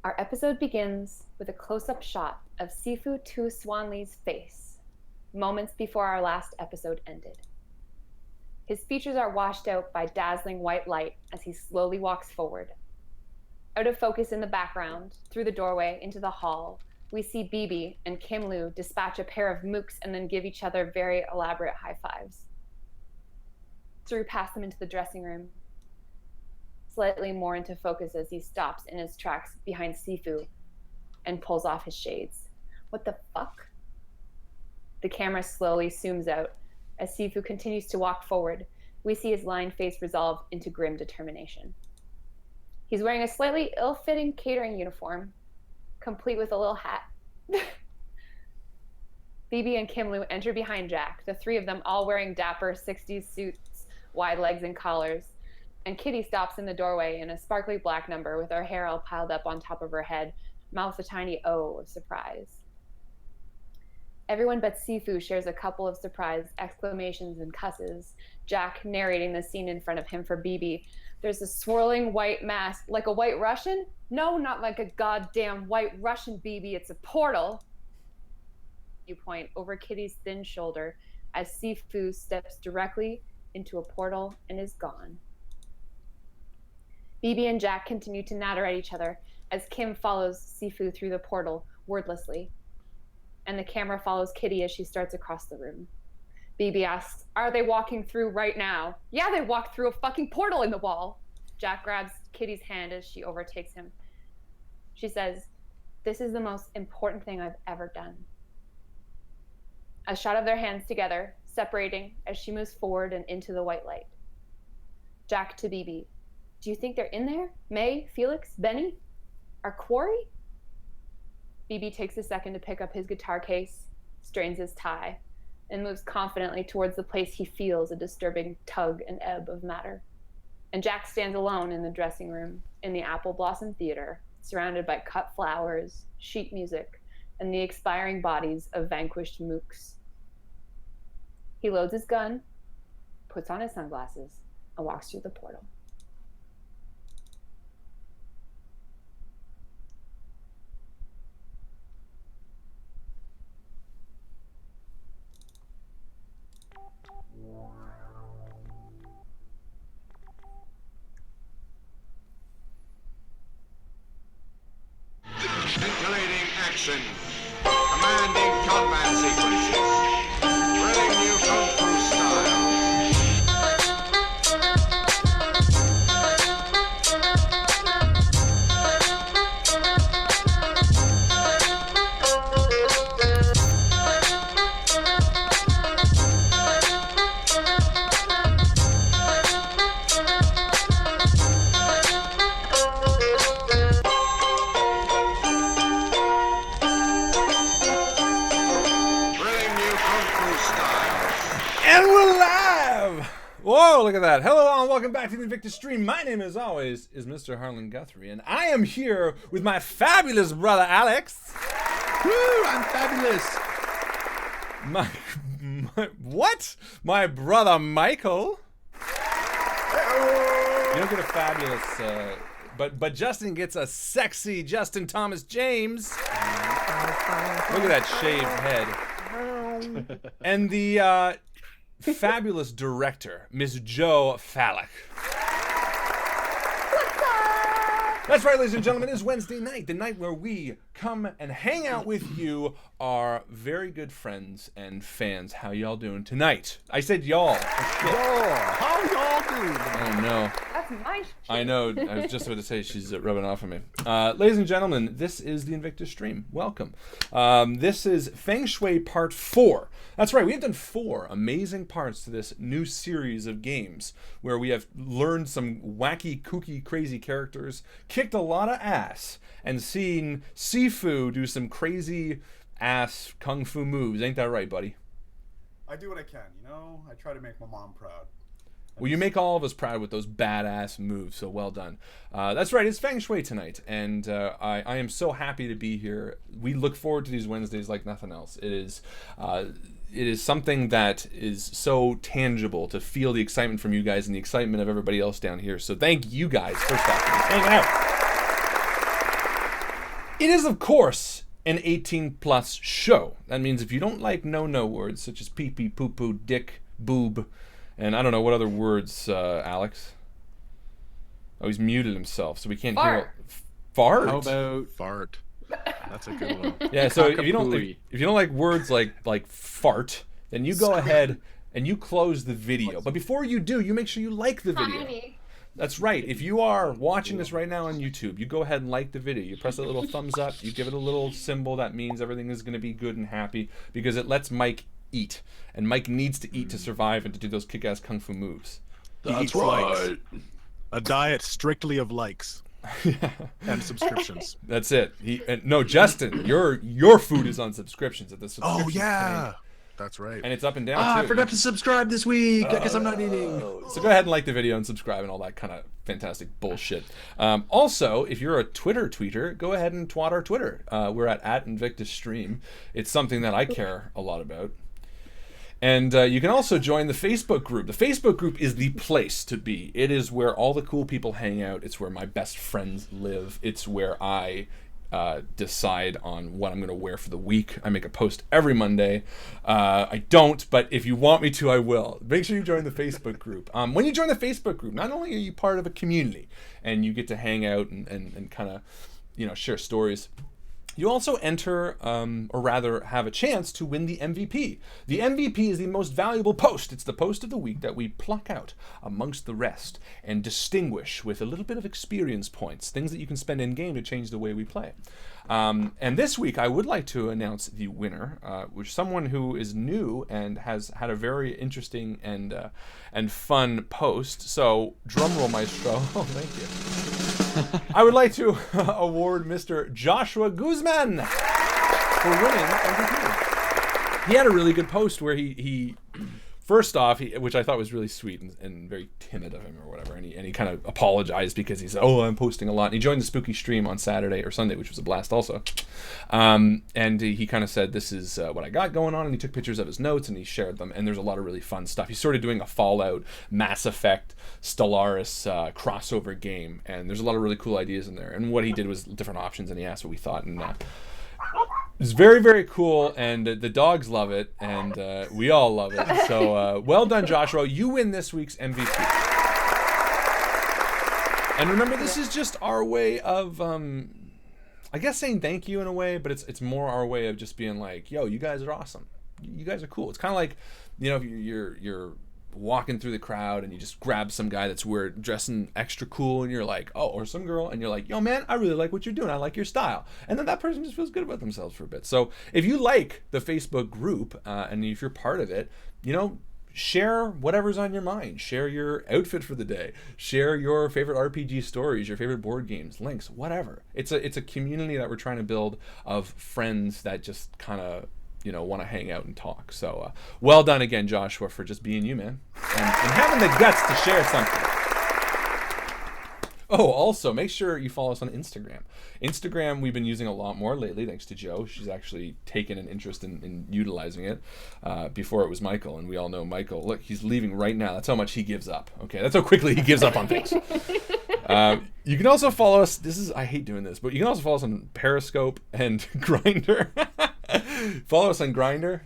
Our episode begins with a close-up shot of Sifu Tu Swanlee's face, moments before our last episode ended. His features are washed out by dazzling white light as he slowly walks forward. Out of focus in the background, through the doorway into the hall, we see Bibi and Kim Lu dispatch a pair of mooks and then give each other very elaborate high fives. Drew passes them into the dressing room, slightly more into focus as he stops in his tracks behind Sifu and pulls off his shades. What the fuck? The camera slowly zooms out. As Sifu continues to walk forward, we see his lined face resolve into grim determination. He's wearing a slightly ill-fitting catering uniform, complete with a little hat. Bibi and Kim Lu enter behind Jack, the three of them all wearing dapper 60s suits, wide legs and collars. And Kitty stops in the doorway in a sparkly black number with her hair all piled up on top of her head, mouths a tiny O of surprise. Everyone but Sifu shares a couple of surprised exclamations and cusses, Jack narrating the scene in front of him for Bibi. There's a swirling white mass, like a white Russian? No, not like a goddamn white Russian, Bibi, it's a portal. You point over Kitty's thin shoulder as Sifu steps directly into a portal and is gone. Bibi and Jack continue to natter at each other as Kim follows Sifu through the portal, wordlessly. And the camera follows Kitty as she starts across the room. Bibi asks, "Are they walking through right now?" "Yeah, they walked through a fucking portal in the wall." Jack grabs Kitty's hand as she overtakes him. She says, "This is the most important thing I've ever done." A shot of their hands together, separating as she moves forward and into the white light. Jack to Bibi, "Do you think they're in there? May, Felix, Benny? Our quarry?" Bibi takes a second to pick up his guitar case, strains his tie, and moves confidently towards the place he feels a disturbing tug and ebb of matter. And Jack stands alone in the dressing room in the Apple Blossom Theater, surrounded by cut flowers, sheet music, and the expiring bodies of vanquished mooks. He loads his gun, puts on his sunglasses, and walks through the portal. Scintillating action, commanding combat sequences, thrilling new kung fu styles. Whoa, look at that. Hello all and welcome back to the INVICTUS stream. My name, as always, is Mr. Harlan Guthrie, and I am here with my fabulous brother, Alex. Woo, I'm fabulous. What? My brother, Michael. You don't get a fabulous, but Justin gets a sexy Justin Thomas James. Look at that shaved head. And the, fabulous director, Miss Jo Fallak. That's right, ladies and gentlemen, it is Wednesday night, the night where we come and hang out with you, our very good friends and fans. How y'all doing tonight? I said y'all. How y'all doing? Oh no. That's my shit. I know, I was just about to say she's rubbing off on me. Ladies and gentlemen, this is the INVICTUS stream. Welcome. This is Feng Shui Part 4. That's right, we have done 4 amazing parts to this new series of games where we have learned some wacky, kooky, crazy characters, kicked a lot of ass, and seen Sifu do some crazy ass kung fu moves. Ain't that right, buddy? I do what I can, you know? I try to make my mom proud. Well, you make all of us proud with those badass moves, so well done. That's right, it's Feng Shui tonight, and I am so happy to be here. We look forward to these Wednesdays like nothing else. It is something that is so tangible to feel the excitement from you guys and the excitement of everybody else down here. So thank you guys, first off, for hanging out. It is, of course, an 18-plus show. That means if you don't like no-no words such as pee-pee, poo-poo, dick, boob, and I don't know what other words, Alex. Oh, he's muted himself, so we can't hear it. Fart. How about fart? That's a good one. Yeah, so if you don't like words like fart, then you go ahead and you close the video. But before you do, you make sure you like the video. Tiny. That's right. If you are watching this right now on YouTube, you go ahead and like the video. You press that little thumbs up. You give it a little symbol that means everything is going to be good and happy because it lets Mike eat. And Mike needs to eat to survive and to do those kick-ass kung fu moves. That's right. A diet strictly of likes and subscriptions. That's it. No, Justin, your food is on subscriptions at the subscription. Oh, yeah. That's right. And it's up and down, too. I forgot to subscribe this week because I'm not eating. So go ahead and like the video and subscribe and all that kind of fantastic bullshit. Also, if you're a Twitter tweeter, go ahead and twat our Twitter. We're at INVICTUS Stream. It's something that I care a lot about. And you can also join the Facebook group. The Facebook group is the place to be. It is where all the cool people hang out. It's where my best friends live. It's where I decide on what I'm going to wear for the week. I make a post every Monday. I don't, but if you want me to, I will. Make sure you join the Facebook group. When you join the Facebook group, not only are you part of a community and you get to hang out and kind of, share stories, you also enter, or rather have a chance to win the MVP. The MVP is the most valuable post. It's the post of the week that we pluck out amongst the rest and distinguish with a little bit of experience points, things that you can spend in-game to change the way we play. And this week, I would like to announce the winner, which is someone who is new and has had a very interesting and fun post. So, drum roll, maestro. Oh, thank you. I would like to award Mr. Joshua Guzman for winning MVP. He had a really good post where he first off, which I thought was really sweet and very timid of him or whatever, and he kind of apologized because he said, "Oh, I'm posting a lot." And he joined the spooky stream on Saturday or Sunday, which was a blast also. And he kind of said, "This is what I got going on," and he took pictures of his notes and he shared them. And there's a lot of really fun stuff. He's sort of doing a Fallout, Mass Effect, Stellaris crossover game, and there's a lot of really cool ideas in there. And what he did was different options, and he asked what we thought, and it's very, very cool, and the dogs love it, and we all love it. So well done, Joshua. You win this week's MVP. And remember, this is just our way of, I guess, saying thank you in a way, but it's more our way of just being like, yo, you guys are awesome. You guys are cool. It's kind of like, if you're walking through the crowd and you just grab some guy that's dressing extra cool and you're like, oh, or some girl, and you're like, yo man, I really like what you're doing, I like your style, and then that person just feels good about themselves for a bit. So if you like the Facebook group and if you're part of it, share whatever's on your mind, share your outfit for the day, share your favorite RPG stories, your favorite board games, links, whatever. It's a community that we're trying to build of friends that just kind of want to hang out and talk. So well done again, Joshua, for just being you, man, and having the guts to share something. Oh, also, make sure you follow us on Instagram. Instagram, we've been using a lot more lately, thanks to Jo. She's actually taken an interest in utilizing it. Before it was Mycl, and we all know Mycl. Look, he's leaving right now. That's how much he gives up. Okay, that's how quickly he gives up on things. You can also follow us. I hate doing this, but you can also follow us on Periscope and Grindr. Follow us on Grindr.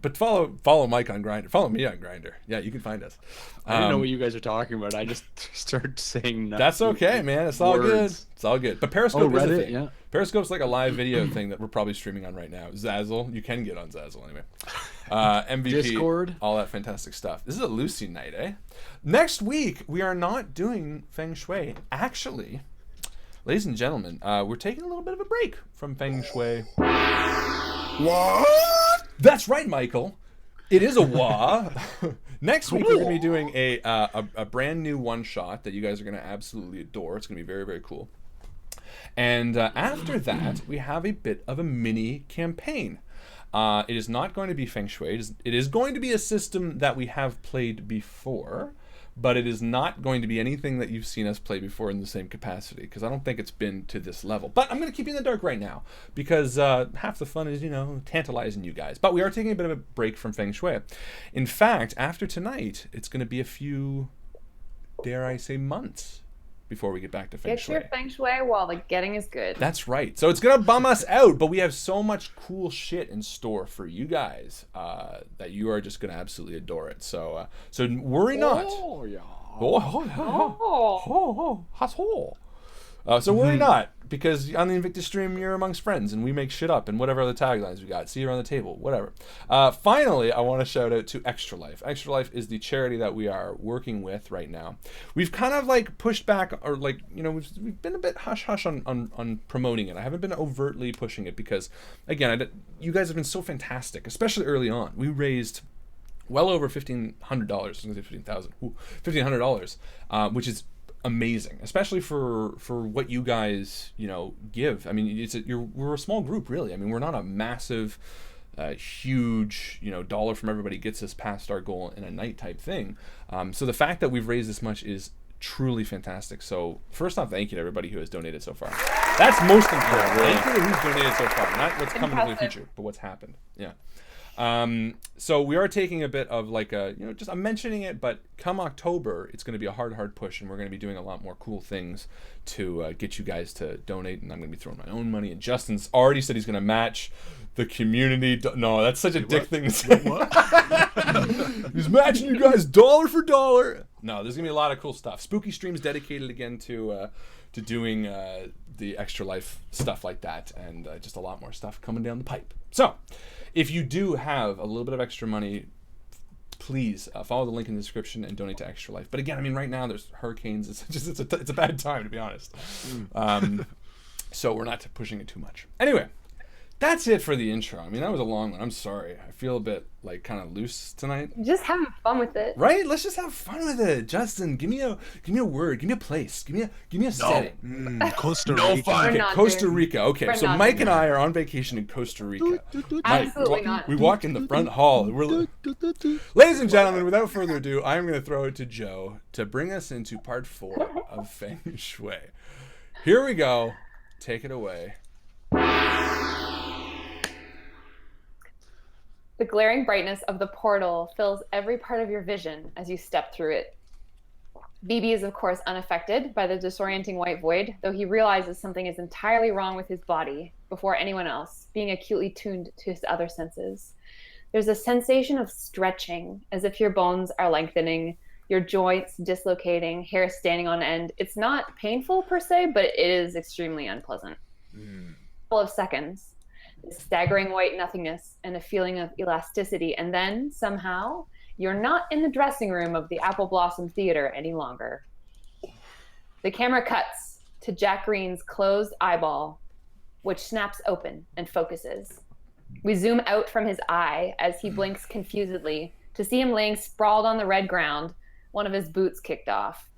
But follow Mike on Grindr. Follow me on Grindr. Yeah, you can find us. I don't know what you guys are talking about. I just started saying that's okay, man. It's all good. It's all good. But Periscope is a thing. Yeah. Periscope's like a live video thing that we're probably streaming on right now. Zazzle. You can get on Zazzle anyway. MVP. Discord. All that fantastic stuff. This is a Lucy night, eh? Next week, we are not doing Feng Shui. Actually, ladies and gentlemen, we're taking a little bit of a break from Feng Shui. What? That's right, Michael. It is a wah. Next week, we're going to be doing a brand new one-shot that you guys are going to absolutely adore. It's going to be very, very cool. And after that, we have a bit of a mini campaign. It is not going to be Feng Shui. It is going to be a system that we have played before, but it is not going to be anything that you've seen us play before in the same capacity, because I don't think it's been to this level. But I'm going to keep you in the dark right now, because half the fun is, tantalizing you guys. But we are taking a bit of a break from Feng Shui. In fact, after tonight, it's going to be a few, dare I say, months before we get back to Feng Get Shui. your Feng Shui while the getting is good. That's right. So it's gonna bum us out, but we have so much cool shit in store for you guys that you are just gonna absolutely adore it. So worry not. Oh, yeah. So worry not, because on the Invictus stream you're amongst friends and we make shit up and whatever other taglines we got. See you around the table, whatever. Finally, I want to shout out to Extra Life. Extra Life is the charity that we are working with right now. We've kind of like pushed back, or like, you know, we've been a bit hush-hush on promoting it. I haven't been overtly pushing it because, again, you guys have been so fantastic, especially early on. We raised well over $1,500. I was going to say $15,000. $1,500, which is amazing, especially for what you guys, you know, give. I mean, we're a small group, really. I mean, we're not a massive, huge, you know, dollar from everybody gets us past our goal in a night type thing. So the fact that we've raised this much is truly fantastic. So first off, thank you to everybody who has donated so far. That's most important. really. Thank you to who's donated so far, not what's coming in the Impressive. future, but what's happened. Yeah. So we are taking a bit of like a, you know, just I'm mentioning it, but come October, it's going to be a hard push, and we're going to be doing a lot more cool things to get you guys to donate, and I'm going to be throwing my own money, and Justin's already said he's going to match the community. No, that's such a dick thing to say. He's matching you guys dollar for dollar. No, there's going to be a lot of cool stuff. Spooky streams dedicated again to doing the Extra Life stuff like that, and just a lot more stuff coming down the pipe. So if you do have a little bit of extra money, please follow the link in the description and donate to Extra Life. But again, I mean, right now there's hurricanes. It's a bad time, to be honest. So we're not pushing it too much. Anyway, that's it for the intro. I mean, that was a long one. I'm sorry. I feel a bit like kind of loose tonight. Just having fun with it. Right? Let's just have fun with it. Justin, give me a word, give me a place, give me a setting. Costa Rica. We're Okay, not Costa doing- Rica. Okay, we're so not Mike doing and I are on vacation in Costa Rica. Absolutely Mike, not. we walk in the front hall. Ladies and gentlemen, without further ado, I'm going to throw it to Joe to bring us into part 4 of Feng Shui. Here we go. Take it away. The glaring brightness of the portal fills every part of your vision as you step through it. BB is, of course, unaffected by the disorienting white void, though he realizes something is entirely wrong with his body before anyone else, being acutely tuned to his other senses. There's a sensation of stretching, as if your bones are lengthening, your joints dislocating, hair standing on end. It's not painful per se, but it is extremely unpleasant. Couple of seconds. Staggering white nothingness and a feeling of elasticity, and then somehow you're not in the dressing room of the Apple Blossom Theater any longer. The camera cuts to Jack Green's closed eyeball, which snaps open and focuses. We zoom out from his eye as he blinks confusedly to see him laying sprawled on the red ground, one of his boots kicked off.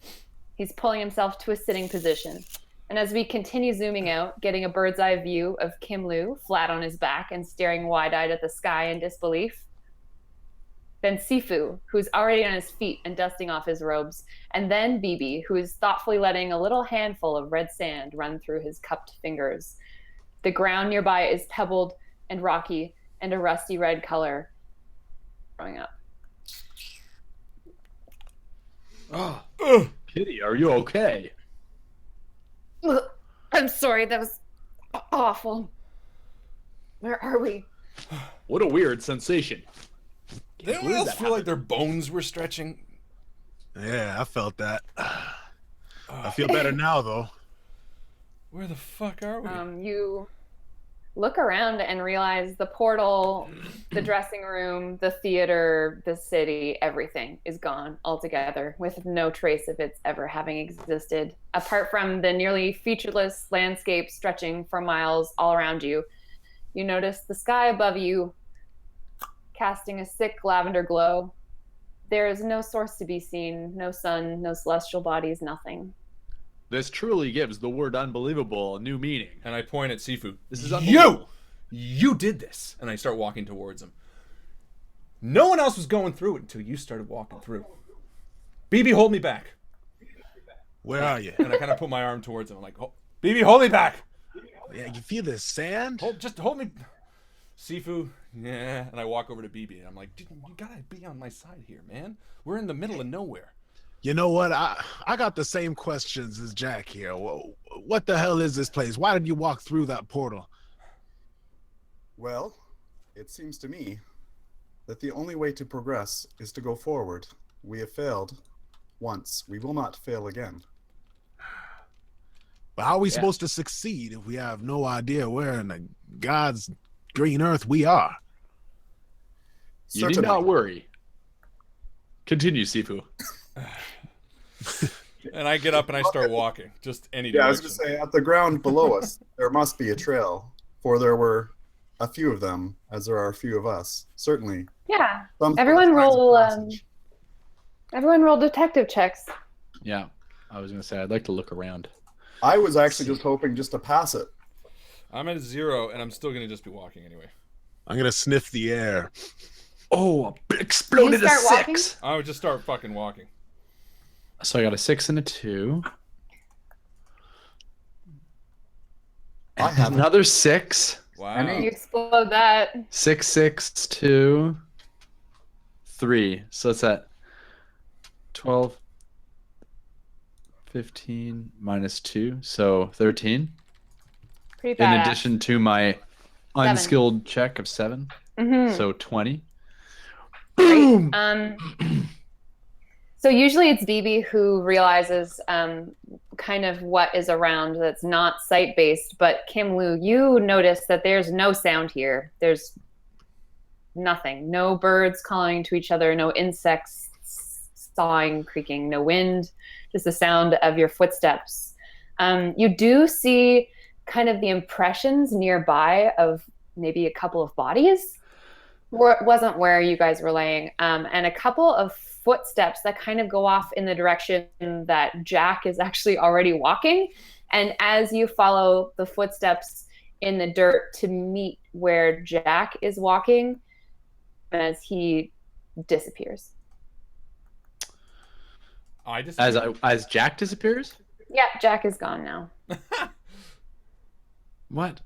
He's pulling himself to a sitting position. And as we continue zooming out, getting a bird's eye view of Kim Lu flat on his back and staring wide-eyed at the sky in disbelief. Then Sifu, who's already on his feet and dusting off his robes. And then BB, who is thoughtfully letting a little handful of red sand run through his cupped fingers. The ground nearby is pebbled and rocky and a rusty red color. Growing up. Kitty, are you okay? I'm sorry, that was awful. Where are we? What a weird sensation. Did anyone else feel like their bones were stretching? Yeah, I felt that. I feel better now, though. Where the fuck are we? You look around and realize the portal, the dressing room, the theater, the city, everything is gone altogether, with no trace of its ever having existed. Apart from the nearly featureless landscape stretching for miles all around you, you notice the sky above you casting a sick lavender glow. There is no source to be seen, no sun, no celestial bodies, nothing. This truly gives the word unbelievable a new meaning. And I point at Sifu. This is unbelievable. You did this. And I start walking towards him. No one else was going through it until you started walking through. BB, hold me back. Where are you? And I kind of put my arm towards him. I'm like, oh, BB, hold me back. Yeah, you feel the sand? Just hold me. Sifu, yeah. And I walk over to BB and I'm like, dude, you gotta be on my side here, man. We're in the middle of nowhere. You know what? I got the same questions as Jack here. What the hell is this place? Why did you walk through that portal? Well, it seems to me that the only way to progress is to go forward. We have failed once. We will not fail again. But how are we supposed to succeed if we have no idea where in the God's green earth we are? You need not worry. Continue, Sifu. And I get up and I start walking. Just any Yeah, I was direction. going to say, at the ground below us, there must be a trail, for there were a few of them, as there are a few of us. Certainly. Yeah. Some Everyone signs of roll. passage. Everyone roll detective checks. Yeah, I was gonna say I'd like to look around. I was actually just hoping just to pass it. I'm at 0, and I'm still going to just be walking anyway. I'm going to sniff the air. Oh, exploded You a start 6. I would just start fucking walking. So I got a 6 and a 2. I have Another 6. Wow. You explode that. 6, 6, 2, 3. So it's at 12, 15 minus 2, so 13. Pretty In badass. addition to my unskilled check of 7, so 20. Great. So usually it's BB who realizes kind of what is around that's not sight-based, but Kim Lu, you notice that there's no sound here. There's nothing. No birds calling to each other, no insects sawing, creaking, no wind, just the sound of your footsteps. You do see kind of the impressions nearby of maybe a couple of bodies. It wasn't where you guys were laying, and a couple of footsteps that kind of go off in the direction that Jack is actually already walking. And as you follow the footsteps in the dirt to meet where Jack is walking, as he disappears. I just As Jack disappears? Yeah, Jack is gone now. What?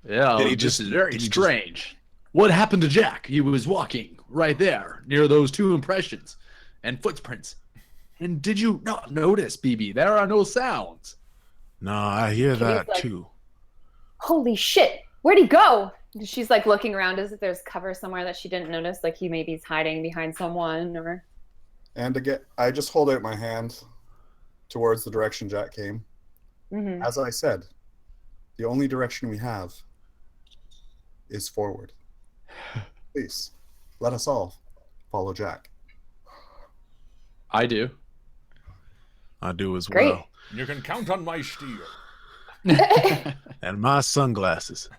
Yeah, Did he this just- is very did he just- strange. What happened to Jack? He was walking right there near those 2 impressions and footprints. And did you not notice, BB? There are no sounds. No, I hear that like- too. Holy shit, where'd he go? She's like looking around as if there's cover somewhere that she didn't notice, like he maybe is hiding behind someone or... And again, I just hold out my hand towards the direction Jack came. Mhm. As I said, the only direction we have is forward. Please, let us all follow Jack. I do. I do as Great. well. You can count on my steel. And my sunglasses.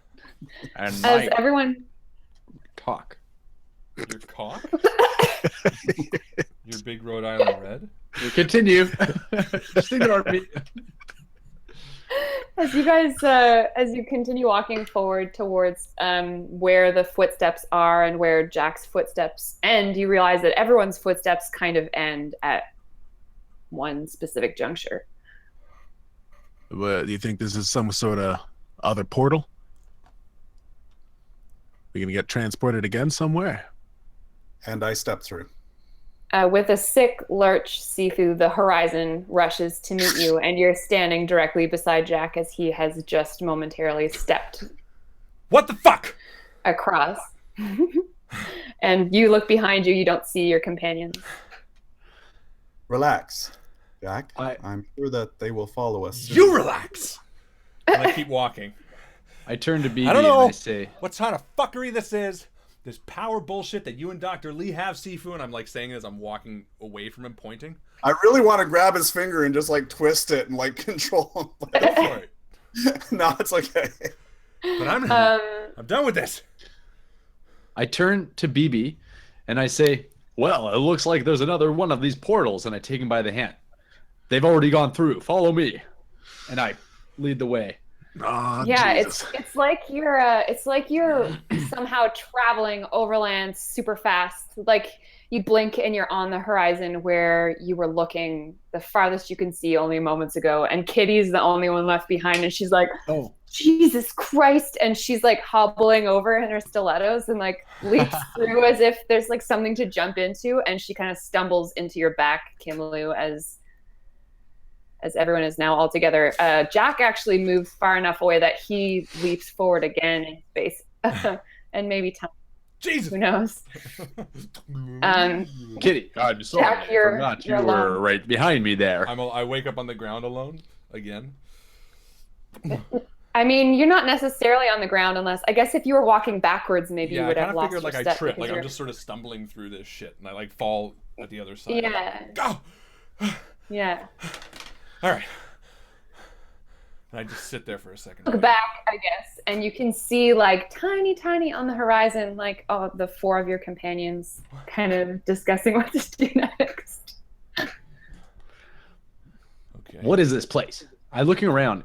And As my everyone... cock. Your cock? Your big Rhode Island red? You continue. Just ignore me. As you guys, as you continue walking forward towards where the footsteps are and where Jack's footsteps end, you realize that everyone's footsteps kind of end at one specific juncture. But do you think this is some sort of other portal? We gonna get transported again somewhere? And I step through. With a sick lurch, Sifu, the horizon rushes to meet you, and you're standing directly beside Jack as he has just momentarily stepped What the fuck? across. And you look behind you, you don't see your companions. Relax, Jack. I- I'm sure that they will follow us soon. You relax. And I keep walking. I turn to BB I don't and know I say, what kind of fuckery this is. This power bullshit that you and Dr. Lee have, Sifu, and I'm like saying it as I'm walking away from him, pointing. I really want to grab his finger and just like twist it and like control him. Go for it. No, it's okay. But I'm done with this. I turn to BB and I say, well, it looks like there's another one of these portals, and I take him by the hand. They've already gone through. Follow me. And I lead the way. Oh, Yeah, Jesus. it's like you're somehow traveling overland super fast. Like you blink and you're on the horizon where you were looking the farthest you can see only moments ago, and Kitty's the only one left behind, and she's like, Oh, Jesus Christ. And she's like hobbling over in her stilettos and like leaps through as if there's like something to jump into. And she kind of stumbles into your back, Kim Lu, as everyone is now all together. Jack actually moves far enough away that he leaps forward again in space. And maybe time. Jesus. Who knows? Kitty, I'm sorry. Jack, I you're forgot you alone. were right behind me there. I wake up on the ground alone again. I mean, you're not necessarily on the ground unless, I guess if you were walking backwards, maybe you would have lost figured your like step. I trip, like because I'm just sort of stumbling through this shit, and I like fall at the other side. Yeah. Go. Yeah. All right. And I just sit there for a second. Look back, I guess, and you can see like tiny on the horizon, like the four of your companions kind of discussing what to do next. Okay. What is this place? I'm looking around.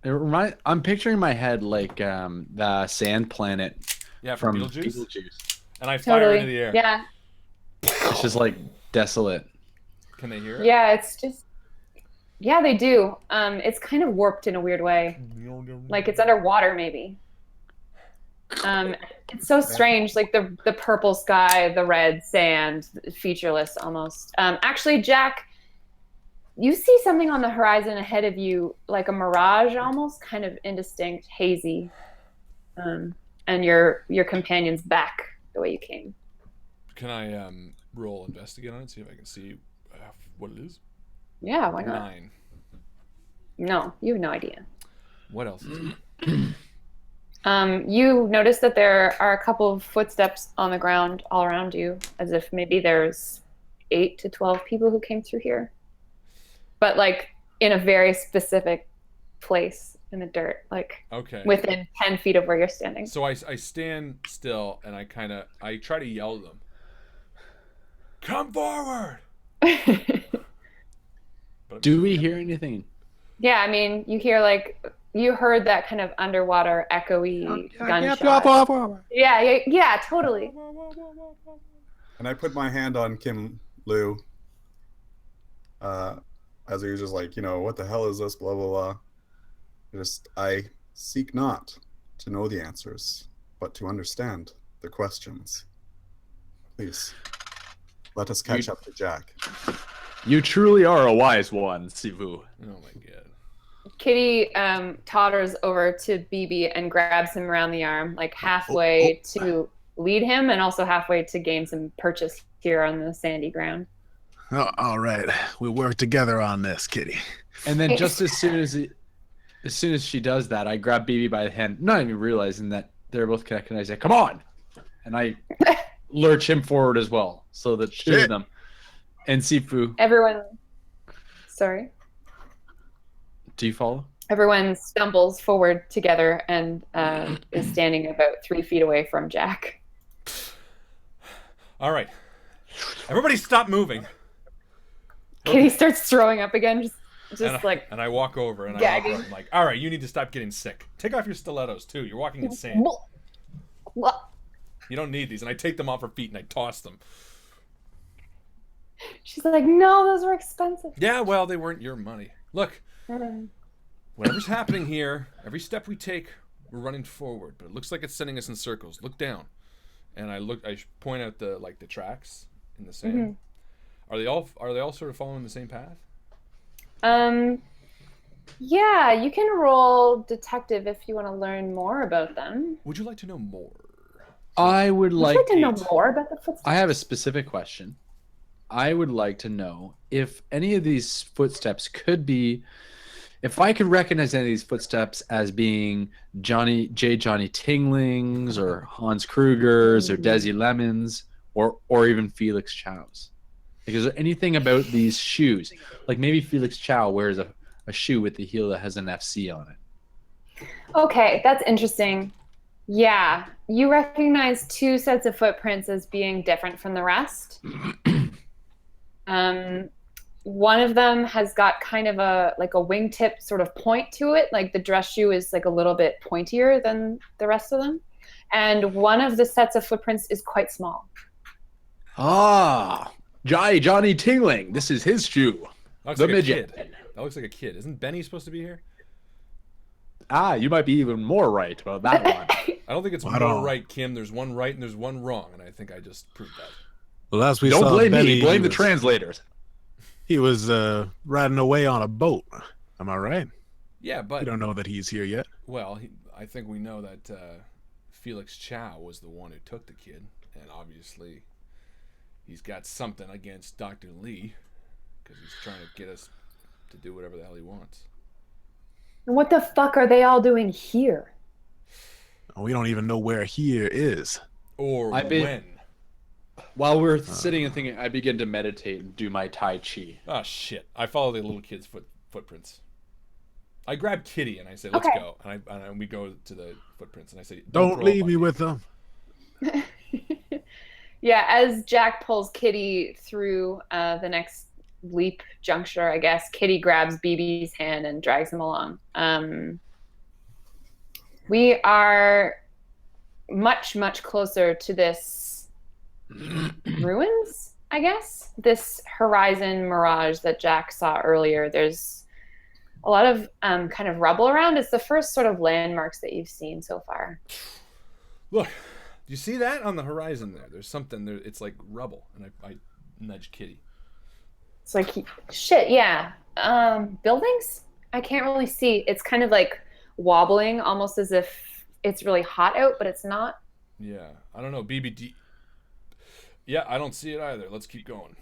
I'm picturing in my head like the sand planet Yeah, from Beetlejuice. Beetlejuice. And I fire into the air. Yeah. It's just like desolate. Can they hear it? Yeah, it's just. Yeah, they do. It's kind of warped in a weird way, like it's underwater maybe. It's so strange, like the purple sky, the red sand, featureless almost. Actually, Jack, you see something on the horizon ahead of you, like a mirage almost, kind of indistinct, hazy. And your companion's back the way you came. Can I roll investigate on it, see if I can see what it is? Yeah, why not? 9. No, you have no idea. What else is it? You notice that there are a couple of footsteps on the ground all around you, as if maybe there's 8 to 12 people who came through here. But like in a very specific place in the dirt, like within 10 feet of where you're standing. So I stand still and I try to yell at them. Come forward! Do we hear anything? Yeah, I mean, you heard that kind of underwater echoey gunshot. Yeah, totally. And I put my hand on Kim Lu, as he was just like, what the hell is this, blah, blah, blah. I seek not to know the answers, but to understand the questions. Please, let us catch up to Jack. You truly are a wise one, Sivu. Oh my god. Kitty totters over to BB and grabs him around the arm, like halfway to lead him and also halfway to gain some purchase here on the sandy ground. Oh, all right, we work together on this, Kitty. And then just as soon as she does that, I grab BB by the hand, not even realizing that they're both connected. And I say, "Come on!" And I lurch him forward as well, so that two of them and Sifu. Everyone, sorry. Do you follow? Everyone stumbles forward together and is standing about 3 feet away from Jack. All right. Everybody stop moving. Kitty starts throwing up again, and I walk over and gagging. I'm like, all right, you need to stop getting sick. Take off your stilettos too. You're walking in sand. You don't need these. And I take them off her feet and I toss them. She's like, no, those were expensive. Yeah, well, they weren't your money. Look, whatever's happening here, every step we take, we're running forward, but it looks like it's sending us in circles. Look down. And I point out the tracks in the sand. Mm-hmm. Are they all sort of following the same path? Yeah, you can roll detective if you want to learn more about them. Would you like to know more? I would like to know more about the footsteps. I have a specific question. I would like to know if any of these footsteps could be, if I could recognize any of these footsteps as being Johnny Tinglings or Hans Kruger's or Desi Lemons or even Felix Chow's. Like, is there anything about these shoes? Like maybe Felix Chow wears a shoe with the heel that has an FC on it. Okay, that's interesting. Yeah, you recognize 2 sets of footprints as being different from the rest. One of them has got kind of a wingtip sort of point to it, like the dress shoe is like a little bit pointier than the rest of them. And one of the sets of footprints is quite small. Ah, Johnny Tingling. This is his shoe. That looks The like midget. A kid. That looks like a kid. Isn't Benny supposed to be here? You might be even more right about that one. I don't think it's Right more on. right, Kim. There's one right and there's one wrong, and I think I just proved that. Well, as we Don't saw, blame Betty, me. Blame he the was- translators. He was riding away on a boat. Am I right? Yeah, We but don't know that he's here yet. well, I think we know that Felix Chow was the one who took the kid, and obviously he's got something against Dr. Lee because he's trying to get us to do whatever the hell he wants. What the fuck are they all doing here? We don't even know where here is. Or I've been- when. While we're sitting and thinking, I begin to meditate and do my Tai Chi. Oh shit! I follow the little kid's footprints. I grab Kitty and I say, "Let's Okay. go," and we go to the footprints and I say, Don't throw leave up me on with them. Yeah, as Jack pulls Kitty through the next leap juncture, I guess, Kitty grabs BB's hand and drags him along. We are much, much closer to this ruins, I guess. This horizon mirage that Jack saw earlier. There's a lot of kind of rubble around. It's the first sort of landmarks that you've seen so far. Look, do you see that on the horizon there? There's something there. It's like rubble, and I nudge Kitty. It's like, shit, yeah. Buildings? I can't really see. It's kind of like wobbling, almost as if it's really hot out, but it's not. Yeah, I don't know. BBD. Yeah, I don't see it either. Let's keep going.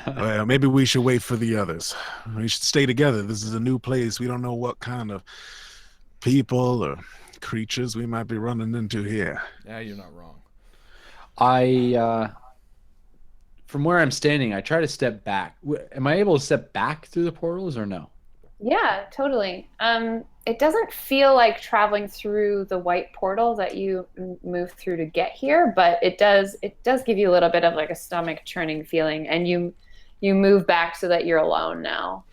Well, maybe we should wait for the others. We should stay together. This is a new place. We don't know what kind of people or creatures we might be running into here. Yeah, you're not wrong. From where I'm standing, I try to step back. Am I able to step back through the portals or no? Yeah, totally. It doesn't feel like traveling through the white portal that you move through to get here, but it does give you a little bit of like a stomach churning feeling, and you move back so that you're alone now.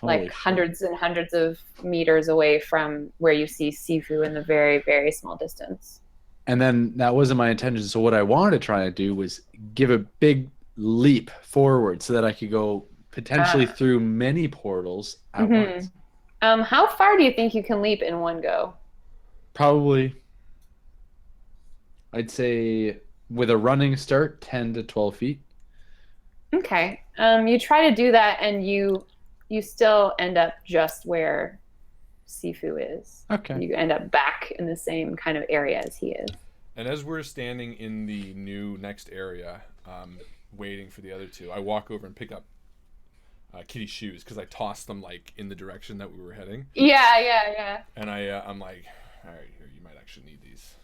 Holy Like shit. hundreds and hundreds of meters away from where you see Sifu in the very, very small distance. And then that wasn't my intention. So what I wanted to try to do was give a big leap forward so that I could go potentially through many portals at once. How far do you think you can leap in one go? Probably, I'd say with a running start, 10 to 12 feet. Okay. You try to do that, and you still end up just where Sifu is. Okay. You end up back in the same kind of area as he is. And as we're standing in the new next area, waiting for the other two, I walk over and pick up Kitty's shoes because I tossed them like in the direction that we were heading. Yeah. And I'm like, all right, here, you might actually need these.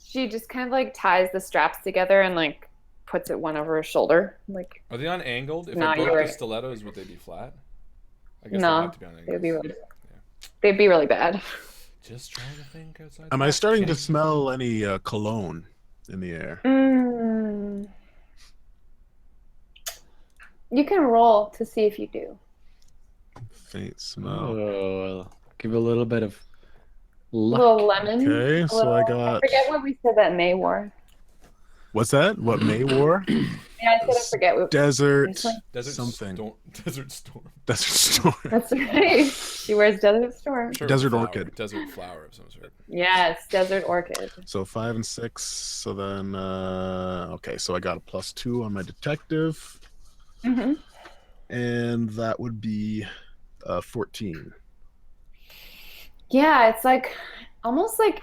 She just kind of like ties the straps together and like puts it one over her shoulder. Like, Are they on angled? If No, I broke you're the right. stilettos, would they be flat? I guess they no, have to be on angles. they'd be really bad. Just trying to think outside. Am the I box, starting to Kitty. smell any cologne in the air? You can roll to see if you do. Faint smell. Oh, give a little bit of A luck. little lemon. Okay, a so little, I got. forget what we said that May wore. What's that? What May wore? Yeah, I said I forget what. Desert. This one? Desert something. Desert storm. Desert storm. That's right. She wears Desert Storm. Sure, Desert flower. orchid. Desert flower of some sort. Yes, Desert Orchid. So 5 and 6. So then, okay. So I got a +2 on my detective, Mm-hmm. and that would be 14. Yeah, it's like almost like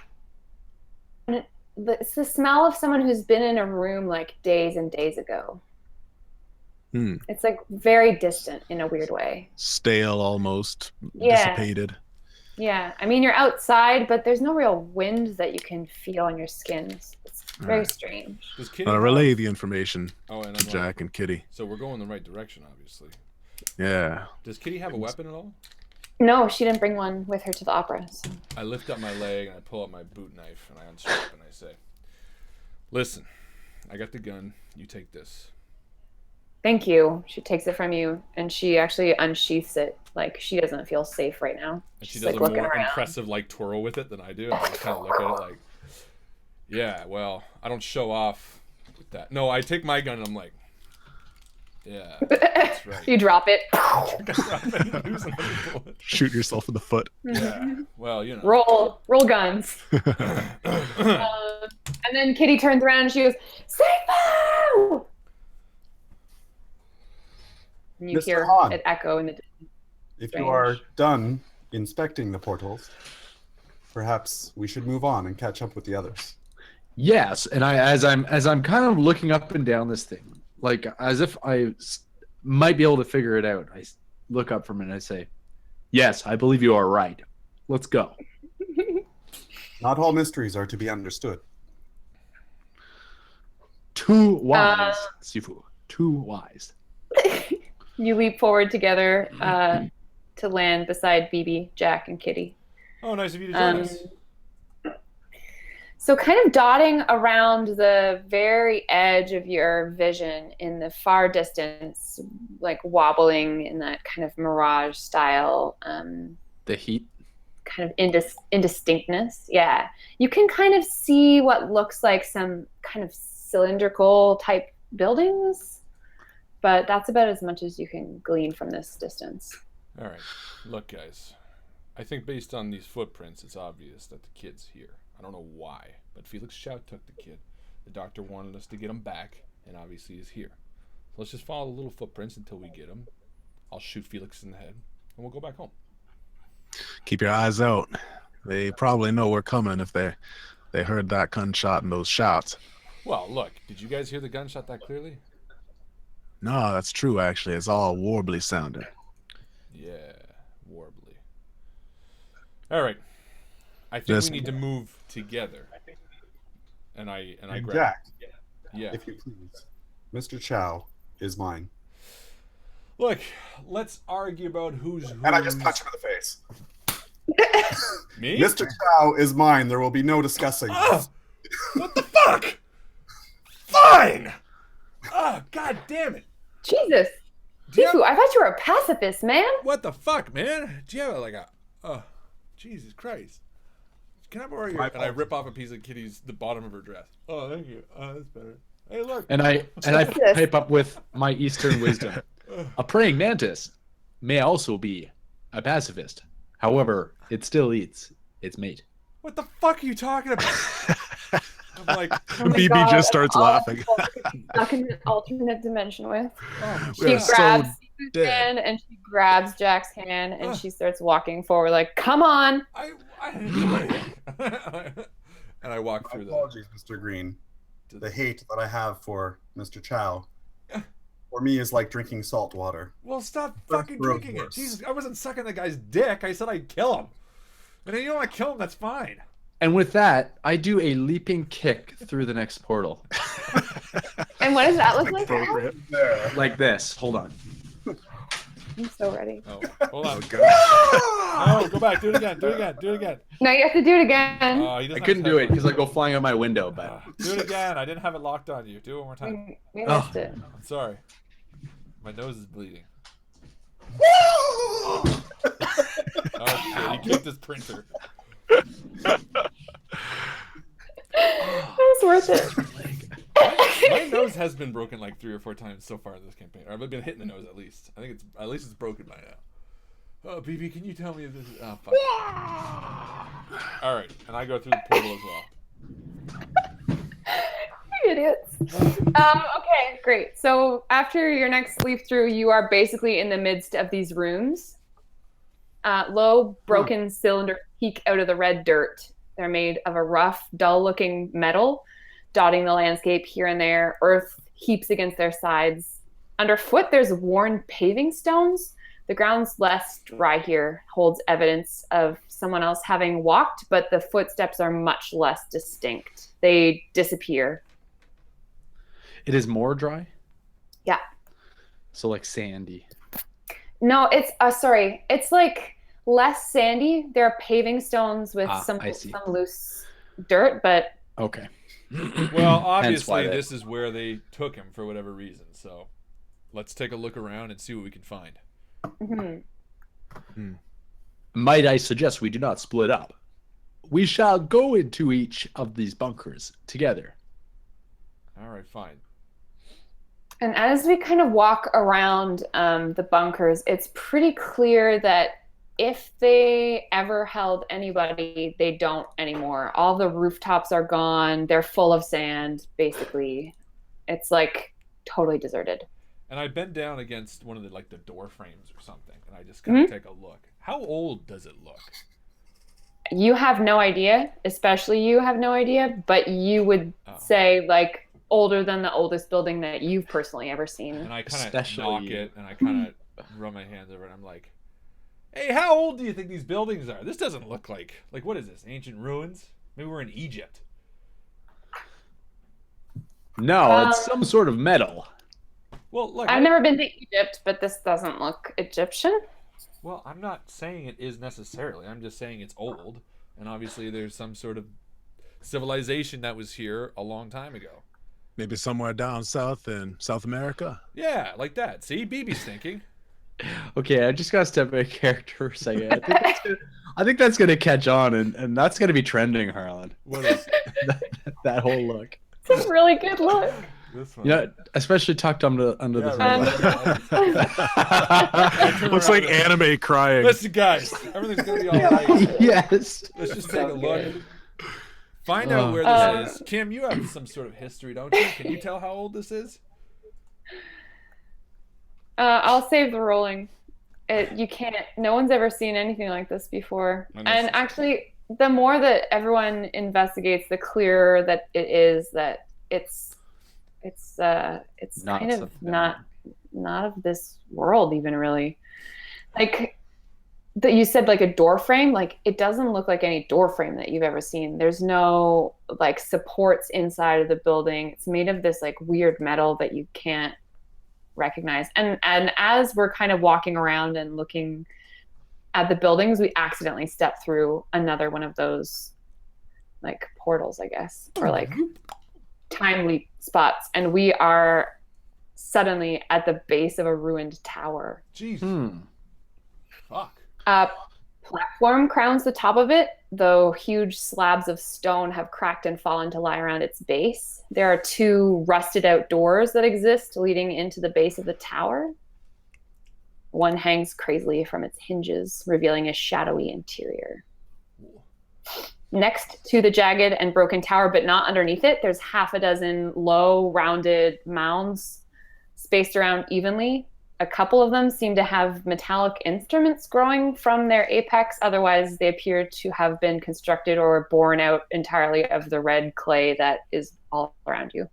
it's the smell of someone who's been in a room like days and days ago. Hmm. It's like very distant in a weird way. Stale, almost Yeah. dissipated. Yeah, I mean you're outside, but there's no real wind that you can feel on your skin. It's very Alright. strange. Does Kitty have- Relay the information Oh, and to I'm Jack and Kitty. So we're going the right direction, obviously. Yeah. Does Kitty have a weapon at all? No, she didn't bring one with her to the opera. So. I lift up my leg and I pull out my boot knife and I unstrap and I say, "Listen, I got the gun. You take this." Thank you. She takes it from you, and she actually unsheaths it. Like she doesn't feel safe right now. And she She's does like a looking more around. impressive like twirl with it than I do. And I just kind of look at it like, yeah, well, I don't show off with that. No, I take my gun and I'm like, Yeah, that's right. You drop it. Shoot yourself in the foot. Yeah. Well, you know. Roll guns. And then Kitty turns around and she goes, Sifu! And you Mr. hear Han. it echo in the distance. If you are done inspecting the portals, perhaps we should move on and catch up with the others. Yes, and as I'm kind of looking up and down this thing, like as if might be able to figure it out, I look up from it and I say, "Yes, I believe you are right. Let's go." Not all mysteries are to be understood. Too wise, Sifu. Too wise. You leap forward together to land beside BB, Jack, and Kitty. Oh, nice of you to join us. So kind of dotting around the very edge of your vision in the far distance, like wobbling in that kind of mirage style. The heat. Kind of indistinctness. Yeah. You can kind of see what looks like some kind of cylindrical type buildings, but that's about as much as you can glean from this distance. All right. Look, guys. I think based on these footprints, it's obvious that the kid's here. I don't know why, but Felix Shout took the kid. The doctor wanted us to get him back, and obviously he's here. So let's just follow the little footprints until we get him. I'll shoot Felix in the head, and we'll go back home. Keep your eyes out. They probably know we're coming if they heard that gunshot and those shouts. Well, look, did you guys hear the gunshot that clearly? No, that's true, actually. It's all warbly sounding. Yeah, warbly. All right. I think we need to move together. And I grab Jack, yeah. if you please, Mr. Chow is mine. Look, let's argue about who's who. And I just punch him in the face. Me? Mr. Chow is mine. There will be no discussing. Oh, what the fuck? Fine. Oh, god damn it. Jesus. Yeah. Sifu, I thought you were a pacifist, man. What the fuck, man? Do you have like a... Oh, Jesus Christ. Can I borrow your... And I rip off a piece of Kitty's... The bottom of her dress. Oh, thank you. Oh, that's better. Hey, look. And I pipe up with my Eastern wisdom. A praying mantis may also be a pacifist. However, it still eats its mate. What the fuck are you talking about? I'm like... Oh my BB God, just starts laughing. Stuck in an alternate dimension with. She We're grabs so Sifu's dead. hand and she grabs Jack's hand and she starts walking forward like, come on. I didn't do anything. And I walk My through the... apologies, Mr. Green. The hate that I have for Mr. Chow, for me, is like drinking salt water. Well, stop First fucking road drinking it. worse. Jesus, I wasn't sucking the guy's dick. I said I'd kill him. And if you don't want to kill him, that's fine. And with that, I do a leaping kick through the next portal. And what does that look like? Appropriate. There. Like this. Hold on. I'm so ready. Oh, hold on. God. No, go back. Do it again. Do it again. Do it again. No, you have to do it again. He doesn't I have couldn't his do it headphones. because I go flying out my window, but Do it again. I didn't have it locked on you. Do it one more time. We missed it. I'm sorry. My nose is bleeding. Oh, shit. He kicked his printer. It was worth it. My nose has been broken like 3 or 4 times so far in this campaign. Or I've been hit in the nose at least. I think it's broken by now. Oh, BB, can you tell me if this is... Oh, fuck. All right, and I go through the portal as well. You idiots. Okay, great. So after your next sleep through, you are basically in the midst of these rooms. Low, broken cylinders peek out of the red dirt. They're made of a rough, dull-looking metal, dotting the landscape here and there. Earth heaps against their sides. Underfoot, there's worn paving stones. The ground's less dry here, holds evidence of someone else having walked, but the footsteps are much less distinct. They disappear. it is more dry. Yeah. So like sandy. No, it's sorry. It's like less sandy. There are paving stones with some loose dirt, but Okay. Well, why obviously, they- this is where they took him for whatever reason. So let's take a look around and see what we can find. Might I suggest we do not split up? We shall go into each of these bunkers together. All right, fine. And as we kind of walk around the bunkers, it's pretty clear that if they ever held anybody, they don't anymore. All the rooftops are gone. They're full of sand, basically. It's like totally deserted. And I bend down against one of the like the door frames or something, and I just kind of take a look. How old does it look? You have no idea, especially you have no idea, but you would say like older than the oldest building that you've personally ever seen. And I kind of knock it, and I kind of run my hands over it. And I'm like, "Hey, how old do you think these buildings are? This doesn't look like what is this? Ancient ruins? Maybe we're in Egypt." No, it's some sort of metal. Well, look, I've never been to Egypt, but this doesn't look Egyptian. Well, I'm not saying it is necessarily. I'm just saying it's old, and obviously there's some sort of civilization that was here a long time ago. Maybe somewhere down south in South America. Yeah, like that. See, BB's thinking. Okay, I just gotta step out of character for a second. I think that's gonna catch on, and that's gonna be trending, Harlan. What is that whole look? It's a really good look. this one? You know, especially tucked under the Looks like anime crying. Listen, guys, everything's gonna be all right. Yes. Let's just take a look. Find out where this is. Kim, you have some sort of history, don't you? Can you tell how old this is? I'll save the rolling. You can't. No one's ever seen anything like this before. And actually, the more that everyone investigates, the clearer that it is that it's Not kind of something. not of this world even really. Like that you said, like a door frame. Like it doesn't look like any door frame that you've ever seen. There's no like supports inside of the building. It's made of this like weird metal that you can't recognize. And as we're kind of walking around and looking at the buildings, we accidentally step through another one of those like portals, I guess, or like time leap spots, and we are suddenly at the base of a ruined tower. Jeez. Fuck. A platform crowns the top of it, though huge slabs of stone have cracked and fallen to lie around its base. There are two rusted out doors that exist leading into the base of the tower. One hangs crazily from its hinges, revealing a shadowy interior. Next to the jagged and broken tower, but not underneath it, there's half a dozen low, rounded mounds spaced around evenly. A couple of them seem to have metallic instruments growing from their apex. Otherwise, they appear to have been constructed or born out entirely of the red clay that is all around you.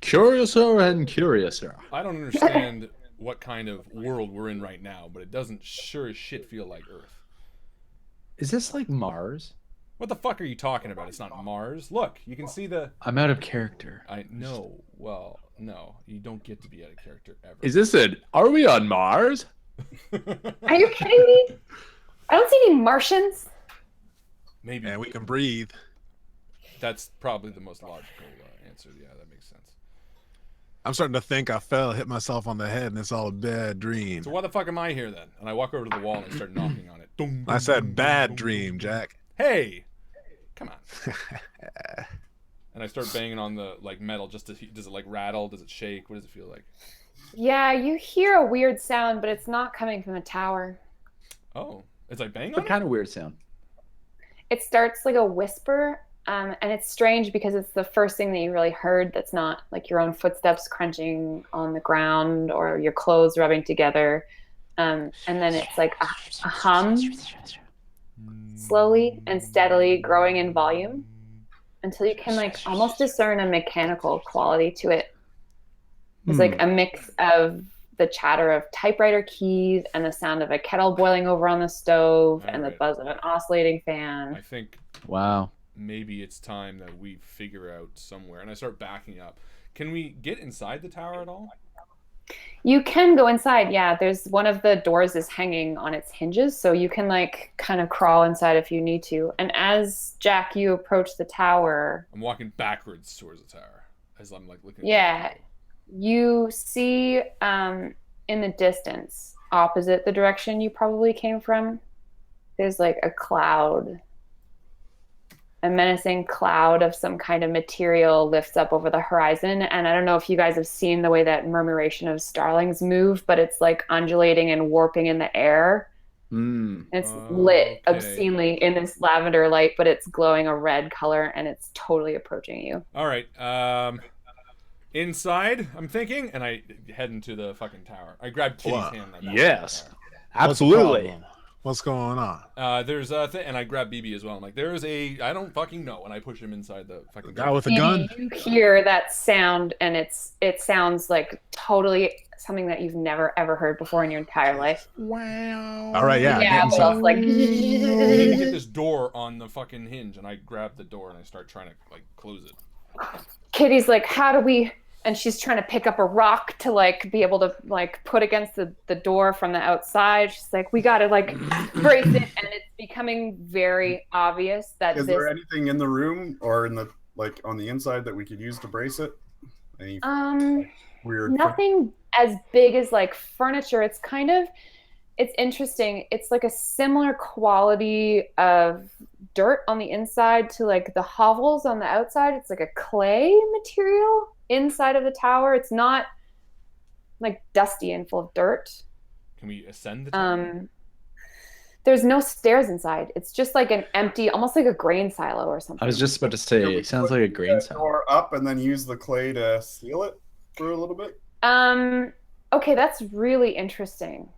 Curiouser and curiouser. I don't understand what kind of world we're in right now, but it doesn't sure as shit feel like Earth. Is this like Mars? What the fuck are you talking about? It's not Mars. Look, you can see the... I'm out of character. I know. Well, no. You don't get to be out of character ever. Is this it? Are we on Mars? Are you kidding me? I don't see any Martians. Maybe. And we can breathe. That's probably the most logical answer. Yeah, that makes sense. I'm starting to think I fell, hit myself on the head, and it's all a bad dream. So why the fuck am I here then? And I walk over to the wall and I start knocking on it. Dum, I dum, said dum, bad dum, dream, dum, Jack. Hey, come on. And I start banging on the like metal just to, does it like rattle? Does it shake? What does it feel like? Yeah, you hear a weird sound, but it's not coming from the tower. Oh, it's like bang on What it? kind of weird sound? It starts like a whisper, and it's strange because it's the first thing that you really heard that's not like your own footsteps crunching on the ground or your clothes rubbing together. And then it's like a hum, slowly and steadily growing in volume until you can like almost discern a mechanical quality to it. It's like a mix of the chatter of typewriter keys and the sound of a kettle boiling over on the stove and the buzz of an oscillating fan. I think Wow. maybe it's time that we figure out somewhere. And I start backing up. Can we get inside the tower at all? You can go inside, yeah. There's one of the doors is hanging on its hinges, so you can like kind of crawl inside if you need to. And as Jack, you approach the tower, I'm walking backwards towards the tower as I'm like looking. yeah, you see in the distance, opposite the direction you probably came from, there's like a cloud a menacing cloud of some kind of material lifts up over the horizon. And I don't know if you guys have seen the way that murmuration of starlings move, but it's like undulating and warping in the air. It's lit obscenely in this lavender light, but it's glowing a red color and it's totally approaching you. All right. Inside, I'm thinking, and I head into the fucking tower. I grab Kitty's hand. Yes. Absolutely. What's going on? There's a thing, and I grab BB as well. I'm like, there's a, I don't fucking know. And I push him inside the fucking guy with a gun. You hear that sound, and it sounds like totally something that you've never ever heard before in your entire life. Wow. All right, yeah. Yeah, what else? Like, I need to get this door on the fucking hinge, and I grab the door and I start trying to like close it. Kitty's like, how do we? And she's trying to pick up a rock to like be able to like put against the door from the outside. She's like, we gotta like brace it, and it's becoming very obvious that Is there anything in the room or in the like on the inside that we could use to brace it? Any weird nothing as big as like furniture. It's kind of, it's interesting. It's like a similar quality of dirt on the inside to like the hovels on the outside. It's like a clay material inside of the tower. It's not like dusty and full of dirt. Can we ascend the tower? There's no stairs inside. It's just like an empty, almost like a grain silo or something. I was just about to say, it sounds like a grain silo. Door up and then use the clay to seal it for a little bit. Okay, that's really interesting.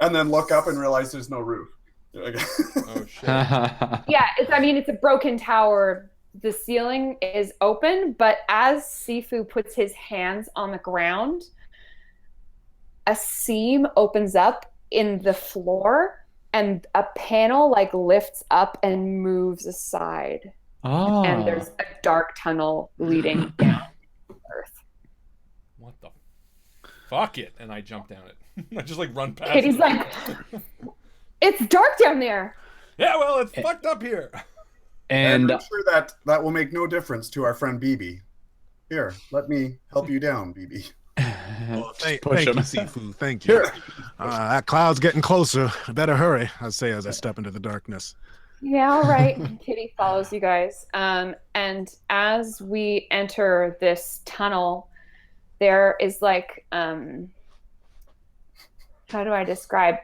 And then look up and realize there's no roof. Oh shit. Yeah, it's a broken tower. The ceiling is open, but as Sifu puts his hands on the ground, a seam opens up in the floor and a panel like lifts up and moves aside. Oh. And there's a dark tunnel leading down to earth. What the fuck it? And I jump down it. I just like run past Katie's it. like, it's dark down there. Yeah, well, it's fucked up here. And I'm sure that will make no difference to our friend BB. Here, let me help you down, BB. Well, thank you, Sifu. Thank you. That cloud's getting closer. I better hurry, I say as I step into the darkness. Yeah, all right. Kitty follows you guys. And as we enter this tunnel, there is like, how do I describe?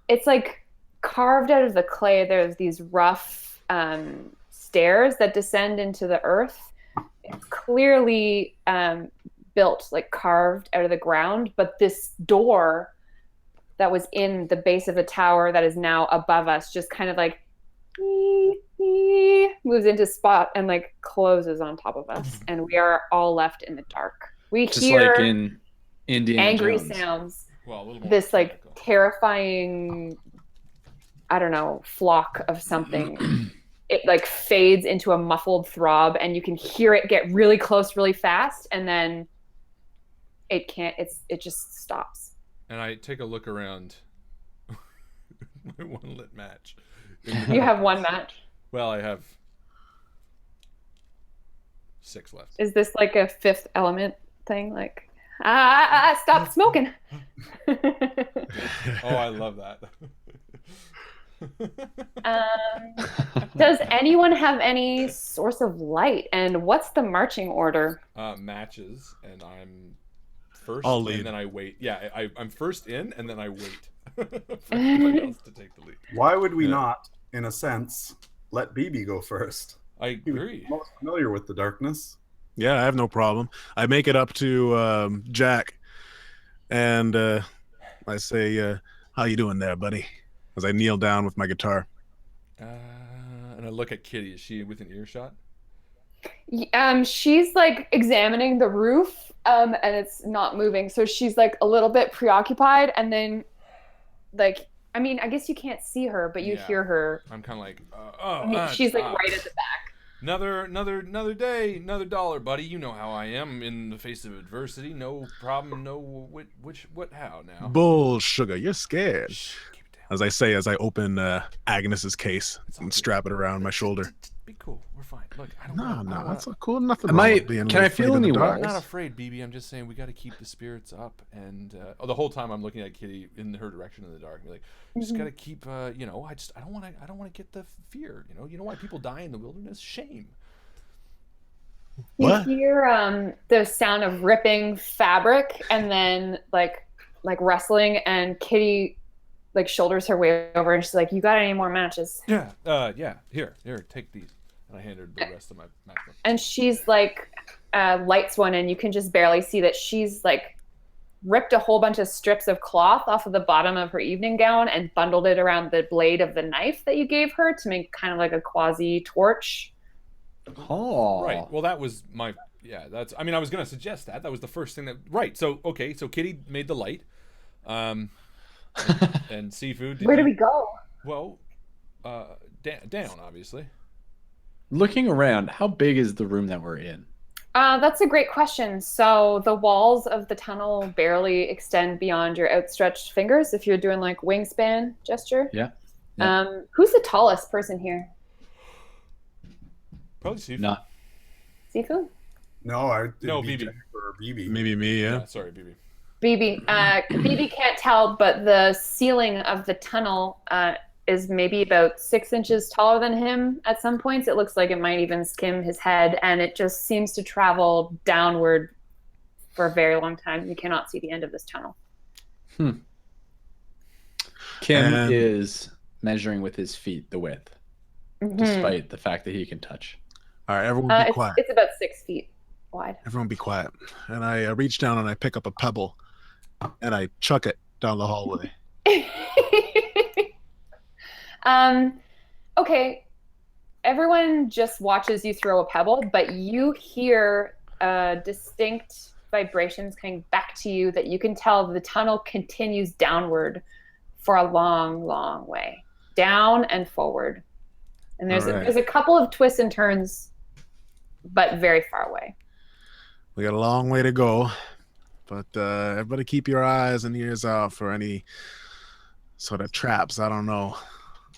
It's like carved out of the clay. There's these rough stairs that descend into the earth. It's clearly built, like carved out of the ground, but this door that was in the base of the tower that is now above us just kind of like moves into spot and like closes on top of us, and we are all left in the dark. We just hear like in Indiana angry Jones. sounds. Well, a little more This like technical. terrifying, I don't know, flock of something. It like fades into a muffled throb, and you can hear it get really close really fast, and then it just stops. And I take a look around my one lit match. You have one match. Well, I have 6 left. Is this like a Fifth Element thing? Like, stop smoking. Oh, I love that. Does anyone have any source of light? And what's the marching order? Matches, and I'm first, I'll lead. and then I wait. Yeah, I'm first in, and then I wait for everybody else to take the lead. Why would we not, in a sense, let BB go first? I He was agree. most familiar with the darkness. Yeah, I have no problem. I make it up to Jack, and I say, how you doing there, buddy? As I kneel down with my guitar. And I look at Kitty. Is she within earshot? She's like examining the roof, and it's not moving. So she's like a little bit preoccupied, and then like, I mean, I guess you can't see her, but you Yeah. hear her. I'm kind of like, She's like right at the back. Another day, another dollar, buddy. You know how I am in the face of adversity. No problem. No what? How now? Bull sugar, you're scared. Shh, keep it down. As I say, as I open Agnes's case and strap it around my shoulder. Be cool. We're fine. Look, I don't No, wanna, no, that's cool. Nothing Am wrong I- with being can I afraid feel of the any dark. I'm walls? not afraid, BB. I'm just saying we got to keep the spirits up, and the whole time I'm looking at Kitty in her direction in the dark. Like, we just got to keep, I don't want to get the fear. You know why people die in the wilderness? Shame. What? You hear the sound of ripping fabric, and then like rustling, and Kitty like shoulders her way over, and she's like, "You got any more matches?" Yeah. Yeah. Here, take these. And I hand her the rest of my matchbook. And she's like, lights one, and you can just barely see that she's like ripped a whole bunch of strips of cloth off of the bottom of her evening gown and bundled it around the blade of the knife that you gave her to make kind of like a quasi torch. Oh. Right. Well, that was my. Yeah. That's. I mean, I was gonna suggest that. That was the first thing that. Right. So okay. So Kitty made the light. And seafood. Where do we go? Well, down obviously. Looking around, how big is the room that we're in? That's a great question. So the walls of the tunnel barely extend beyond your outstretched fingers if you're doing like wingspan gesture. Yeah. Who's the tallest person here? Probably seafood. Not. Sifu? No, No, BB. BB. Or BB. Maybe me, yeah. Yeah. Sorry, BB. BB. BB can't tell, but the ceiling of the tunnel is maybe about 6 inches taller than him at some points. It looks like it might even skim his head, and it just seems to travel downward for a very long time. You cannot see the end of this tunnel. Kim And- is measuring with his feet the width, despite the fact that he can touch. All right, everyone be quiet. It's about 6 feet wide. Everyone be quiet. And I reach down and I pick up a pebble and I chuck it down the hallway. Okay. Everyone just watches you throw a pebble, but you hear distinct vibrations coming back to you that you can tell the tunnel continues downward for a long, long way. Down and forward. And there's, All right. there's a couple of twists and turns, but very far away. We got a long way to go, but everybody keep your eyes and ears out for any sort of traps. I don't know.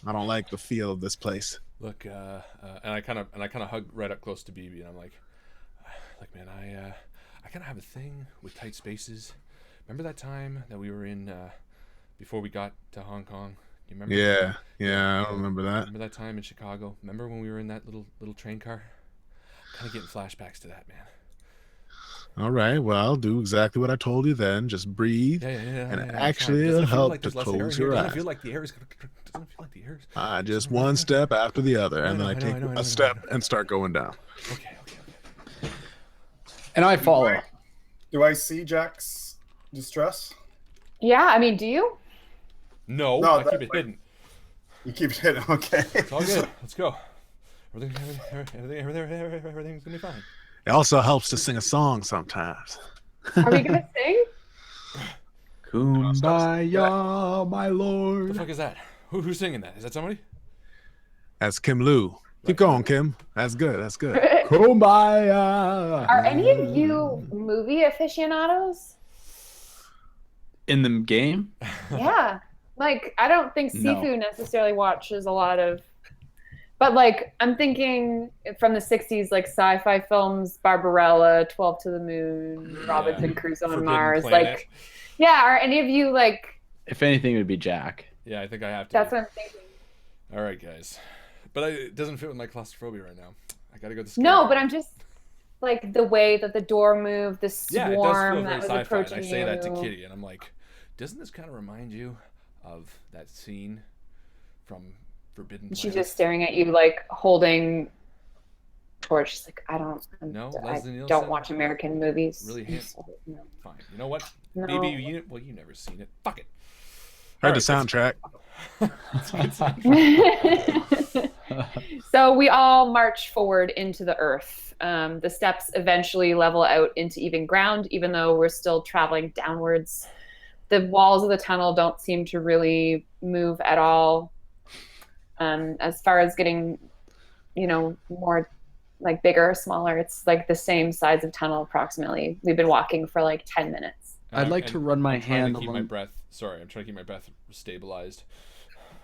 I don't like the feel of this place. Look, and I kind of hug right up close to BB, and I'm like, man, I kind of have a thing with tight spaces. Remember that time that we were in before we got to Hong Kong? You remember? Yeah, I remember that. Remember that time in Chicago? Remember when we were in that little train car? Kind of getting flashbacks to that, man. All right, well, do exactly what I told you then. Just breathe. And actually, it'll help to close your eyes. Doesn't feel like the air is. Doesn't feel like the air is. Just one step after the other, and then I take I know, a step and start going down. Okay. And I follow. Do I see Jack's distress? Yeah, I mean, do you? No, No, I keep it that's- hidden. You keep it hidden, okay. It's all good. Let's go. Everything's gonna be fine. It also helps to sing a song sometimes. Are we going to sing? Kumbaya, my What lord. the fuck is that? Who's singing that? Is that somebody? That's Kim Lu. Keep going, Kim. That's good. That's good. Kumbaya. Are any of you movie aficionados? In the game? Yeah. Like, I don't think No. Sifu necessarily watches a lot of, but like, I'm thinking from the 60s, like sci-fi films, Barbarella, 12 to the Moon, Robinson Crusoe on Forbidden Mars. Planet. Like, yeah, are any of you like, If anything, it would be Jack. Yeah, I think I have to. that's what I'm thinking. All right, guys. But it doesn't fit with my claustrophobia right now. I gotta go to. No, but I'm just like the way that the door moved, the Yeah, it does swarm feel very that was sci-fi. And approaching I say that to you. Kitty, and I'm like, doesn't this kind of remind you of that scene from Forbidden Planet? She's just staring at you, like holding torch. She's like, I don't Leslie Nielsen? don't watch American movies. Really handsome. No. Fine. You know what? No. Maybe you. Well, you never seen it. Fuck it. Heard All the right, soundtrack. So we all march forward into the earth. The steps eventually level out into even ground, even though we're still traveling downwards. The walls of the tunnel don't seem to really move at all. As far as getting, more like bigger or smaller, it's like the same size of tunnel approximately. We've been walking for like 10 minutes. I'd like to run my I'm trying hand to keep my along. breath. Sorry, I'm trying to keep my breath stabilized,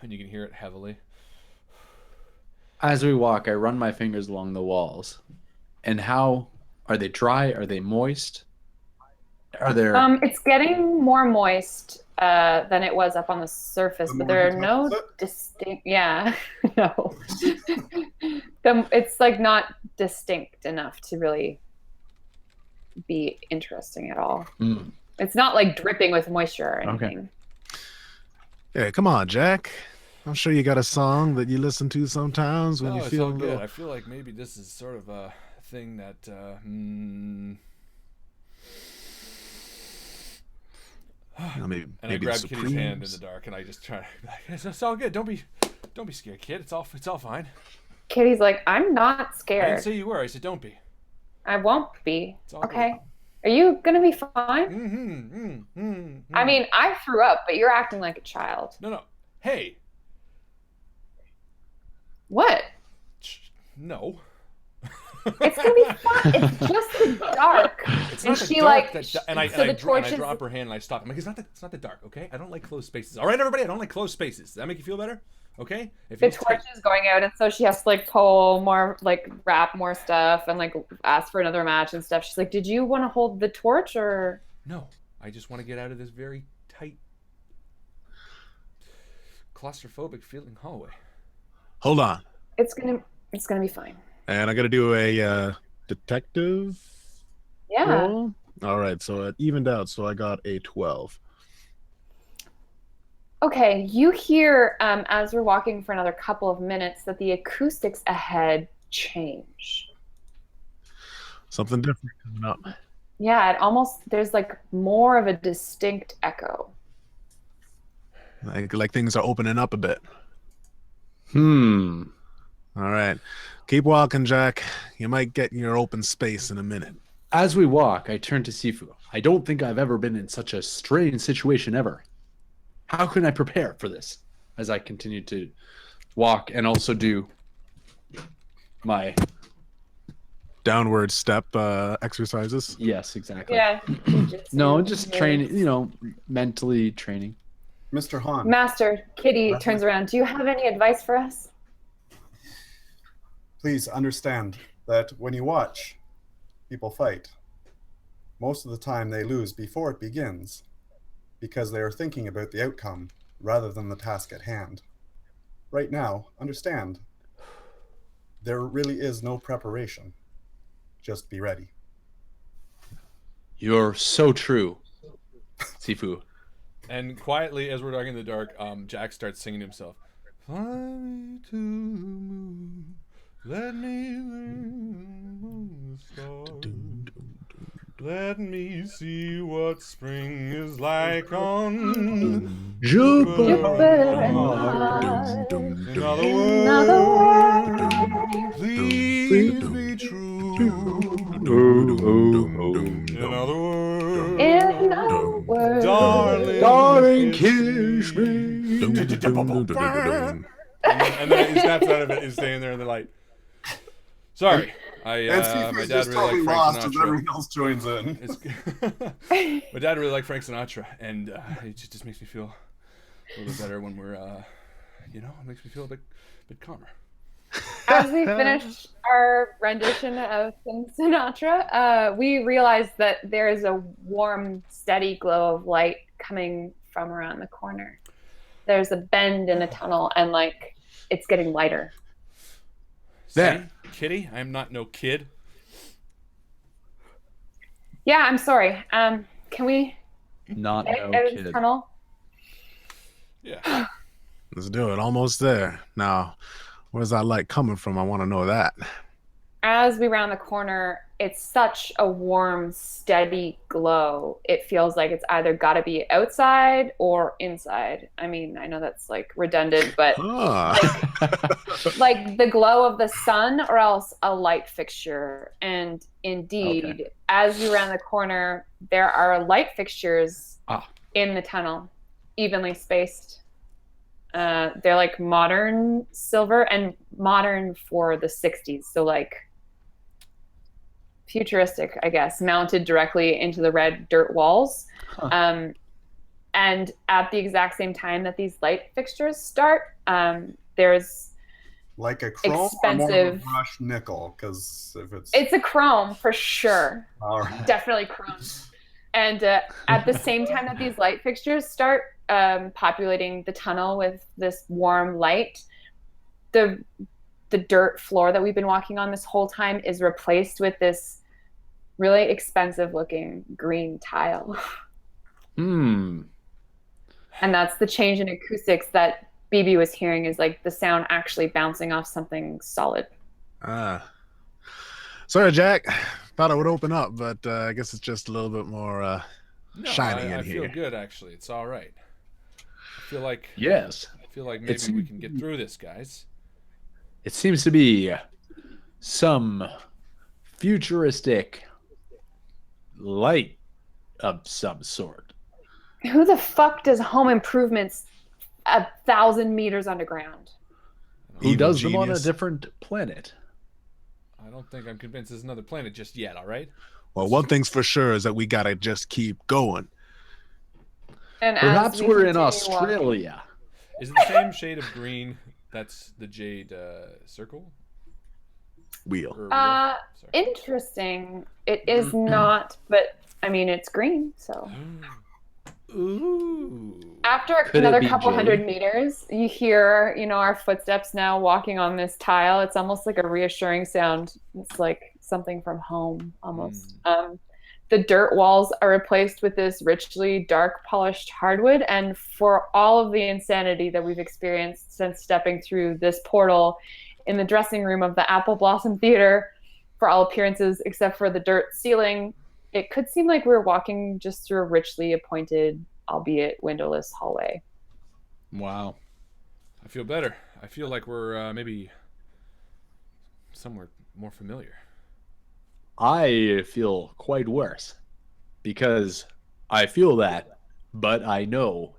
and you can hear it heavily. As we walk, I run my fingers along the walls. And how are they dry? Are they moist? Are there It's getting more moist than it was up on the surface, The but more there he are no touches it? distinct. Yeah, no. It's like not distinct enough to really be interesting at all. Mm. It's not like dripping with moisture or Okay. anything. Yeah, come on, Jack. I'm sure you got a song that you listen to sometimes when No, you it's feel all a good. little. I feel like maybe this is sort of a thing that. Maybe And I maybe grab the Kitty's hand in the Supremes. dark, and I just try. It's all good. Don't be scared, kid. It's all fine. Kitty's like, I'm not I didn't scared. say you were. I said don't be. I won't be. It's all Okay. Are you gonna be fine? I mean, I threw up, but you're acting like a child. No. Hey. What? No. It's gonna be fun. It's just the dark. It's And not the she, dark like, and I so the torches- drop her hand and I stop. I'm like, it's not the dark, okay? I don't like closed spaces. All right, everybody, I don't like closed spaces. Does that make you feel better? Okay? If The it's torch tight- is going out, and so she has to like pull more, like wrap more stuff, and like ask for another match and stuff. She's like, "Did you want to hold the torch or?" No, I just want to get out of this very tight, claustrophobic feeling hallway. Hold on. It's gonna be fine. And I got to do a detective Yeah. roll. All right, so it evened out, so I got a 12. Okay, you hear as we're walking for another couple of minutes that the acoustics ahead change. Something different coming up. Yeah, there's like more of a distinct echo. Like things are opening up a bit. Hmm. All right. Keep walking, Jack. You might get in your open space in a minute. As we walk, I turn to Sifu. I don't think I've ever been in such a strange situation ever. How can I prepare for this? As I continue to walk and also do my Downward step exercises. yes, exactly. Yeah. No, just training. Mentally training. Mr. Han, Master, Kitty turns around. Do you have any advice for us? please understand that when you watch people fight, most of the time they lose before it begins because they are thinking about the outcome rather than the task at hand. Right now, understand, there really is no preparation. Just be ready. You're so true, Sifu. And quietly, as we're talking in the dark, Jack starts singing to himself. Fly me to the moon, let me learn the stars. Let me see what spring is like on Jupiter and Mars. Mars. In other In other words, please be true. In other words, In other words, darling, kiss me. And then he snaps out of it. He's staying there in the light. Sorry, And my Sifu's dad just really totally liked lost Frank as Sinatra. everyone else joins in. My dad really liked Frank Sinatra, and it just makes me feel a little bit better when we're, it makes me feel a bit calmer. as we finish our rendition of Sinatra, we realize that there is a warm, steady glow of light coming from around the corner. There's a bend in the tunnel, and like it's getting lighter. There. See, Kitty, I'm not no kid. Yeah, I'm sorry. Can we Not get no out of this kid. tunnel? Yeah. Let's do it. Almost there. Now, where's that light coming from? I want to know that. As we round the corner, it's such a warm, steady glow. It feels like it's either got to be outside or inside. I mean, I know that's like redundant, but like the glow of the sun or else a light fixture. And indeed, as we round the corner, there are light fixtures in the tunnel, evenly spaced. They're like modern silver and modern for the 60s. So like futuristic, I guess, mounted directly into the red dirt walls. And at the exact same time that these light fixtures start, there's Like a chrome expensive. or more of a brushed nickel? Because if It's a chrome for sure. all right. Definitely chrome. And at the same time that these light fixtures start populating the tunnel with this warm light, the dirt floor that we've been walking on this whole time is replaced with this really expensive looking green tile. Hmm. And that's the change in acoustics that BB was hearing, is like the sound actually bouncing off something solid. Sorry, Jack. Thought I would open up, but I guess it's just a little bit more No, shiny I in here. feel good actually. It's all right. I feel like Yes. maybe we can get through this, guys. It seems to be some futuristic light of some sort. Who the fuck does home improvements 1,000 meters underground? Who Evil does them on a genius. different planet? I don't think I'm convinced there's another planet just yet. All right. Well, one thing's for sure is that we gotta just keep going. And Perhaps as we we're in continue Australia. Is it the same shade of green? That's the jade circle. Wheel. Or wheel? Sorry. Interesting. It is not, but I mean, it's green. So Ooh. after Could it another be couple jade? hundred meters, you hear, our footsteps now walking on this tile. It's almost like a reassuring sound. It's like something from home almost. The dirt walls are replaced with this richly dark polished hardwood. And for all of the insanity that we've experienced since stepping through this portal in the dressing room of the Apple Blossom Theater, for all appearances, except for the dirt ceiling, it could seem like we're walking just through a richly appointed, albeit windowless hallway. Wow. I feel better. I feel like we're maybe somewhere more familiar. I feel quite worse because I feel that, but I know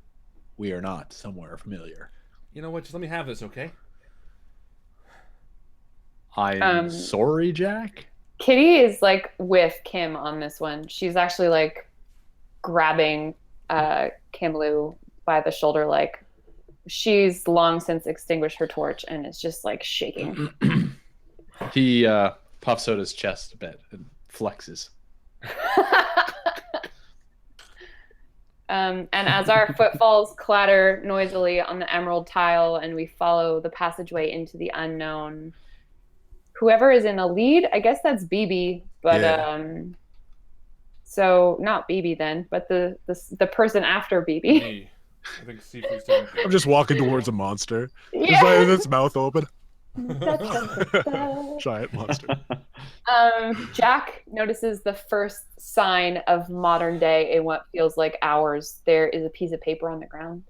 we are not somewhere familiar. You know what? Just let me have this, okay? I'm sorry, Jack. Kitty is like with Kim on this one. She's actually like grabbing Kim Lu by the shoulder, like she's long since extinguished her torch and is just like shaking. He puffs out his chest a bit and flexes. And as our footfalls clatter noisily on the emerald tile and we follow the passageway into the unknown, whoever is in the lead, I guess that's BB, but Yeah. so not BB then, but the person after BB. Me. I think Seafood's taking I'm just walking towards a monster. Just Yeah. like with its mouth open. Da-da-da-da. Giant monster. Jack notices the first sign of modern day in what feels like hours. There is a piece of paper on the ground.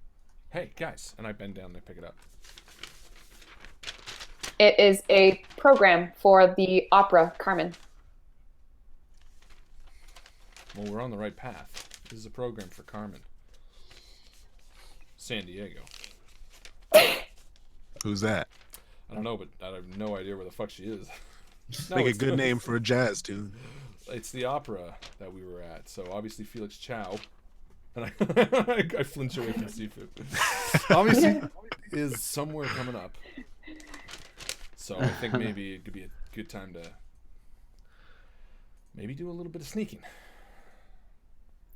Hey, guys. And I bend down and I pick it up. It is a program for the opera Carmen. Well, we're on the right path. This is a program for Carmen. San Diego. Who's that? I don't know, but I have no idea where the fuck she is. Make a it's good name for a jazz tune. It's the opera that we were at. So obviously Felix Chow, and I flinch away from Seafood. Obviously is somewhere coming up. So I think maybe it could be a good time to maybe do a little bit of sneaking.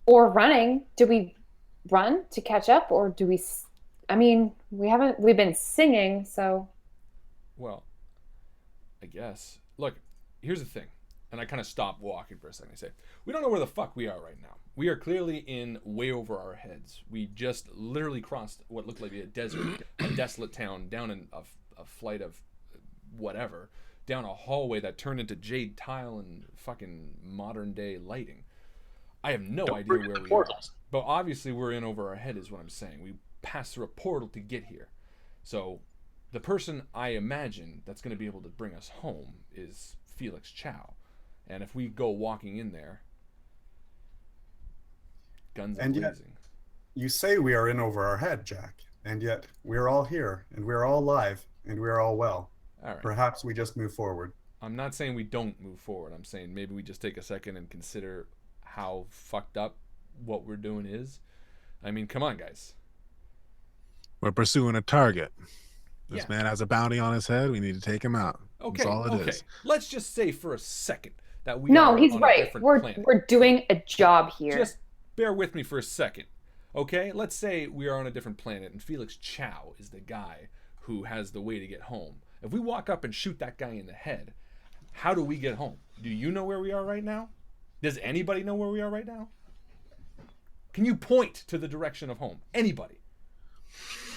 Or running. Do we run to catch up, or do we? I mean, we've been singing, so. Well, I guess. Look, here's the thing. And I kind of stop walking for a second. I say, we don't know where the fuck we are right now. We are clearly in way over our heads. We just literally crossed what looked like a desert, a desolate town, down in a flight of whatever, down a hallway that turned into jade tile and fucking modern day lighting. I have no idea where we are. But obviously we're in over our head is what I'm saying. We passed through a portal to get here. So the person I imagine that's going to be able to bring us home is Felix Chow. And if we go walking in there, guns And yet- blazing. You say we are in over our head, Jack, and yet we're all here, and we're all alive, and we're all well. All right. Perhaps we just move forward. I'm not saying we don't move forward. I'm saying maybe we just take a second and consider how fucked up what we're doing is. I mean, come on, guys. We're pursuing a target. This Yeah. man has a bounty on his head. We need to take him out. Okay, That's all it is. okay. Let's just say for a second that we No, are he's on a right. different We're planet. we're doing a job here. Just bear with me for a second. Okay? Let's say we are on a different planet and Felix Chow is the guy who has the way to get home. If we walk up and shoot that guy in the head, how do we get home? Do you know where we are right now? Does anybody know where we are right now? Can you point to the direction of home? Anybody?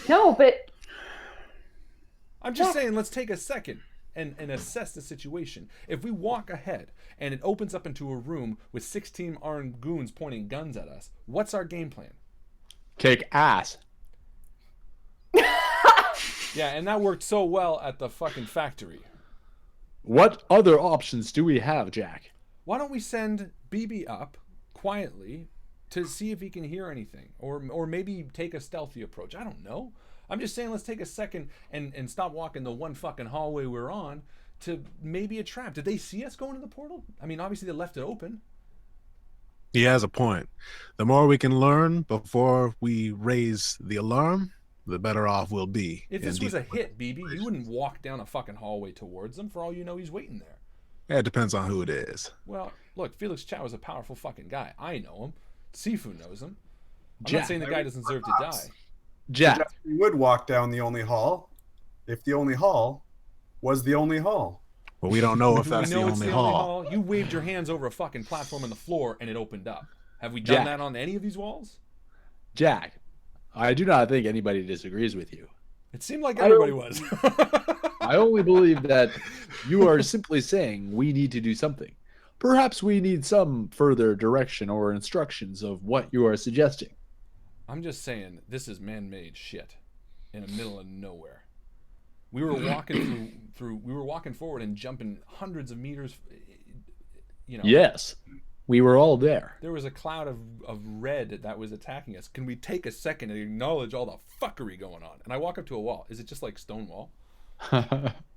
No, but I'm just saying, let's take a second and assess the situation. If we walk ahead and it opens up into a room with 16 armed goons pointing guns at us, what's our game plan? Kick ass. Yeah, and that worked so well at the fucking factory. What other options do we have, Jack? Why don't we send BB up quietly to see if he can hear anything, or maybe take a stealthy approach? I don't know. I'm just saying, let's take a second and stop walking the one fucking hallway we're on to maybe a trap. Did they see us going to the portal? I mean, obviously they left it open. He has a point. The more we can learn before we raise the alarm, the better off we'll be. If this was a hit, BB, you wouldn't walk down a fucking hallway towards them. For all you know, he's waiting there. Yeah, it depends on who it is. Well, look, Felix Chow is a powerful fucking guy. I know him. Sifu knows him. I'm Jack, not saying the guy doesn't deserve to die. Jack, We would walk down the only hall if the only hall was the only hall. But we don't know if We that's the know it's only hall. You waved your hands over a fucking platform on the floor and it opened up. Have we done Jack. that on any of these walls? Jack, I do not think anybody disagrees with you. It seemed like everybody was. I only believe that you are simply saying we need to do something. Perhaps we need some further direction or instructions of what you are suggesting. I'm just saying, this is man-made shit in the middle of nowhere. We were walking we were walking forward and jumping hundreds of meters, you know. Yes, we were all there. There was a cloud of red that was attacking us. Can we take a second and acknowledge all the fuckery going on? And I walk up to a wall. Is it just like stone wall?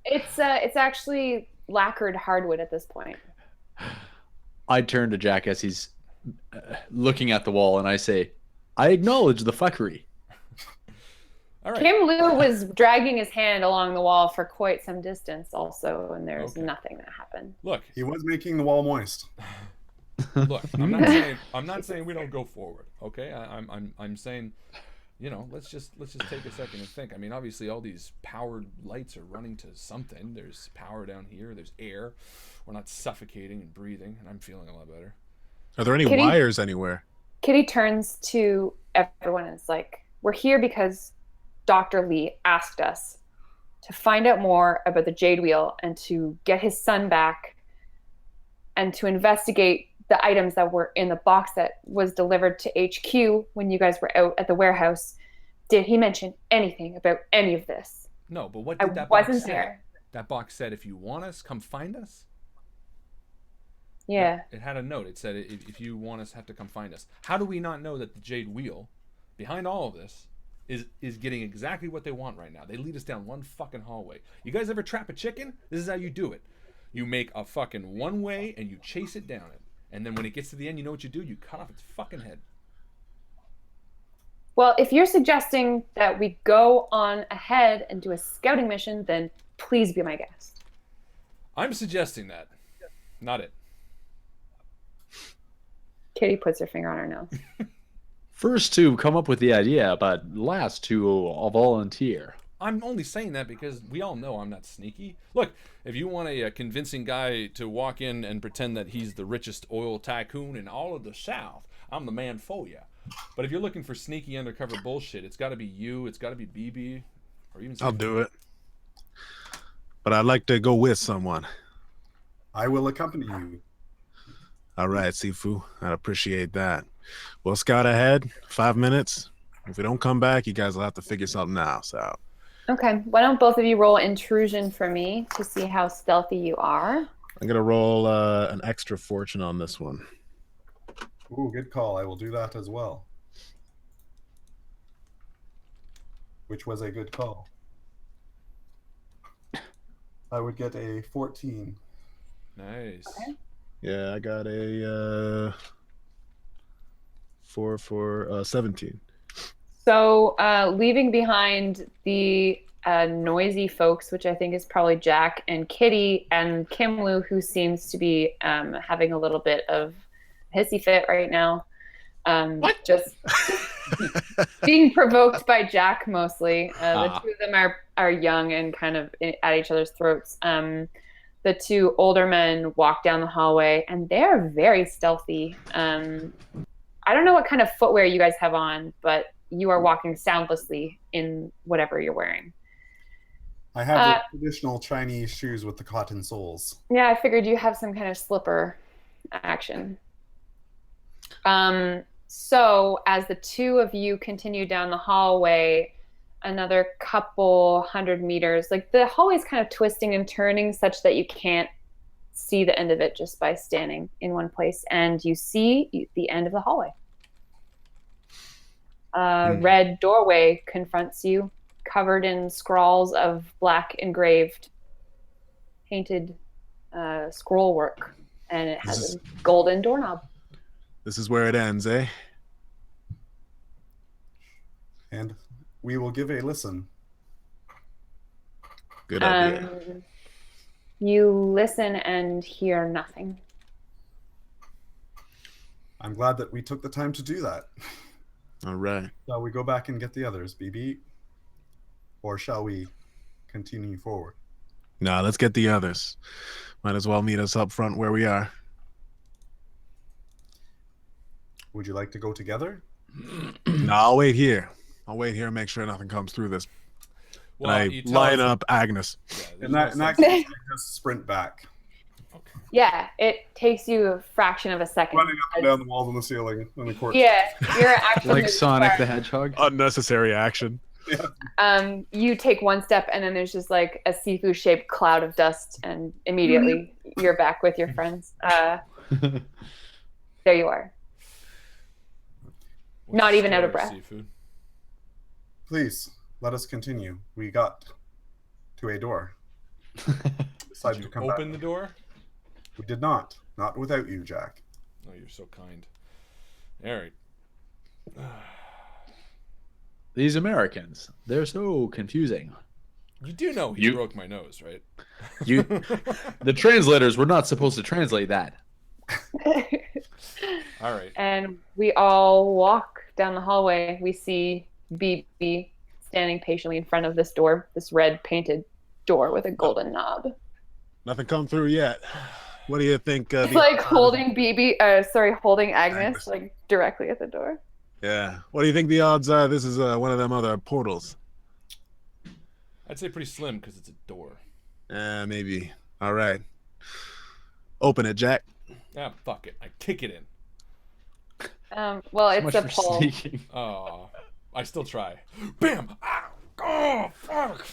it's actually lacquered hardwood at this point. I turn to Jack as he's looking at the wall and I say, I acknowledge the fuckery. All right. Kim Liu was dragging his hand along the wall for quite some distance also, and there's Okay. nothing that happened. Look, He was making the wall moist. look. I'm not saying we don't go forward. Okay, I'm saying, you know, let's just take a second and think. I mean, obviously, all these powered lights are running to something. There's power down here. There's air. We're not suffocating and breathing, and I'm feeling a lot better. Are there any Kitty? wires anywhere? Kitty turns to everyone and is like, we're here because Dr. Lee asked us to find out more about the Jade Wheel and to get his son back and to investigate the items that were in the box that was delivered to HQ when you guys were out at the warehouse. Did he mention anything about any of this? No, but what I did that box wasn't say? there. That box said, if you want us, come find us. Yeah. It had a note. It said, if you want us, have to come find us. How do we not know that the Jade Wheel, behind all of this, is getting exactly what they want right now? They lead us down one fucking hallway. You guys ever trap a chicken? This is how you do it. You make a fucking one way and you chase it down it. And then when it gets to the end, you know what you do? You cut off its fucking head. Well, if you're suggesting that we go on ahead and do a scouting mission, then please be my guest. I'm suggesting that. Not it. Kitty puts her finger on her nose. First to come up with the idea, but last to volunteer. I'm only saying that because we all know I'm not sneaky. Look, if you want a convincing guy to walk in and pretend that he's the richest oil tycoon in all of the South, I'm the man for you. But if you're looking for sneaky undercover bullshit, it's got to be you, it's got to be BB, or even I'll do it. But I'd like to go with someone. I will accompany you. All right, Sifu. I appreciate that. We'll scout ahead. 5 minutes. If we don't come back, you guys will have to figure something else out. Okay, why don't both of you roll intrusion for me to see how stealthy you are? I'm going to roll an extra fortune on this one. Ooh, good call. I will do that as well. Which was a good call. I would get a 14. Nice. Okay. Yeah, I got a 4 for 17. So leaving behind the noisy folks, which I think is probably Jack and Kitty and Kim Woo, who seems to be having a little bit of hissy fit right now. Just being provoked by Jack mostly. The two of them are young and kind of at each other's throats. The two older men walk down the hallway, and they're very stealthy. I don't know what kind of footwear you guys have on, but you are walking soundlessly in whatever you're wearing. I have the traditional Chinese shoes with the cotton soles. Yeah, I figured you have some kind of slipper action. So as the two of you continue down the hallway, another couple 100 meters, like the hallway's kind of twisting and turning such that you can't see the end of it just by standing in one place, and you see the end of the hallway. Red doorway confronts you, covered in scrawls of black engraved painted scroll work, and it has a golden doorknob. This is where it ends, eh? And we will give a listen. Good idea. You listen and hear nothing. I'm glad that we took the time to do that. All right. Shall we go back and get the others, BB? Or shall we continue forward? Nah, let's get the others. Might as well meet us up front where we are. Would you like to go together? No, I'll wait here. I'll wait here and make sure nothing comes through this. Well, And you I tell line us- up Agnes. Yeah, In there's no that sense- case, I just sprint back. Okay. Yeah, it takes you a fraction of a second. Running up and down the walls on the ceiling on the court. Yeah, you're actually Like Sonic the Hedgehog. Unnecessary action. You take one step and then there's just like a seafood-shaped cloud of dust, and immediately you're back with your friends. There you are. What's Not the even out of story, breath. Seafood? Please, let us continue. We got to a door. Decided Did to you come open back. the door? We did not. Not without you, Jack. Oh, you're so kind. All right. These Americans, they're so confusing. You do know he You- broke my nose, right? The translators were not supposed to translate that. All right. And we all walk down the hallway. We see BB standing patiently in front of this door, this red painted door with a golden knob. Nothing come through yet. What do you think? It's like holding holding Agnes, Agnes. like directly at the door. Yeah. What do you think the odds are? This is one of them other portals. I'd say pretty slim because it's a door. Maybe. All right. Open it, Jack. Ah, fuck it. I kick it in. Well, So it's much a for pull. sneaking. Oh, I still try. Bam! Ow! Oh, fuck!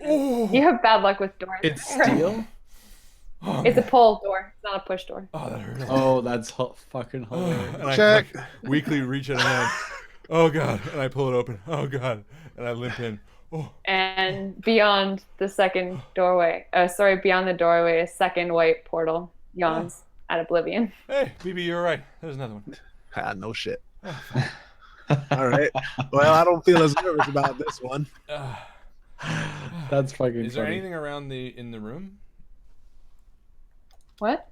Oh, You have bad luck with doors. It's steel? oh, It's a man. pull door. It's not a push door. Oh, that hurt. Oh, that's fucking hilarious. And I Check. like, weakly reach out a hand. Oh god! And I pull it open. Oh god! And I limp in. Oh, And beyond the second doorway, beyond the doorway, a second white portal yawns at oblivion. hey, BB, you're right. There's another one. Ah, no shit. All right. Well, I don't feel as nervous about this one. That's fucking Is there funny. anything around in the room? What?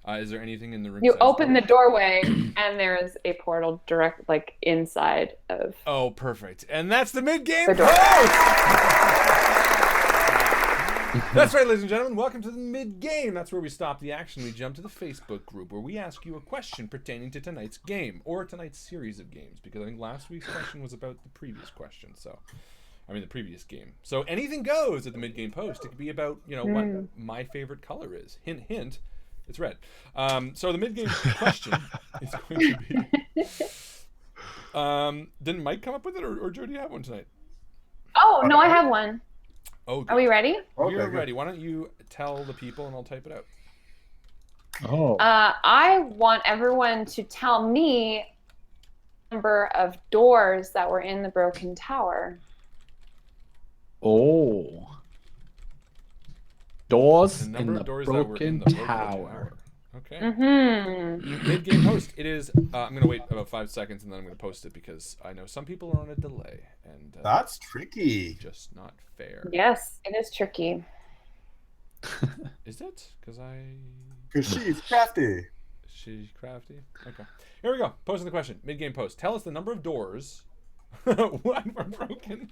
Is there anything in the room? You besides the open the door? doorway, and there is a portal direct, like inside of. Oh, perfect. And that's the mid-game The door. post! That's right, ladies and gentlemen. Welcome to the mid-game. That's where we stop the action. We jump to the Facebook group where we ask you a question pertaining to tonight's game or tonight's series of games, because I think last week's question was about the previous question. The previous game. So anything goes at the mid-game post. It could be about, what my favorite color is. Hint, hint. It's red. So the mid-game question is going to be... didn't Mike come up with it, or Joe, do you have one tonight? Oh no, I have one. Oh, Are we ready? We're Okay, ready. Why don't you tell the people and I'll type it out. Oh. I want everyone to tell me the number of doors that were in the broken tower. Oh. Doors The in number the of doors that were in broken the broken tower. Okay. Mm-hmm. Mid-game post. It is. I'm gonna wait about 5 seconds and then I'm gonna post it because I know some people are on a delay and That's tricky. just not fair. Yes, it is tricky. Is it? Because She's crafty. she's crafty. Okay. Here we go. Posting the question. Mid-game post. Tell us the number of doors. What were broken?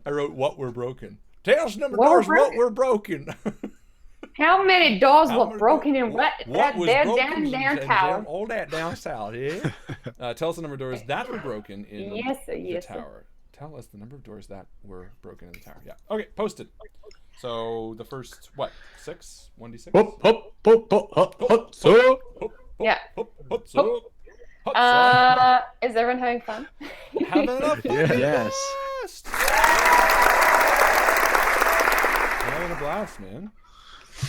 I wrote what were broken. Tell us the number of doors. What were broken? How many doors How were many broken in what that was there broken down in tower? all that down south, yeah? Tell us the number of doors that were broken in Yes, sir, the yes, sir. tower. Tell us the number of doors that were broken in the tower. Yeah. Okay, posted. So the first, what, 6? 1d6? Hop, hop, hop, hop, hop, hop, so. Yeah. So. Is everyone having fun? Having enough fun. Yes. Having a blast, man.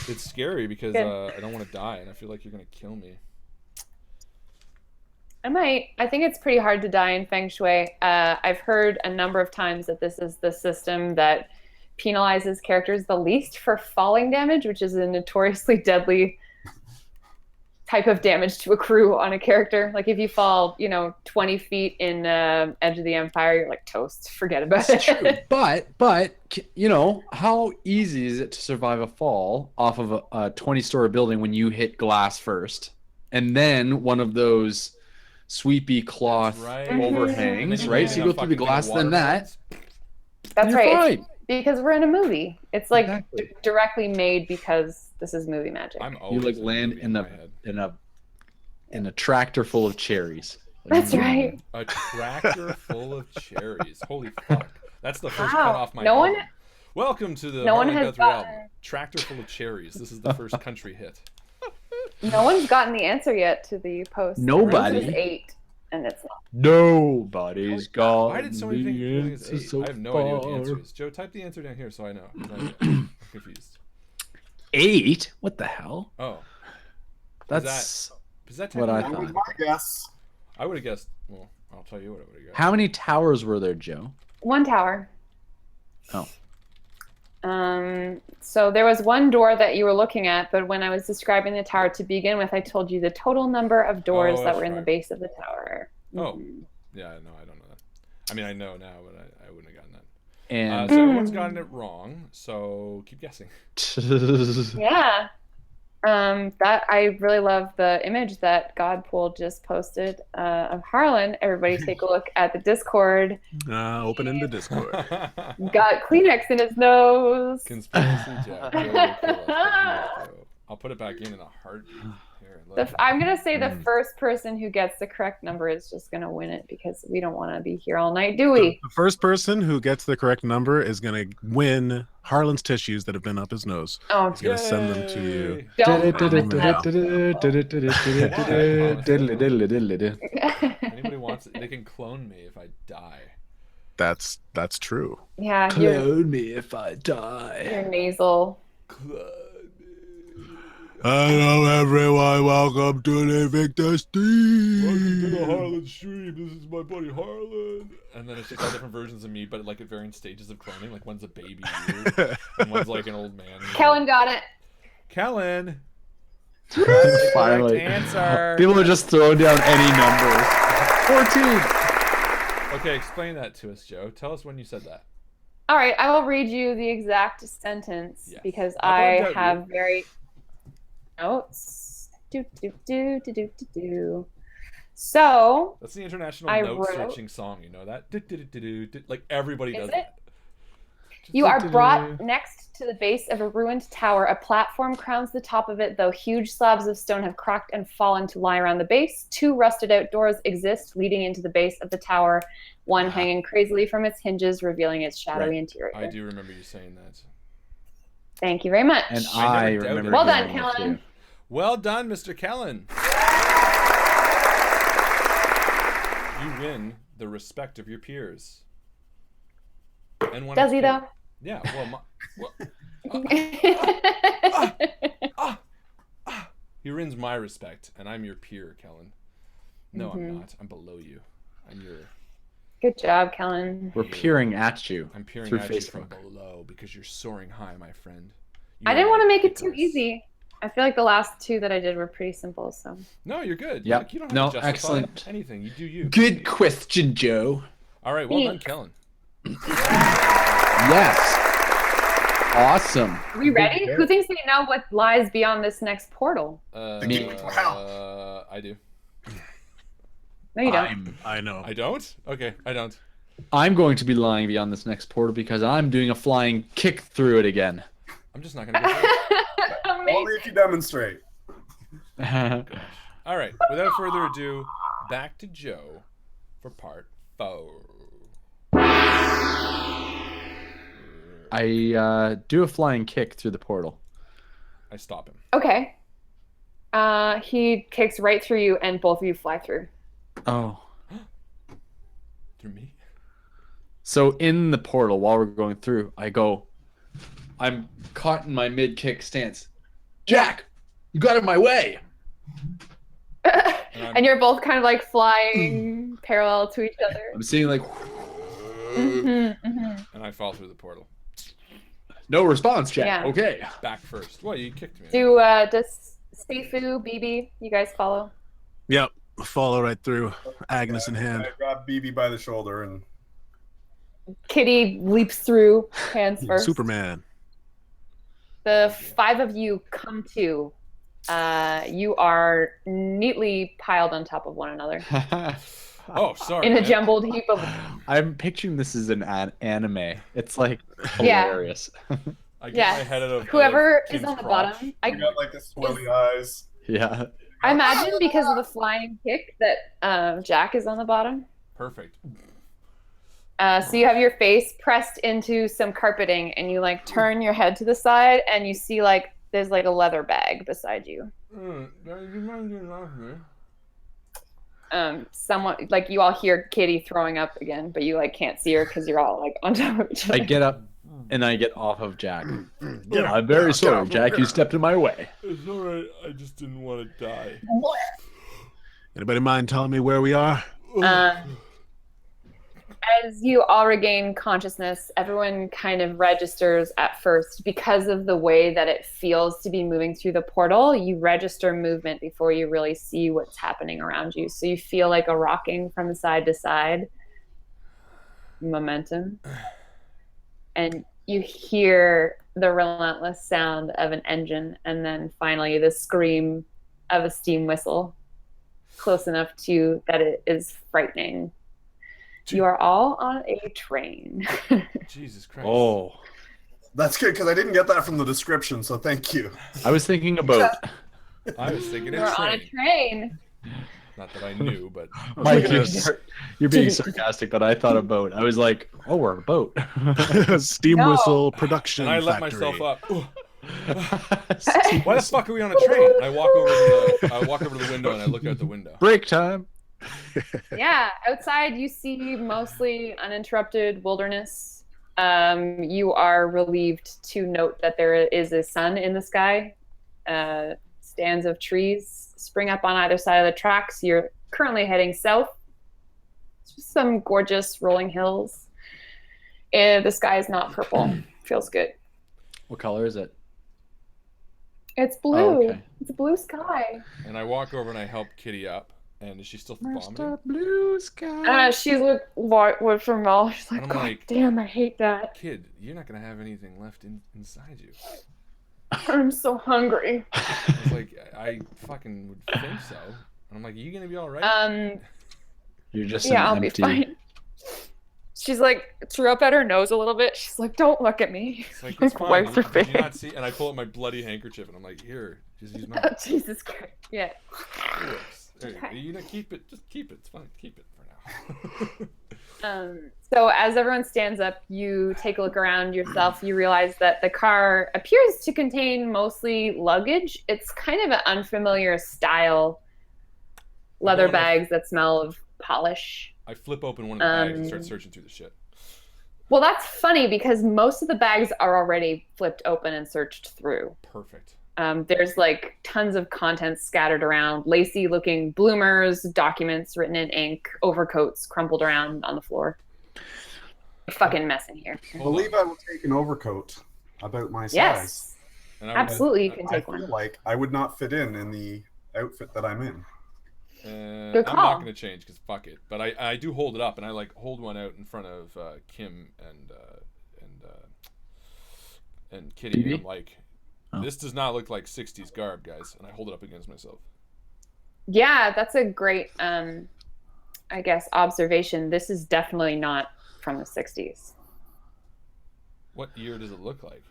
It's scary because Good. I don't want to die, and I feel like you're gonna kill me. I might. I think it's pretty hard to die in Feng Shui. I've heard a number of times that this is the system that penalizes characters the least for falling damage, which is a notoriously deadly type of damage to accrue on a character. Like if you fall, 20 feet in Edge of the Empire, you're like toast. Forget about it. True. But how easy is it to survive a fall off of a 20-story building when you hit glass first, and then one of those sweepy cloth overhangs, right? So you go through the glass, then that. That's you're right. fine. Because we're in a movie. It's like Exactly. directly made because this is movie magic. I'm You always like in a land movie in my a head. in a tractor full of cherries. That's right. A tractor full of cherries. Holy fuck. That's the first Wow. cut off my No one- album. Welcome to the no one Harlan has Guthrie gotten- album. Tractor full of cherries. This is the first country hit. No one's gotten the answer yet to the post. Nobody. This is 8, and it's not. Nobody's got Why did so many the things answer 8? so I have no idea what the far. answer is. Joe, type the answer down here so I know. 'Cause I'm confused. 8? What the hell? Oh. That's Is that what I technically- That was thought. my guess. I would have guessed. Well, I'll tell you what I would have guessed. How many towers were there, Joe? 1 tower. Oh. So there was one door that you were looking at, but when I was describing the tower to begin with, I told you the total number of doors Oh, that that's were in the right. base of the tower. Oh. Mhm. Yeah, no, I don't know that. I mean, I know now, but I wouldn't have gotten that. And So everyone's gotten it wrong, so keep guessing. Yeah. That I really love the image that Godpool just posted of Harlan. Everybody take a look at the Discord. Opening the Discord. Got Kleenex in his nose. Conspiracy Jack. Joe will kill us, but he will go. I'll put it back in a heartbeat. Here, look. I'm gonna say the first person who gets the correct number is just gonna win it because we don't want to be here all night, do we? The first person who gets the correct number is going to win Harlan's tissues that have been up his nose. Oh, He's going to send them to you. Yay! don't promise that. Anybody wants it, they can clone me if I die. That's true. Yeah, your Clone me if I die. nasal. Clone me. Hello, everyone. Welcome to the Invictus Welcome to the Team. Harlan stream. This is my buddy Harlan. And then it's just all different versions of me, but like at varying stages of cloning. Like one's a baby you, and one's like an old man. you. Kellen got it. Kellen. Finally. Correct answer. People are just throwing down any numbers. 14. Okay, explain that to us, Joe. Tell us when you said that. All right, I will read you the exact sentence Yes. because I'll I point out have you. very notes. So That's the international I note wrote- searching song. You know that? Du-du-du-du-du. Like everybody Is does it? that. you are brought next to the base of a ruined tower. A platform crowns the top of it, though huge slabs of stone have cracked and fallen to lie around the base. 2 rusted out doors exist leading into the base of the tower, one hanging crazily from its hinges, revealing its shadowy interior. I do remember you saying that. Thank you very much. And I I never doubted remember. it. Well done, hearing it Kellen. too. Well done, Mr. Kellen. You win the respect of your peers. And one Does he XP. though? Yeah. Well, he wins my respect, and I'm your peer, Kellen. No, I'm not. I'm below you. I'm your. Good job, Kellen. We're peering at you. I'm peering through at you from Facebook. below because you're soaring high, my friend. I You didn't are want to make it too Icarus. easy. I feel like the last two that I did were pretty simple. So No, you're good. Yep. Like, you don't have No, to justify excellent. anything. You do you. Good question, Joe. All right, well done, Thanks. Kellen. Yes. Awesome. are we ready? Who thinks they know what lies beyond this next portal? gateway to hell. I do. No, you don't. I know. I don't? Okay, I don't. I'm going to be lying beyond this next portal because I'm doing a flying kick through it again. I'm just not going to go through it. Only if you demonstrate. All right, without further ado, back to Joe for part 4. I do a flying kick through the portal. I stop him. Okay. He kicks right through you, and both of you fly through. Oh. Through me? So in the portal, while we're going through, I'm caught in my mid-kick stance. Jack, you got in my way. And you're both kind of like flying parallel to each other. I'm seeing like, And I fall through the portal. no response, Jack. Yeah. Okay. Back first. Well, you kicked me. Does Sifu, BB, you guys follow? Yep. Follow right through, Agnes in hand. I grab BB by the shoulder and Kitty leaps through, hands first. Superman. The 5 of you come to. You are neatly piled on top of one another Oh, sorry. in a man. jumbled heap of. I'm picturing this as an anime. It's like Yeah. hilarious. I get Yeah. my head out of Whoever is Kim's on the crotch. bottom, I got like the swirly eyes. Yeah. I imagine because of the flying kick that Jack is on the bottom. Perfect. So you have your face pressed into some carpeting, and you like turn your head to the side, and you see like there's like a leather bag beside you. Someone like you all hear Kitty throwing up again, but you like can't see her because you're all like on top of each I other. get up and I get off of Jack. I'm very sorry, Jack. You stepped in my way. It's alright. I just didn't want to die. Anybody mind telling me where we are? As you all regain consciousness, everyone kind of registers at first because of the way that it feels to be moving through the portal. You register movement before you really see what's happening around you. So you feel like a rocking from side to side momentum. And you hear the relentless sound of an engine, and then finally the scream of a steam whistle, close enough to that it is frightening. You are all on a train. Jesus Christ. Oh, That's good because I didn't get that from the description, so thank you. I was thinking about I was thinking You're a on a train. train. Not that I knew, but Mike. You're being sarcastic, but I thought a boat. I was like, oh, we're a boat. Steam No. whistle production and I let factory. myself up. Ooh. Why the fuck are we on a train? I walk over to the window and I look out the window. Break time. Yeah, outside you see mostly uninterrupted wilderness. You are relieved to note that there is a sun in the sky. Stands of trees spring up on either side of the tracks. You're currently heading south. It's just some gorgeous rolling hills. And the sky is not purple. Feels good. What color is it? It's blue. Oh, okay. It's a blue sky. And I walk over and I help Kitty up. And is she still vomiting? Blue sky. She's like, what from all? She's like, I'm God like- damn, I hate that. Kid, you're not gonna have anything left inside you. I'm so hungry. I was like, I fucking would think so. And I'm like, are you gonna be all right? You're just Yeah, an I'll empty. be fine. She's like threw up at her nose a little bit. She's like, don't look at me. It's like, it's fine. Wipes her Did you not face. see? And I pull out my bloody handkerchief and I'm like, here, just use mine. Oh, Jesus Christ. Yeah. Whoops. There you go. Okay. You know, keep it. Just keep it. It's fine. Keep it for now. So as everyone stands up, you take a look around yourself. You realize that the car appears to contain mostly luggage. It's kind of an unfamiliar style leather Well, bags that smell of polish. I flip open one of the bags and start searching through the shit. Well, that's funny because most of the bags are already flipped open and searched through. Perfect. There's like tons of contents scattered around, lacy looking bloomers, documents written in ink, overcoats crumpled around on the floor. Fucking mess in here. I believe I will take an overcoat about my size. Yes. And Absolutely, you can I take feel one. like I would not fit in the outfit that I'm in. Good I'm call. not going to change because fuck it. But I do hold it up, and I like hold one out in front of Kim and Kitty, and I'm like, this does not look like 60s garb, guys. And I hold it up against myself. Yeah, that's a great, I guess, observation. This is definitely not from the 60s. What year does it look like?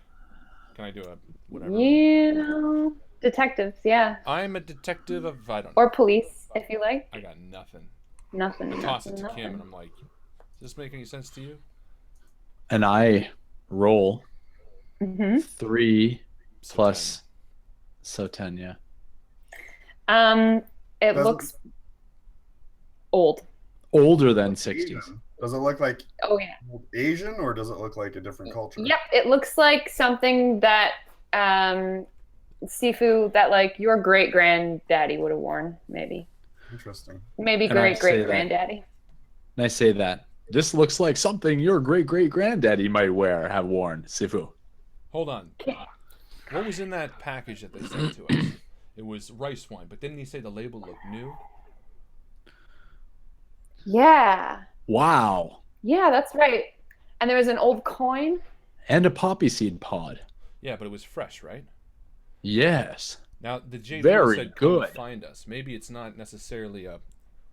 Can I do a whatever? Detectives, yeah. I'm a detective of, I don't know. Or police, if you like. I got nothing. Nothing. I toss it to nothing. Kim, and I'm like, does this make any sense to you? And I roll Mm-hmm. 3 So plus, so 10, yeah. It Doesn't- looks old. Older than 60s. Asian. Does it look like Oh yeah. Asian, or does it look like a different culture? Yep, it looks like something that Sifu that like your great granddaddy would have worn, maybe. Interesting. Maybe And I great say great that. granddaddy. And I say that. This looks like something your great-great-granddaddy might have worn, Sifu. Hold on. What was in that package that they sent to us? It was rice wine, but didn't he say the label looked new? Yeah. Wow. Yeah, that's right. And there was an old coin. And a poppy seed pod. Yeah, but it was fresh, right? Yes. Now, the JD Very said, come good. find us. Maybe it's not necessarily a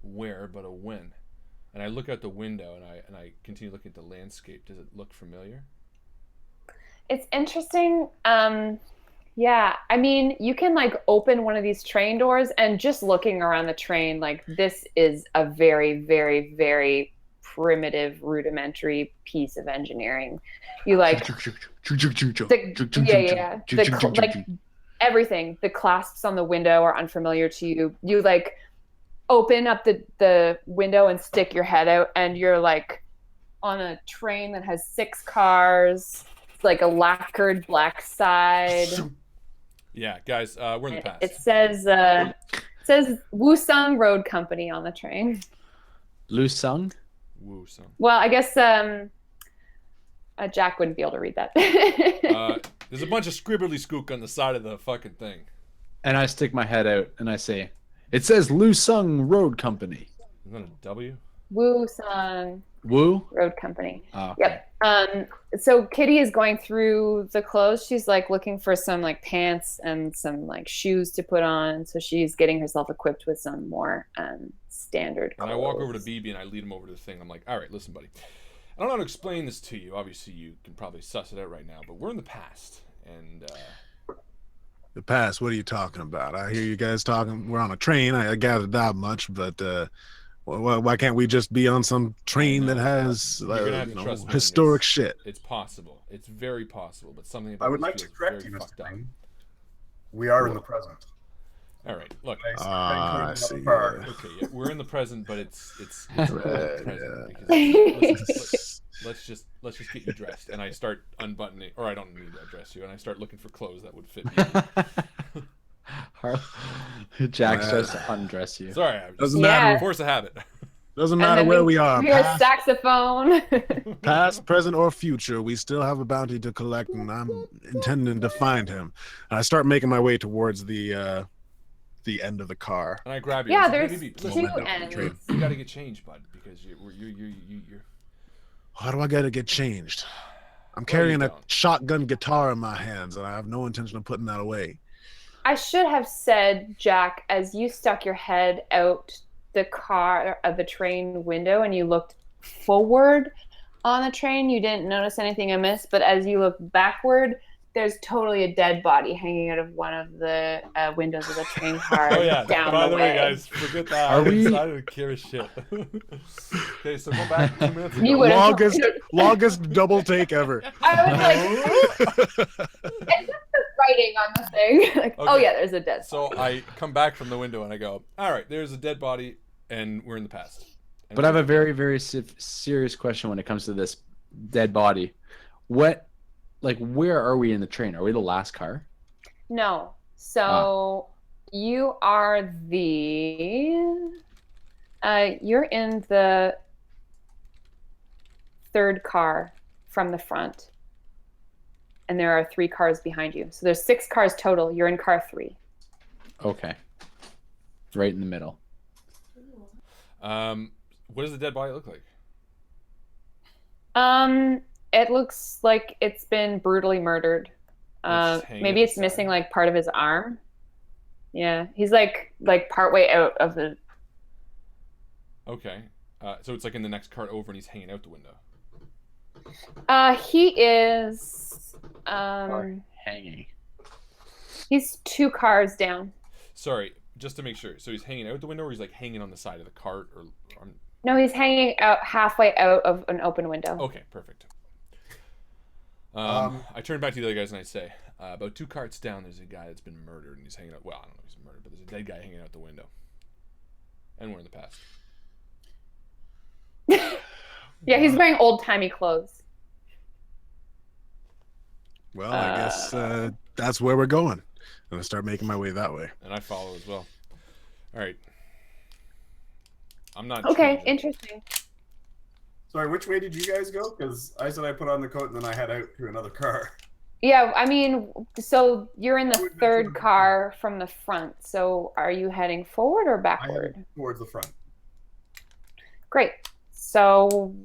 where, but a when. And I look out the window, and I continue looking at the landscape. Does it look familiar? It's interesting. Yeah, I mean, you can like open one of these train doors and just looking around the train, like this is a very, very, very primitive, rudimentary piece of engineering. You like, like everything. The clasps on the window are unfamiliar to you. You like open up the window and stick your head out, and you're like on a train that has 6 cars. It's like a lacquered black side. Yeah, guys, we're in the past. It says Wusung Road Company on the train. Lu Sung? Woo, son. Well, I guess Jack wouldn't be able to read that. There's a bunch of scribbly skook on the side of the fucking thing. And I stick my head out and I say, it says Lu Sung Road Company. Isn't that a W? Wusung Woo? Road Company. Oh, okay. Yep. So Kitty is going through the clothes. She's like looking for some like pants and some like shoes to put on. So she's getting herself equipped with some more standard clothes. And I walk over to BB and I lead him over to the thing. I'm like, all right, listen, buddy. I don't know how to explain this to you. Obviously, you can probably suss it out right now, but we're in the past. And The past, what are you talking about? I hear you guys talking. We're on a train. I gathered that much, but why can't we just be on some train that has You're gonna have to trust me on historic this. shit? It's possible. It's very possible, but something about I would this like to feels correct very you, fucked Mr. up. Green. We are in the present. All right, look. I see. Okay, yeah, we're in the present, but it's not the present because let's just get you dressed, and I start unbuttoning, or I don't need to dress you, and I start looking for clothes that would fit you. Jack starts to undress you. Sorry, I Doesn't Yeah. matter. force a habit. Doesn't And matter then where we are. We hear a Past, saxophone. past, present, or future, we still have a bounty to collect, and I'm intending to find him. And I start making my way towards the end of the car. And I grab you. Yeah, and I say, there's "Hey, BB, two listen, ends. you got to get changed, bud, because you're How do I gotta get changed? I'm Well, carrying you a don't. shotgun guitar in my hands, and I have no intention of putting that away. I should have said, Jack, as you stuck your head out the car of the train window and you looked forward on the train, you didn't notice anything amiss. But as you look backward, there's totally a dead body hanging out of one of the windows of the train car. Oh yeah. down By the way, way. guys, forget that. Are we- I didn't care a shit. Okay, so go back 2 minutes ago. You would've- Longest double take ever. I was like, and just the writing on the thing. Like, oh Okay. yeah, there's a dead. So I come back from the window and I go, all right, there's a dead body, and we're in the past. And But I have a very, very serious question when it comes to this dead body. Where are we in the train? Are we the last car? No. So you are you're in the third car from the front. and there are 3 cars behind you. So there's 6 cars total. You're in car 3. Okay. Right in the middle. What does the dead body look like? It looks like it's been brutally murdered. It's hanging Maybe at it's the missing side. like part of his arm. Yeah, he's like partway out of the. Okay. So it's like in the next cart over, and he's hanging out the window. He is. Hanging. He's 2 cars down. Sorry, just to make sure. So he's hanging out the window, or he's like hanging on the side of the cart, or? No, he's hanging out halfway out of an open window. Okay, perfect. I turn back to the other guys and I say, about 2 carts down, there's a guy that's been murdered, and he's hanging out. Well, I don't know if he's murdered, but there's a dead guy hanging out the window. And we're in the past. Yeah, he's wearing old-timey clothes. Well, I guess that's where we're going. I'm gonna start making my way that way. And I follow as well. All right. I'm not. Okay, changing. interesting. Sorry, which way did you guys go? Because I said I put on the coat and then I head out to another car. Yeah, I mean, so you're in the 3rd car from the front. So are you heading forward or I backward? headed towards the front. Great. So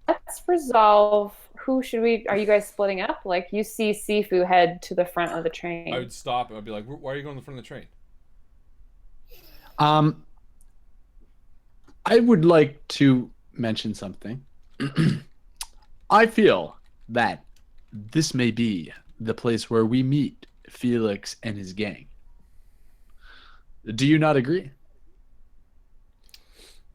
let's resolve. Who should we? Are you guys splitting up? Like you see Sifu head to the front of the train. I would stop and I'd be like, why are you going to the front of the train? I would like to mention something. I feel that this may be the place where we meet Felix and his gang. Do you not agree?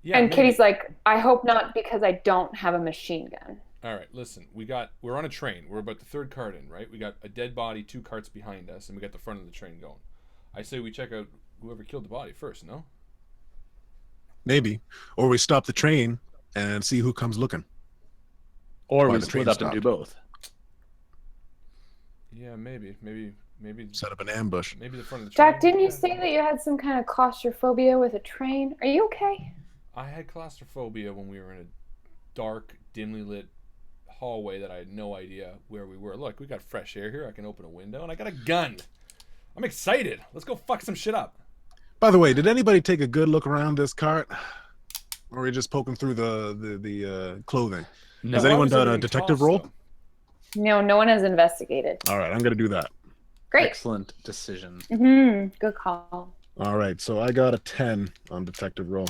Yeah. And maybe. Kitty's like, I hope not, because I don't have a machine gun. All right, listen. We're on a train. We're about the 3rd cart in, right? We got a dead body, 2 carts behind us, and we got the front of the train going. I say we check out whoever killed the body first. No. Maybe, or we stop the train and see who comes looking. Or Why we the split train up and do stopped. both? Yeah, maybe. Set up an ambush. Maybe the front of the train. Jack, didn't you Yeah. say that you had some kind of claustrophobia with a train? Are you okay? I had claustrophobia when we were in a dark, dimly lit hallway that I had no idea where we were. Look, we got fresh air here. I can open a window, and I got a gun. I'm excited. Let's go fuck some shit up. By the way, did anybody take a good look around this cart? Or are we just poking through the clothing? No. Has Why anyone was done a everything detective tossed, roll? though? No one has investigated. All right, I'm gonna do that. Great. Excellent decision. Good call. All right, so I got a 10 on detective roll.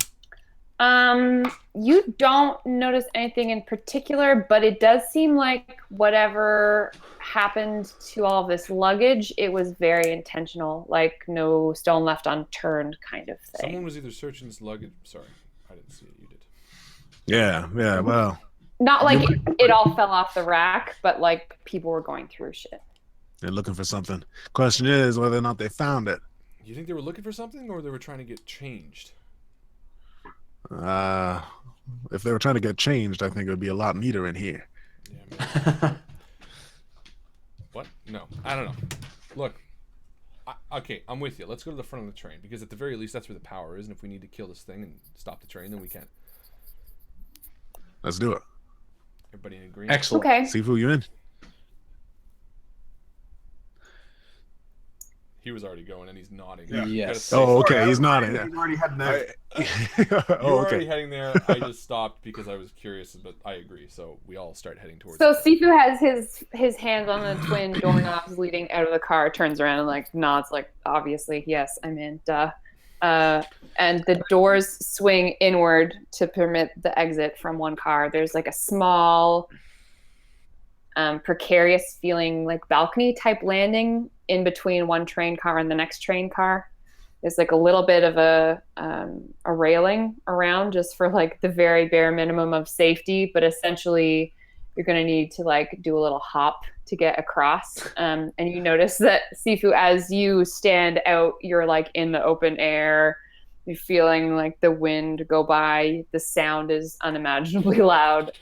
You don't notice anything in particular, but it does seem like whatever happened to all of this luggage, it was very intentional, like no stone left unturned kind of thing. Someone was either searching this luggage. Sorry, I didn't see it. You did. Yeah, well, Not like it all fell off the rack, but like people were going through shit. they're looking for something. Question is whether or not they found it. You think they were looking for something, or they were trying to get changed? If they were trying to get changed, I think it would be a lot neater in here. Yeah. Maybe. What? No, I don't know. Look, okay, I'm with you. Let's go to the front of the train, because at the very least, that's where the power is. And if we need to kill this thing and stop the train, then we can. Let's do it. Everybody in agreement? Excellent. Okay. Sifu, you in? He was already going, and he's nodding. Yeah. You gotta Yes. say Oh, something. okay, he's not in. He's already heading out. You Oh, were already okay. heading there. I just stopped because I was curious, but I agree. So we all start heading towards. So it. Sifu has his hands on the twin doorknobs leading out of the car, turns around and like nods, like obviously yes, I'm in. Duh. And the doors swing inward to permit the exit from one car. There's like a small, precarious feeling like balcony type landing in between one train car and the next train car. There's like a little bit of a railing around just for like the very bare minimum of safety, but essentially you're going to need to like do a little hop to get across. And you notice that Sifu, as you stand out, you're like in the open air, you're feeling like the wind go by. The sound is unimaginably loud.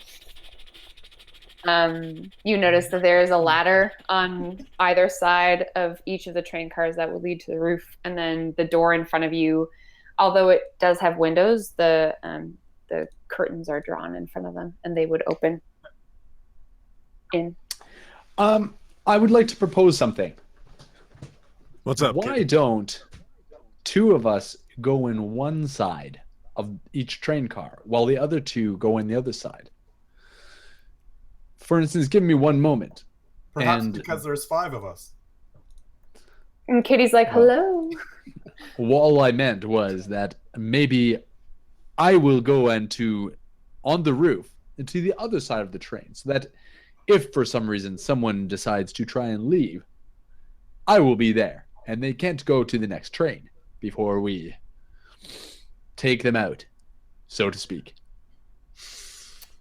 You notice that there is a ladder on either side of each of the train cars that will lead to the roof, and then the door in front of you, although it does have windows, the curtains are drawn in front of them, and they would open in. I would like to propose something. What's up? Why kid? don't two of us go in one side of each train car while the other two go in the other side? For instance, give me one moment. Perhaps And because there's 5 of us. And Kitty's like, hello. all I meant was that maybe I will go on the roof and to the other side of the train, so that if for some reason someone decides to try and leave, I will be there, and they can't go to the next train before we take them out, so to speak.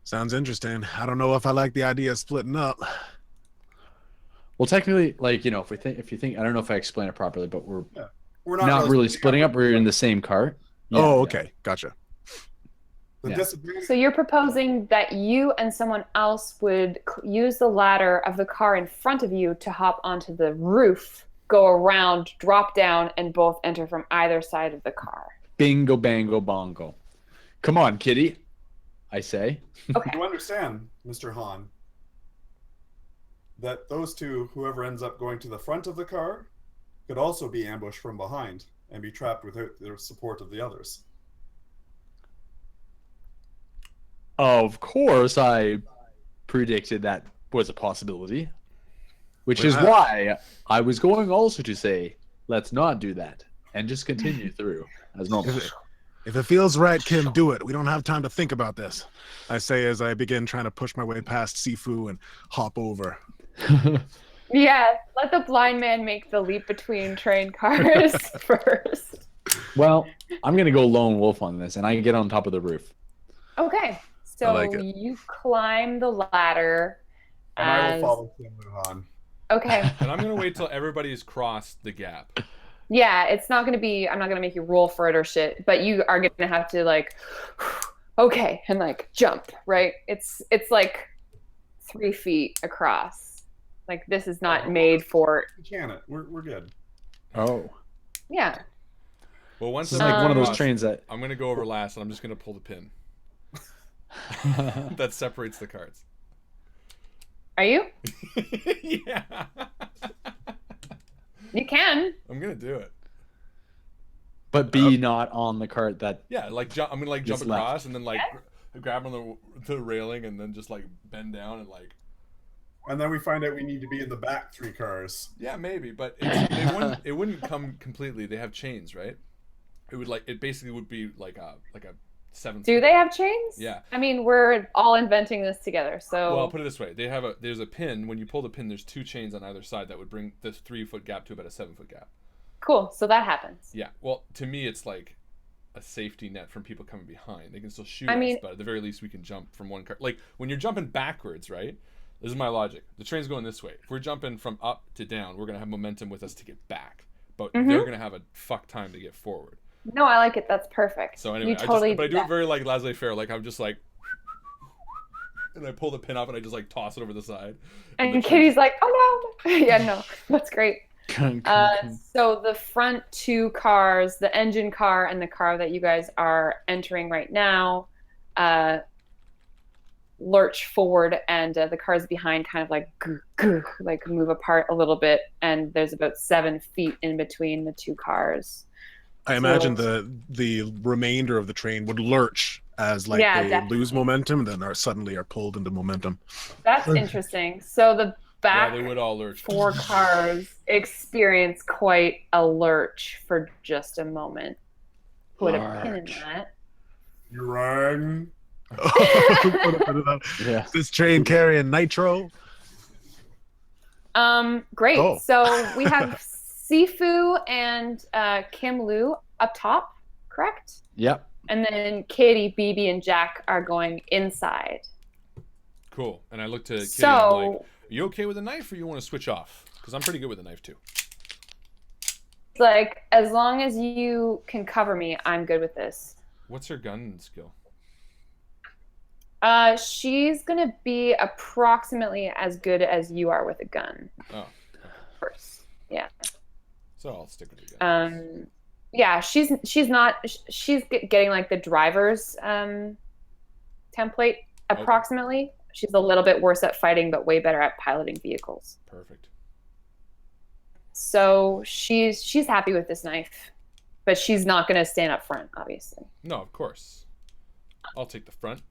Sounds interesting. I don't know if I like the idea of splitting up. Well, technically, like, if you think, I don't know if I explained it properly, but we're We're not really splitting up. We're in the same cart. Yeah. Oh, okay. Gotcha. The Yeah. disadvantage. So you're proposing that you and someone else would use the ladder of the car in front of you to hop onto the roof, go around, drop down, and both enter from either side of the car. Bingo, bango, bongo. Come on, kitty, I say. Okay. You understand, Mr. Hahn, that those two, whoever ends up going to the front of the car, could also be ambushed from behind and be trapped without the support of the others. Of course, I predicted that was a possibility, which is why I was going also to say, let's not do that and just continue through as normal. If it feels right, Kim, do it. We don't have time to think about this. I say as I begin trying to push my way past Sifu and hop over. Yeah, let the blind man make the leap between train cars first. Well, I'm going to go lone wolf on this, and I get on top of the roof. Okay, so I like it. you climb the ladder. And I will as- follow Kim Luhan. Okay. And I'm gonna wait till everybody's crossed the gap. Yeah, it's not going to be, I'm not going to make you roll for it or shit, but you are going to have to like, okay, and like jump, right? It's like 3 feet across. Like this is not made for, We can it. We're good. Oh. yeah. Well, once This is I'm like one of those across, trains that... I'm gonna go over last, and I'm just gonna pull the pin that separates the carts. Are you? Yeah. You can. I'm gonna do it. But be not on the cart that... Yeah, like I'm gonna like jump Just left. across and then like grab on the railing and then just like bend down and like. And then we find out we need to be in the back 3 cars. Yeah, maybe, but it wouldn't come completely. They have chains, right? It basically would be like a 7. Do they have chains? Yeah. I mean, we're all inventing this together, so. Well, I'll put it this way: there's a pin. When you pull the pin, there's 2 chains on either side that would bring this 3-foot gap to about a 7-foot gap. Cool. So that happens. Yeah. Well, to me, it's like a safety net from people coming behind. They can still shoot I us, mean- but at the very least, we can jump from one car. Like when you're jumping backwards, right? This is my logic. The train's going this way. If we're jumping from up to down, we're gonna have momentum with us to get back, but they're gonna have a fuck time to get forward. No, I like it. That's perfect. So anyway, you totally I do that. it very like laissez-faire. Like I'm just like, and I pull the pin up and I just like toss it over the side. And the Kitty's like, oh no. Yeah, no, that's great. Kung, So the front 2 cars, the engine car and the car that you guys are entering right now, lurch forward, and the cars behind kind of like like move apart a little bit, and there's about 7 feet in between the 2 cars. I imagine the remainder of the train would lurch as like Yeah, they definitely. lose momentum, then suddenly are pulled into momentum. That's interesting. So the Yeah, back they would all lurch. 4 cars experience quite a lurch for just a moment. Put a pin in that. You rang. Yeah. This train carrying nitro. Great. Oh. So we have Sifu and Kim Lu up top, correct? Yep. And then Katie, BB, and Jack are going inside. Cool. And I look to Kitty and I'm So, like, are you okay with a knife or you want to switch off? Because I'm pretty good with a knife too. it's like, as long as you can cover me, I'm good with this. What's her gun skill? She's gonna be approximately as good as you are with a gun. Oh, First, yeah. so I'll stick with the gun. Yeah, she's getting like the driver's template approximately. She's a little bit worse at fighting, but way better at piloting vehicles. Perfect. So she's happy with this knife, but she's not going to stand up front, obviously. No, of course. I'll take the front,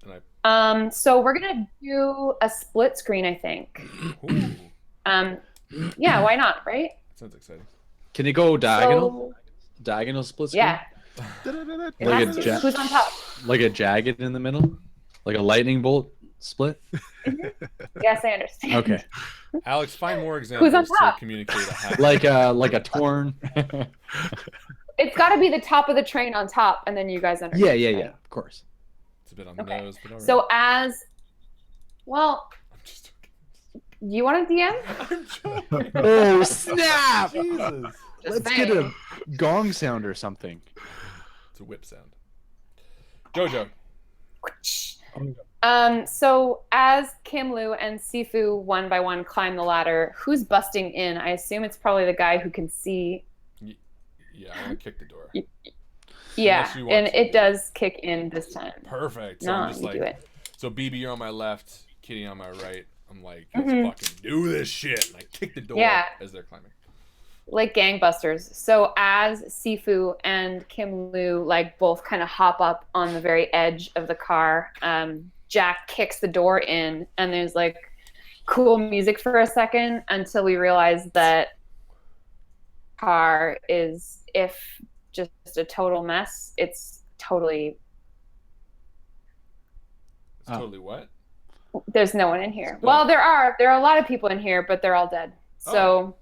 and So we're gonna do a split screen, I think. Ooh, Yeah, why not, right? sounds exciting. Can it go diagonal? So, Diagonal split screen? yeah. It Like has a to. Who's on top? Like a jagged in the middle? Like a lightning bolt split? Yes, I understand. Okay. Alex, find more examples on to top? communicate a hack. Like a torn. It's got to be the top of the train on top, and then you guys understand. yeah. right? Of course. It's a bit on the Okay. nose, but all right. So well, I'm just you want to DM? I'm joking. Oh snap! Jesus. Let's get a gong sound or something. It's a whip sound. Jojo. So as Kim Lu and Sifu one by one climb the ladder, who's busting in? I assume it's probably the guy who can see. Yeah, I want to kick the door. Yeah, Unless you want and to. it does kick in this time. Perfect. So No, I'm just you like, do it. so BB, you're on my left, Kitty on my right. I'm like, let's Mhm. fucking do this shit. And I kick the door Yeah. as they're climbing. Like gangbusters. So as Sifu and Kim Lu like both kind of hop up on the very edge of the car, Jack kicks the door in, and there's like cool music for a second until we realize that car is, if just a total mess, it's totally, It's totally what? there's no one in here. Well, there are a lot of people in here, but they're all dead. So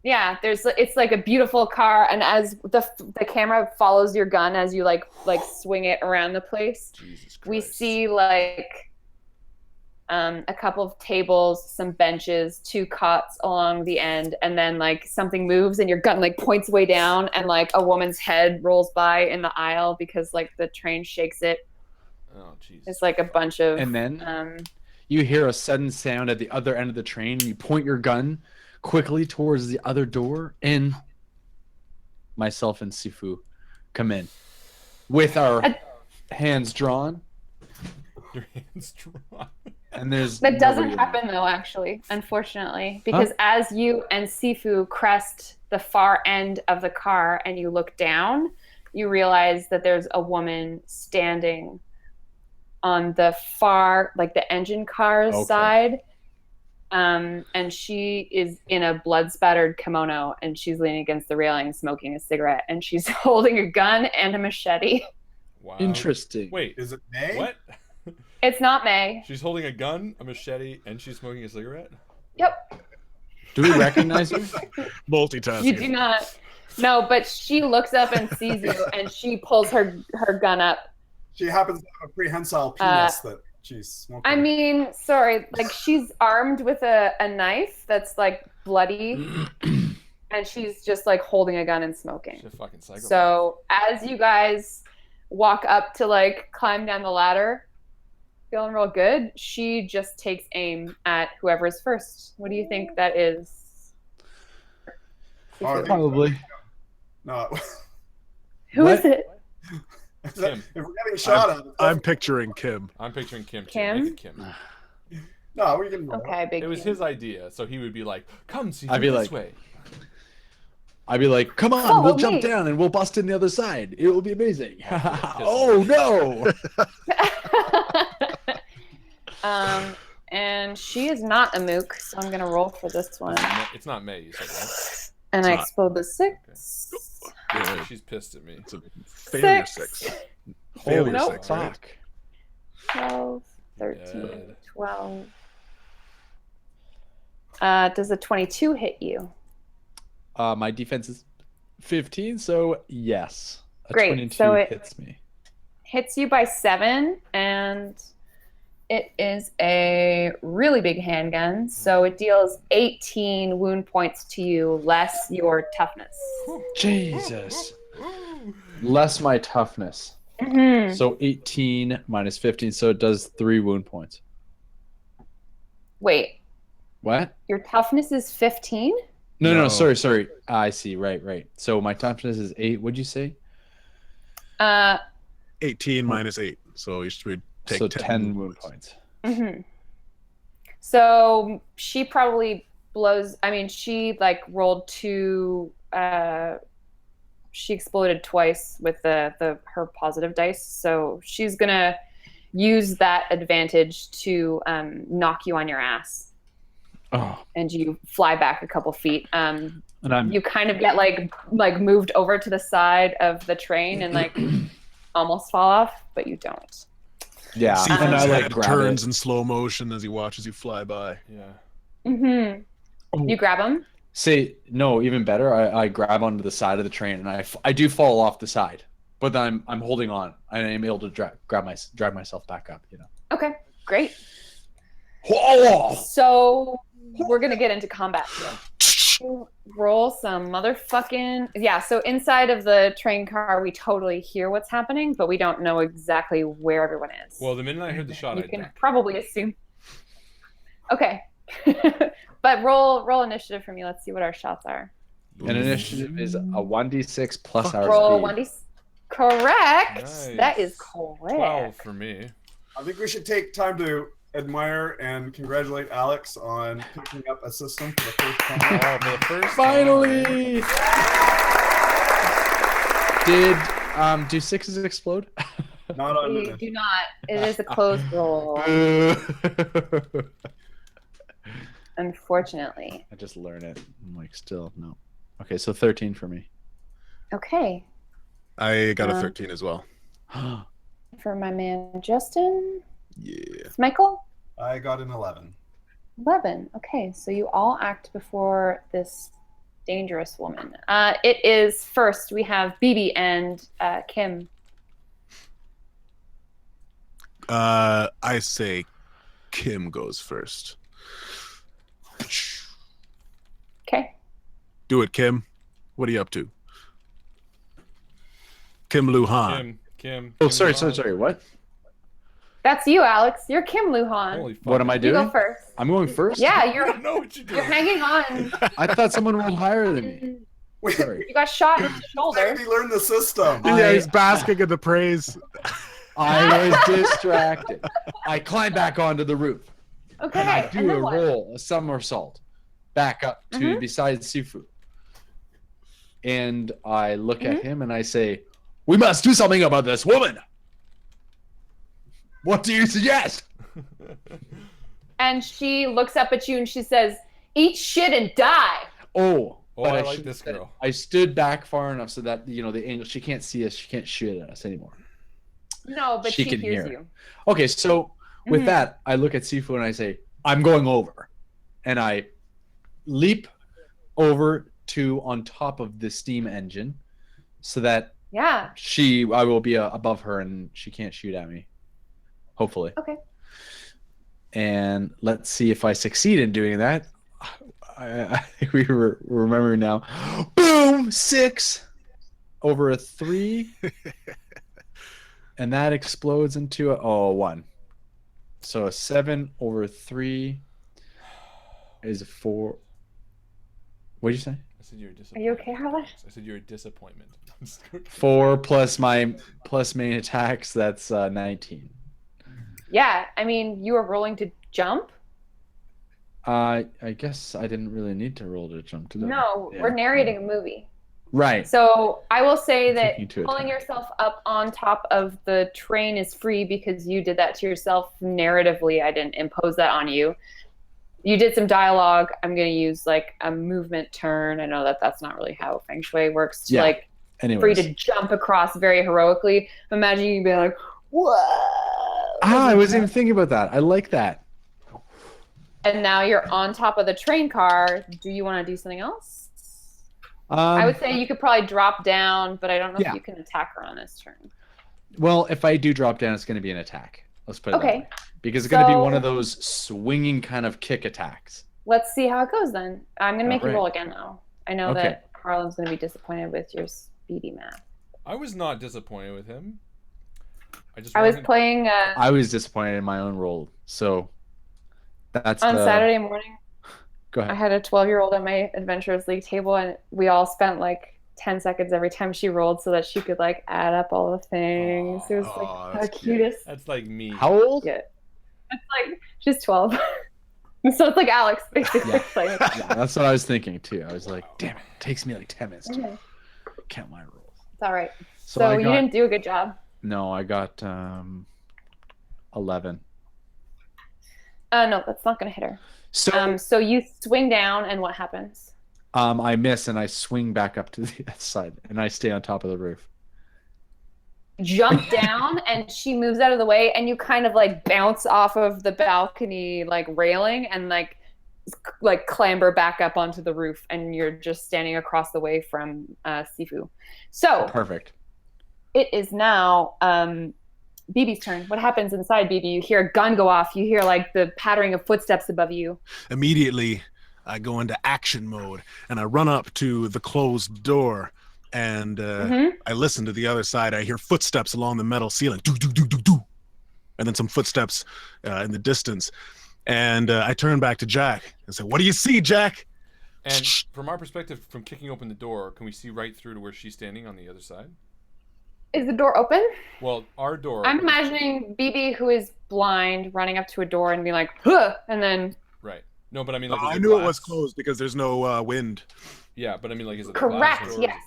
yeah, it's like a beautiful car, and as the camera follows your gun as you like swing it around the place, Jesus Christ. we see like a couple of tables, some benches, 2 cots along the end, and then like something moves and your gun like points way down, and like a woman's head rolls by in the aisle because like the train shakes it. Oh, Jesus. It's like a bunch of And then you hear a sudden sound at the other end of the train, and you point your gun quickly towards the other door, and myself and Sifu come in with our hands drawn. Your hands drawn. And there's that doesn't nobody in happen though, actually, unfortunately, because as you and Sifu crest the far end of the car and you look down, you realize that there's a woman standing on the far, like the engine car's side. And she is in a blood spattered kimono, and she's leaning against the railing smoking a cigarette, and she's holding a gun and a machete. Wow. Interesting. Wait, Is it May? what? It's not May. She's holding a gun, a machete, and she's smoking a cigarette? Yep. Do we recognize her? Multitasking. You do not. No, but she looks up and sees you, and she pulls her gun up. She happens to have a prehensile penis that she's smoking. I mean, sorry, like she's armed with a knife that's like bloody, and she's just like holding a gun and smoking. She's a fucking psychopath. So as you guys walk up to like climb down the ladder, feeling real good, she just takes aim at whoever's first. What do you think that is? Oh, I think- Probably. No. Who is it? Kim. If we're getting shot at, I'm picturing Kim. I'm picturing Kim. too. Kim? Make it Kim. no, we can. roll. Okay, big. It was Kim. his idea, so he would be like, "Come, see I'd be this like- way." I'd be like, come on, Follow we'll jump me. down and we'll bust in the other side. It will be amazing. Oh no! And she is not a mook, so I'm gonna roll for this one. It's not May, you said, right? And I not. explode the 6. Yeah, She's pissed at me. it's a failure 6. 6. Holy Failure Nope. 6, right? fuck. 12, 13, Dead. 12. Does a 22 hit you? My defense is 15, so yes. A Great, 22 so it- hits me. Hits you by 7, and it is a really big handgun, so it deals 18 wound points to you, less your toughness. Jesus. Less my toughness. Mhm. So 18 minus 15, so it does 3 wound points. Wait, What? your toughness is 15? No, No. sorry. I see. Right. So my toughness is 8. What'd you say? 18 minus 8. So you should take So 10, 10 wound points. Mhm. So she probably blows. I mean, she like rolled two. She exploded twice with her positive dice. So she's gonna use that advantage to knock you on your ass. Oh. And you fly back a couple feet. And you kind of get like moved over to the side of the train and like almost fall off, but you don't. Yeah, Seafood's and I like head grab turns it. in slow motion as he watches you fly by. Yeah. Mm-hmm. You grab him? Say no, even better. I grab onto the side of the train and I do fall off the side, but then I'm holding on. I am able to drag myself back up. You know. Okay, great. Whoa! So we're gonna get into combat here. Roll some motherfucking So inside of the train car, we totally hear what's happening, but we don't know exactly where everyone is. Well, the minute I heard the shot, you I can ducked. probably assume. Okay, but roll initiative for me. Let's see what our shots are. An initiative is a 1d6 plus our Roll speed. 1d. Correct. Nice. That is correct. 12 for me. I think we should take time to admire and congratulate Alex on picking up a system for the first time. Oh, for the first Finally! Did do sixes explode? Not on We do not. It is a closed roll, unfortunately. I just learn it. I'm like, still no. Okay, so 13 for me. Okay. I got a 13 as well. For my man Justin. Yeah. Mycl? I got an 11. 11. Okay, so you all act before this dangerous woman. It is first we have BB and Kim. I say Kim goes first. Okay. Do it, Kim. What are you up to? Kim Luhan. Kim. Oh, Kim sorry. Luhan. What? That's you, Alex. You're Kim Luhan. Holy fuck. What am I You doing? go first. I'm going first? Yeah, I you're don't know what you're doing. hanging on. I thought someone rolled higher than me. Sorry. You got shot in the shoulder. Maybe learn the system. Yeah, he's basking in the praise. I was distracted. I climb back onto the roof. Okay. And I do then a what? roll, a somersault, back up to beside Sifu. And I look at him and I say, "We must do something about this woman. What do you suggest?" And she looks up at you and she says, "Eat shit and die." Oh, but I like should this have said girl. I stood back far enough so that the angle, she can't see us, she can't shoot at us anymore. No, but She she can hears hear. you. Okay, so with that, I look at Sifu and I say, "I'm going over," and I leap over to on top of the steam engine, so that Yeah. I will be above her and she can't shoot at me. Hopefully. Okay. And let's see if I succeed in doing that. I think we were remembering now. Boom! 6 over a 3. And that explodes into a 1. So a 7 over 3 is a 4. What did you say? I said you're a Are disappointment. you okay, Harlan? I said you're a disappointment. 4 plus my main attacks, that's 19. Yeah. I mean, you were rolling to jump. I guess I didn't really need to roll to jump to that. No, Yeah. we're narrating a movie. Right. So I will say that Taking to pulling attack. yourself up on top of the train is free because you did that to yourself narratively. I didn't impose that on you. You did some dialogue. I'm going to use like a movement turn. I know that that's not really how Feng Shui works. To, Yeah. like Anyways. free to jump across very heroically. Imagine you being like, whoa. I wasn't even thinking about that. I like that. And now you're on top of the train car. Do you want to do something else? I would say you could probably drop down, but I don't know Yeah. if you can attack her on this turn. Well, if I do drop down, it's going to be an attack. Let's put it that Okay. way. Because it's going to be So- one of those swinging kind of kick attacks. Let's see how it goes then. I'm going to make you Alright. roll again, though. I know Okay. that Harlan's going to be disappointed with your speedy math. I was not disappointed with him. I was playing I was disappointed in my own role. So that's on Saturday morning. Go I ahead. had a 12-year-old at my Adventurers League table, and we all spent like 10 seconds every time she rolled so that she could like add up all the things. It was like the that's cute. cutest. That's like me. How old? Yeah. It's like she's 12. So it's like Alex, basically. Yeah. Like, Yeah, that's what I was thinking too. I was like, damn it, it takes me like 10 minutes to okay. count my rolls. It's all right. So So I you got, didn't do a good job. no, I got 11. No, that's not gonna hit her. So So you swing down, and what happens? I miss and I swing back up to the other side and I stay on top of the roof. Jump down, and she moves out of the way, and you kind of like bounce off of the balcony like railing, and like clamber back up onto the roof, and you're just standing across the way from Sifu. So Perfect. it is now BB's turn. What happens inside, BB? You hear a gun go off. You hear like the pattering of footsteps above you. Immediately, I go into action mode and I run up to the closed door and I listen to the other side. I hear footsteps along the metal ceiling, do do do do do, and then some footsteps in the distance. And I turn back to Jack and say, "What do you see, Jack?" And from our perspective, from kicking open the door, can we see right through to where she's standing on the other side? Is the door open? Well, our door. I'm imagining BB, who is blind, running up to a door and being like, huh, and then. Right. No, but I mean, like, is I it knew it glass? was closed because there's no wind. Yeah, but I mean, like, is it a Correct. glass door? Yes.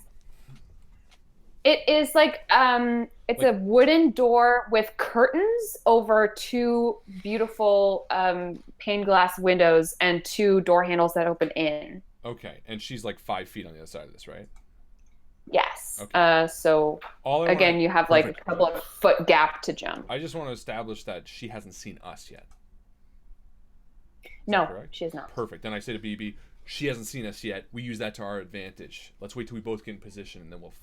It is like it's a wooden door with curtains over two beautiful pane glass windows and two door handles that open in. Okay, and she's like 5 feet on the other side of this, right? Yes. Okay. So All I again, wanna, you have like Perfect. a couple of foot gap to jump. I just want to establish that she hasn't seen us yet. No, correct? she is not. Perfect. Then I say to BB, she hasn't seen us yet. We use that to our advantage. Let's wait till we both get in position, and then we'll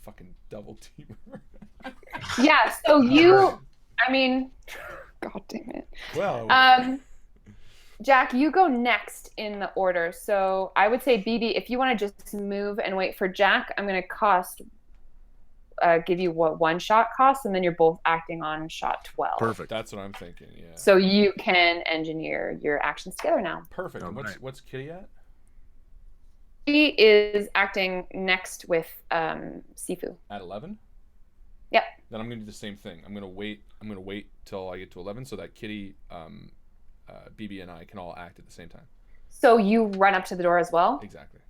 fucking double team her. Yeah. So you, I mean, God damn it. Well. Jack, you go next in the order. So I would say, BB, if you want to just move and wait for Jack, I'm going to give you what one shot costs, and then you're both acting on shot 12. Perfect. That's what I'm thinking. Yeah. So you can engineer your actions together now. Perfect. And Alright. what's Kitty at? She is acting next with Sifu. At 11. Yep. Then I'm gonna do the same thing. I'm gonna wait till I get to 11 so that Kitty, BB, and I can all act at the same time. So you run up to the door as well? Exactly.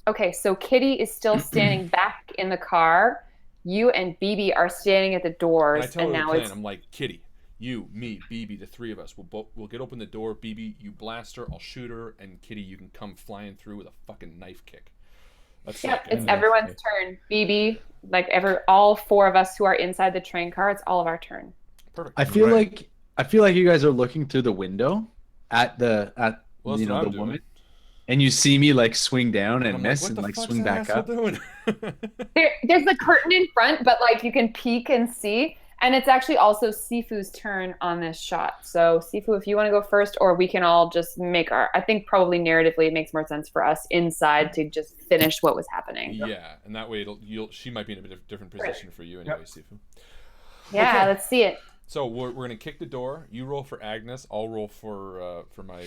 Okay, so Kitty is still standing back in the car. You and BB are standing at the doors, And I tell her now the plan. it's I'm like, Kitty, you, me, BB, the three of us. We'll get open the door. BB, you blast her. I'll shoot her. And Kitty, you can come flying through with a fucking knife kick. That's Yep, like, it's everyone's turn. BB, like all four of us who are inside the train car, it's all of our turn. perfect. I feel Right. like you guys are looking through the window at Well, that's you what know I'm the doing. woman, and you see me like swing down and I'm miss like, and what the like fuck's swing that back asshole up. doing? There's a curtain in front, but like you can peek and see. And it's actually also Sifu's turn on this shot. So Sifu, if you want to go first, or we can all just I think probably narratively it makes more sense for us inside to just finish what was happening. Yeah, and that way she might be in a bit of different position for you anyway, Sifu. Yeah, Okay. let's see it. So we're gonna kick the door. You roll for Agnes. I'll roll for my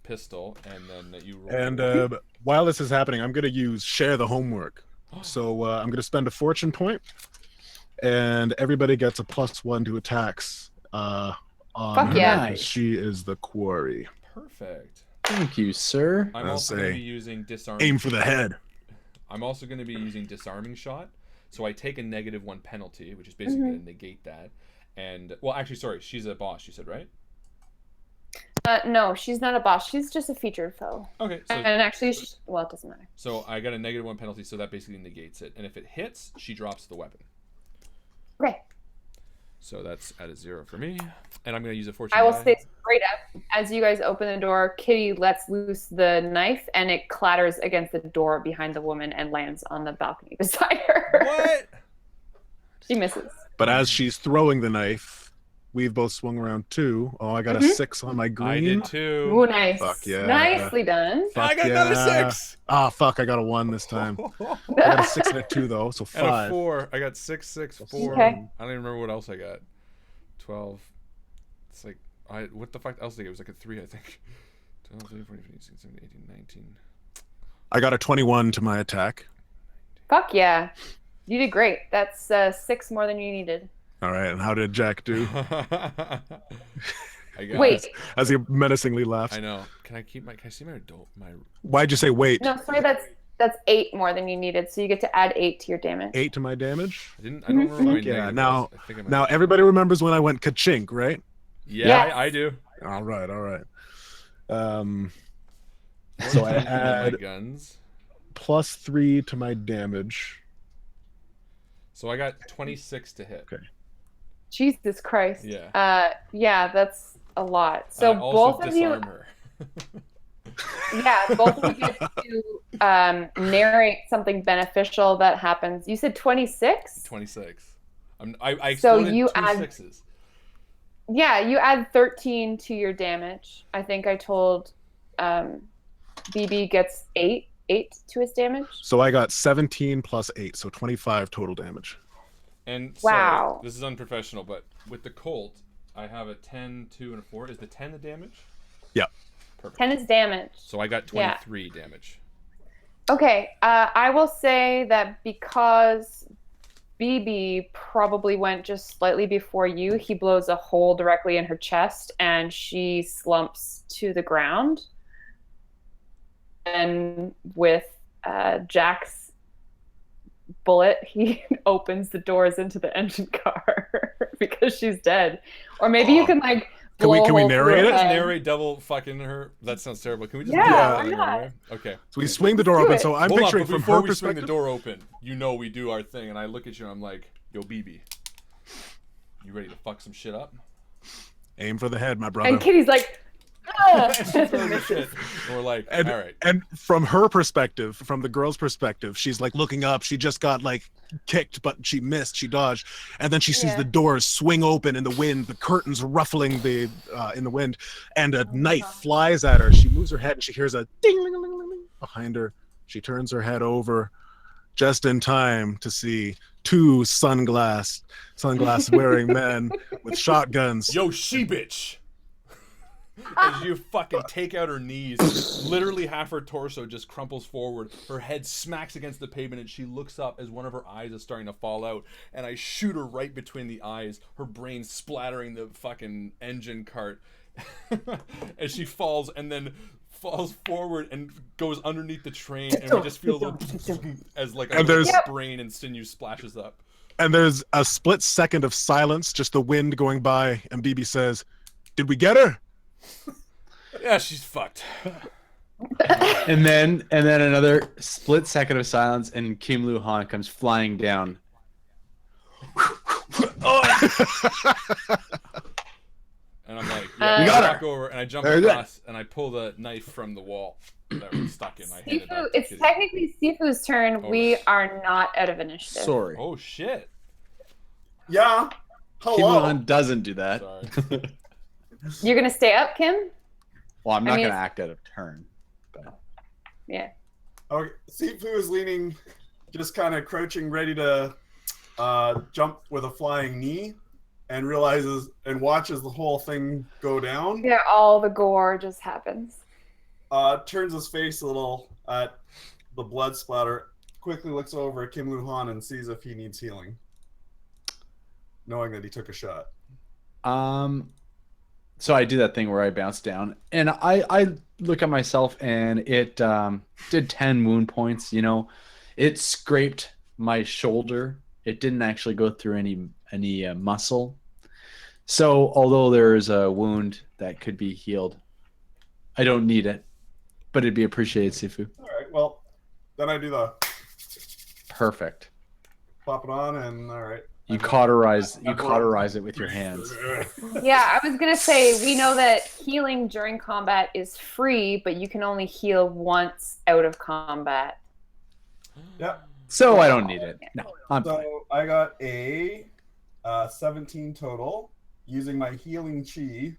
pistol, and then you roll. And while this is happening, I'm going to use share the homework. So I'm going to spend a fortune point, and everybody gets a +1 to attacks. On Fuck her, yeah. 'cause she is the quarry. Perfect. Thank you, sir. I'm I'll also going to say, be using disarming. Aim for the head. I'm also going to be using disarming shot. So I take a -1 penalty, which is basically going to negate that. And well, actually, sorry, she's a boss. You said right? No, she's not a boss. She's just a featured foe. Okay. So And actually, well, it doesn't matter. so I got a -1 penalty, so that basically negates it. And if it hits, she drops the weapon. Okay. So that's at a 0 for me. And I'm going to use a fortune. I will die. say straight up, as you guys open the door, Kitty lets loose the knife, and it clatters against the door behind the woman and lands on the balcony beside her. What? She misses. But as she's throwing the knife, we've both swung around 2. Oh, I got a 6 on my green. I did too. Ooh, nice. Fuck yeah. Nicely done. I Fuck got another yeah. 6. Ah, fuck, I got a 1 this time. I got a 6 and a 2 though, so And a 5. 4. I got 6, 6, 4. Okay. I don't even remember what else I got. 12. It's like, what the fuck else did I get? It was like a 3, I think. 12, 13, 14, 15, 16, 17, 18, 19. I got a 21 to my attack. Fuck yeah. You did great. That's 6 more than you needed. All right, and how did Jack do? I got Wait. it. As he menacingly laughs. I know. Can I see my Why'd you say wait? No, sorry, that's 8 more than you needed, so you get to add 8 to your damage. 8 to my damage? I don't remember my Yeah, negative now, was. I think I might now have- everybody remembers when I went ka-chink, right? Yeah, Yes. I do. All right. So 14 I on my add guns. +3 to my damage. So I got 26 to hit. Okay. Jesus Christ. Yeah. Yeah, that's a lot. So I also both of you, disarm her. yeah, both of you get to narrate something beneficial that happens. You said 26? 26. I So exploded you 2 add- 6s. Yeah, you add 13 to your damage. I think I told BB gets 8 to his damage. So I got 17 plus 8, so 25 total damage. And Wow. sorry, this is unprofessional, but with the Colt, I have a 10, 2, and a 4. Is the 10 the damage? Yeah. Perfect. 10 is damage. So I got 23 damage. Okay, I will say that because BB probably went just slightly before you, he blows a hole directly in her chest and she slumps to the ground. And with Jack's bullet, he opens the doors into the engine car because she's dead. Or maybe you can like Can we blow a hole through narrate her it? Just head. narrate double fucking her. That sounds terrible. Can we just Yeah, do that why thing not? anyway? Okay. So we swing the door do open. it. So I'm Hold on, picturing but from before her we swing the perspective. door open, you know we do our thing, and I look at you and I'm like, yo, BB, you ready to fuck some shit up? Aim for the head, my brother. And Kitty's like, ah! And she throws her shit. And we're like, And, all right. and from her perspective, from the girl's perspective, she's like looking up. She just got like kicked, but she missed. She dodged, and then she sees Yeah. the doors swing open in the wind, the curtains ruffling the in the wind, and a knife flies at her. She moves her head, and she hears a ding ling ling ling behind her. She turns her head over, just in time to see 2 sunglass wearing men with shotguns. Yo, she bitch. As you fucking take out her knees, literally half her torso just crumples forward. Her head smacks against the pavement, and she looks up as one of her eyes is starting to fall out. And I shoot her right between the eyes, her brain splattering the fucking engine cart. As she falls, and then falls forward and goes underneath the train, and we just feel the as like a And there's- brain and sinew splashes up. And there's a split second of silence, just the wind going by, and BB says, "Did we get her?" Yeah, she's fucked. And then another split second of silence, and Kim Lu Han comes flying down. And I'm like, You yeah, got I walk over and I jump Very good. across and I pull the knife from the wall that was stuck in. I hand it back Sifu, to it's Kitty. technically Sifu's turn. Oh, We right. are not out of initiative. Sorry. Oh shit! Yeah. Kim Lu Hello. Han doesn't do that. Sorry. You're gonna stay up, Kim? Well, I'm I not mean, going to act out of turn. But Yeah. Okay. Sifu is leaning, just kind of crouching, ready to jump with a flying knee, and realizes and watches the whole thing go down. Yeah, all the gore just happens. Turns his face a little at the blood splatter, quickly looks over at Kim Lu Han and sees if he needs healing, knowing that he took a shot. So I do that thing where I bounce down, and I look at myself, and it did 10 wound points. You know, it scraped my shoulder. It didn't actually go through any muscle. So although there is a wound that could be healed, I don't need it, but it'd be appreciated, Sifu. All right, well, then I do the Perfect. pop it on, and all right. You cauterize it with your hands. Yeah, I was gonna say we know that healing during combat is free, but you can only heal once out of combat. Yep. So I don't need it. No, I'm fine. So I got a 17 total using my healing chi.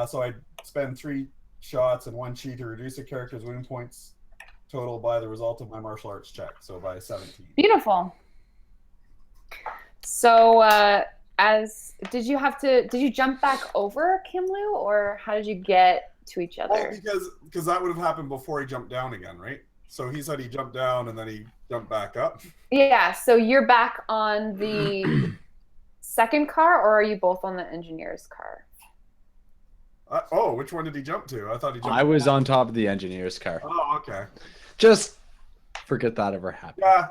So I spend 3 shots and 1 chi to reduce a character's wound points total by the result of my martial arts check. So by 17. Beautiful. So, did you jump back over Kim Lu, or how did you get to each Well, other? because that would have happened before he jumped down again, right? So he said he jumped down and then he jumped back up. Yeah, so you're back on the second car, or are you both on the engineer's car? Oh, which one did he jump to? I thought he jumped. I was on top of the engineer's car. Oh, okay. Just forget that ever happened. Yeah.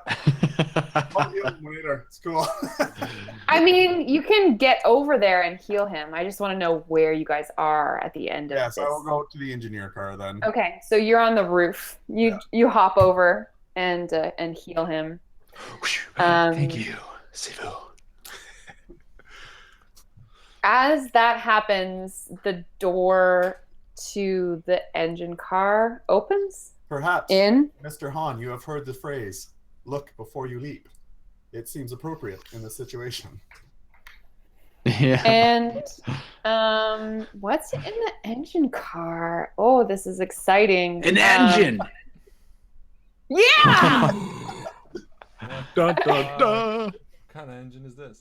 I'll heal him later. It's cool. I mean, you can get over there and heal him. I just want to know where you guys are at the end of Yes, this. I will go to the engineer car then. Okay, so you're on the roof. You hop over and heal him. Thank you, Sifu. As that happens, the door to the engine car opens. Perhaps, In. Mr. Han, you have heard the phrase, look before you leap. It seems appropriate in this situation. Yeah. And what's in the engine car? Oh, this is exciting. An engine. Yeah. Dun, dun, dun. What kind of engine is this?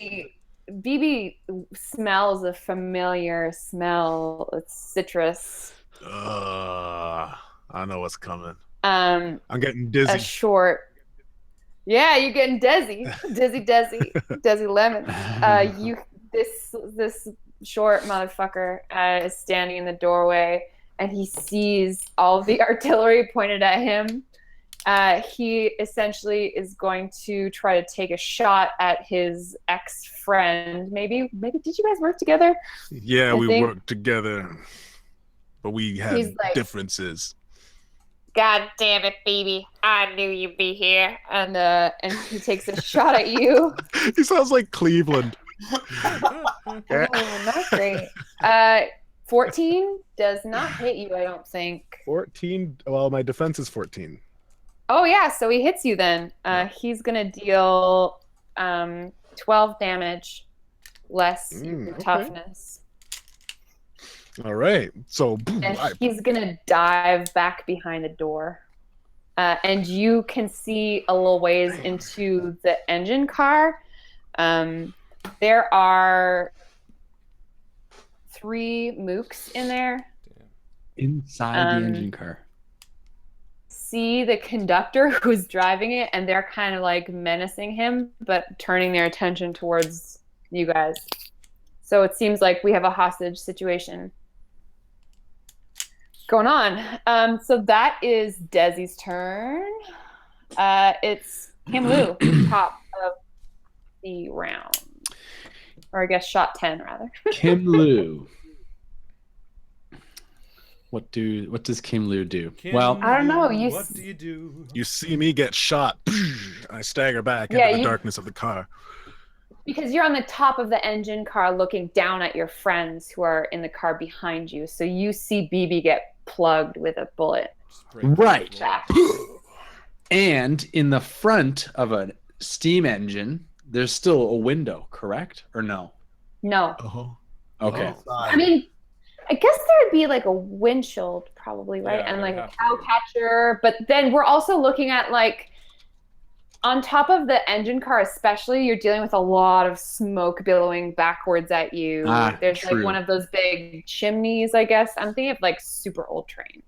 BB smells a familiar smell. It's citrus. I know what's coming. I'm getting a dizzy. short. Yeah, you're getting dizzy lemon. This short motherfucker is standing in the doorway, and he sees all of the artillery pointed at him. He essentially is going to try to take a shot at his ex-friend. Maybe did you guys work together? Yeah, we think- worked together, but we had He's like- differences. God damn it, baby! I knew you'd be here. And he takes a shot at you. He sounds like Cleveland. Oh, not great. 14 does not hit you, I don't think. 14. Well, my defense is 14. Oh yeah, so he hits you then. He's gonna deal 12 damage less your okay. toughness. All right. So And he's gonna dive back behind the door. And you can see a little ways into the engine car. There are 3 mooks in there. Inside the engine car. See the conductor who's driving it, and they're kind of like menacing him, but turning their attention towards you guys. So it seems like we have a hostage situation going on. So that is Desi's turn. It's Kim Lu, top of the round. Or I guess shot 10 rather. Kim Lu. What does Kim Lu do? Well, I don't know, What do you do? you see me get shot. I stagger back Yeah, into the you- darkness of the car. Because you're on the top of the engine car looking down at your friends who are in the car behind you. So you see BB get plugged with a bullet. Right. Back. And in the front of a steam engine, there's still a window, correct? Or no? No. Oh. Okay. I mean, I guess there would be like a windshield probably, right? Yeah, And like it'd a have to cow be. catcher. But then we're also looking at like on top of the engine car especially, you're dealing with a lot of smoke billowing backwards at you. There's true. like one of those big chimneys, I guess. I'm thinking of like super old train.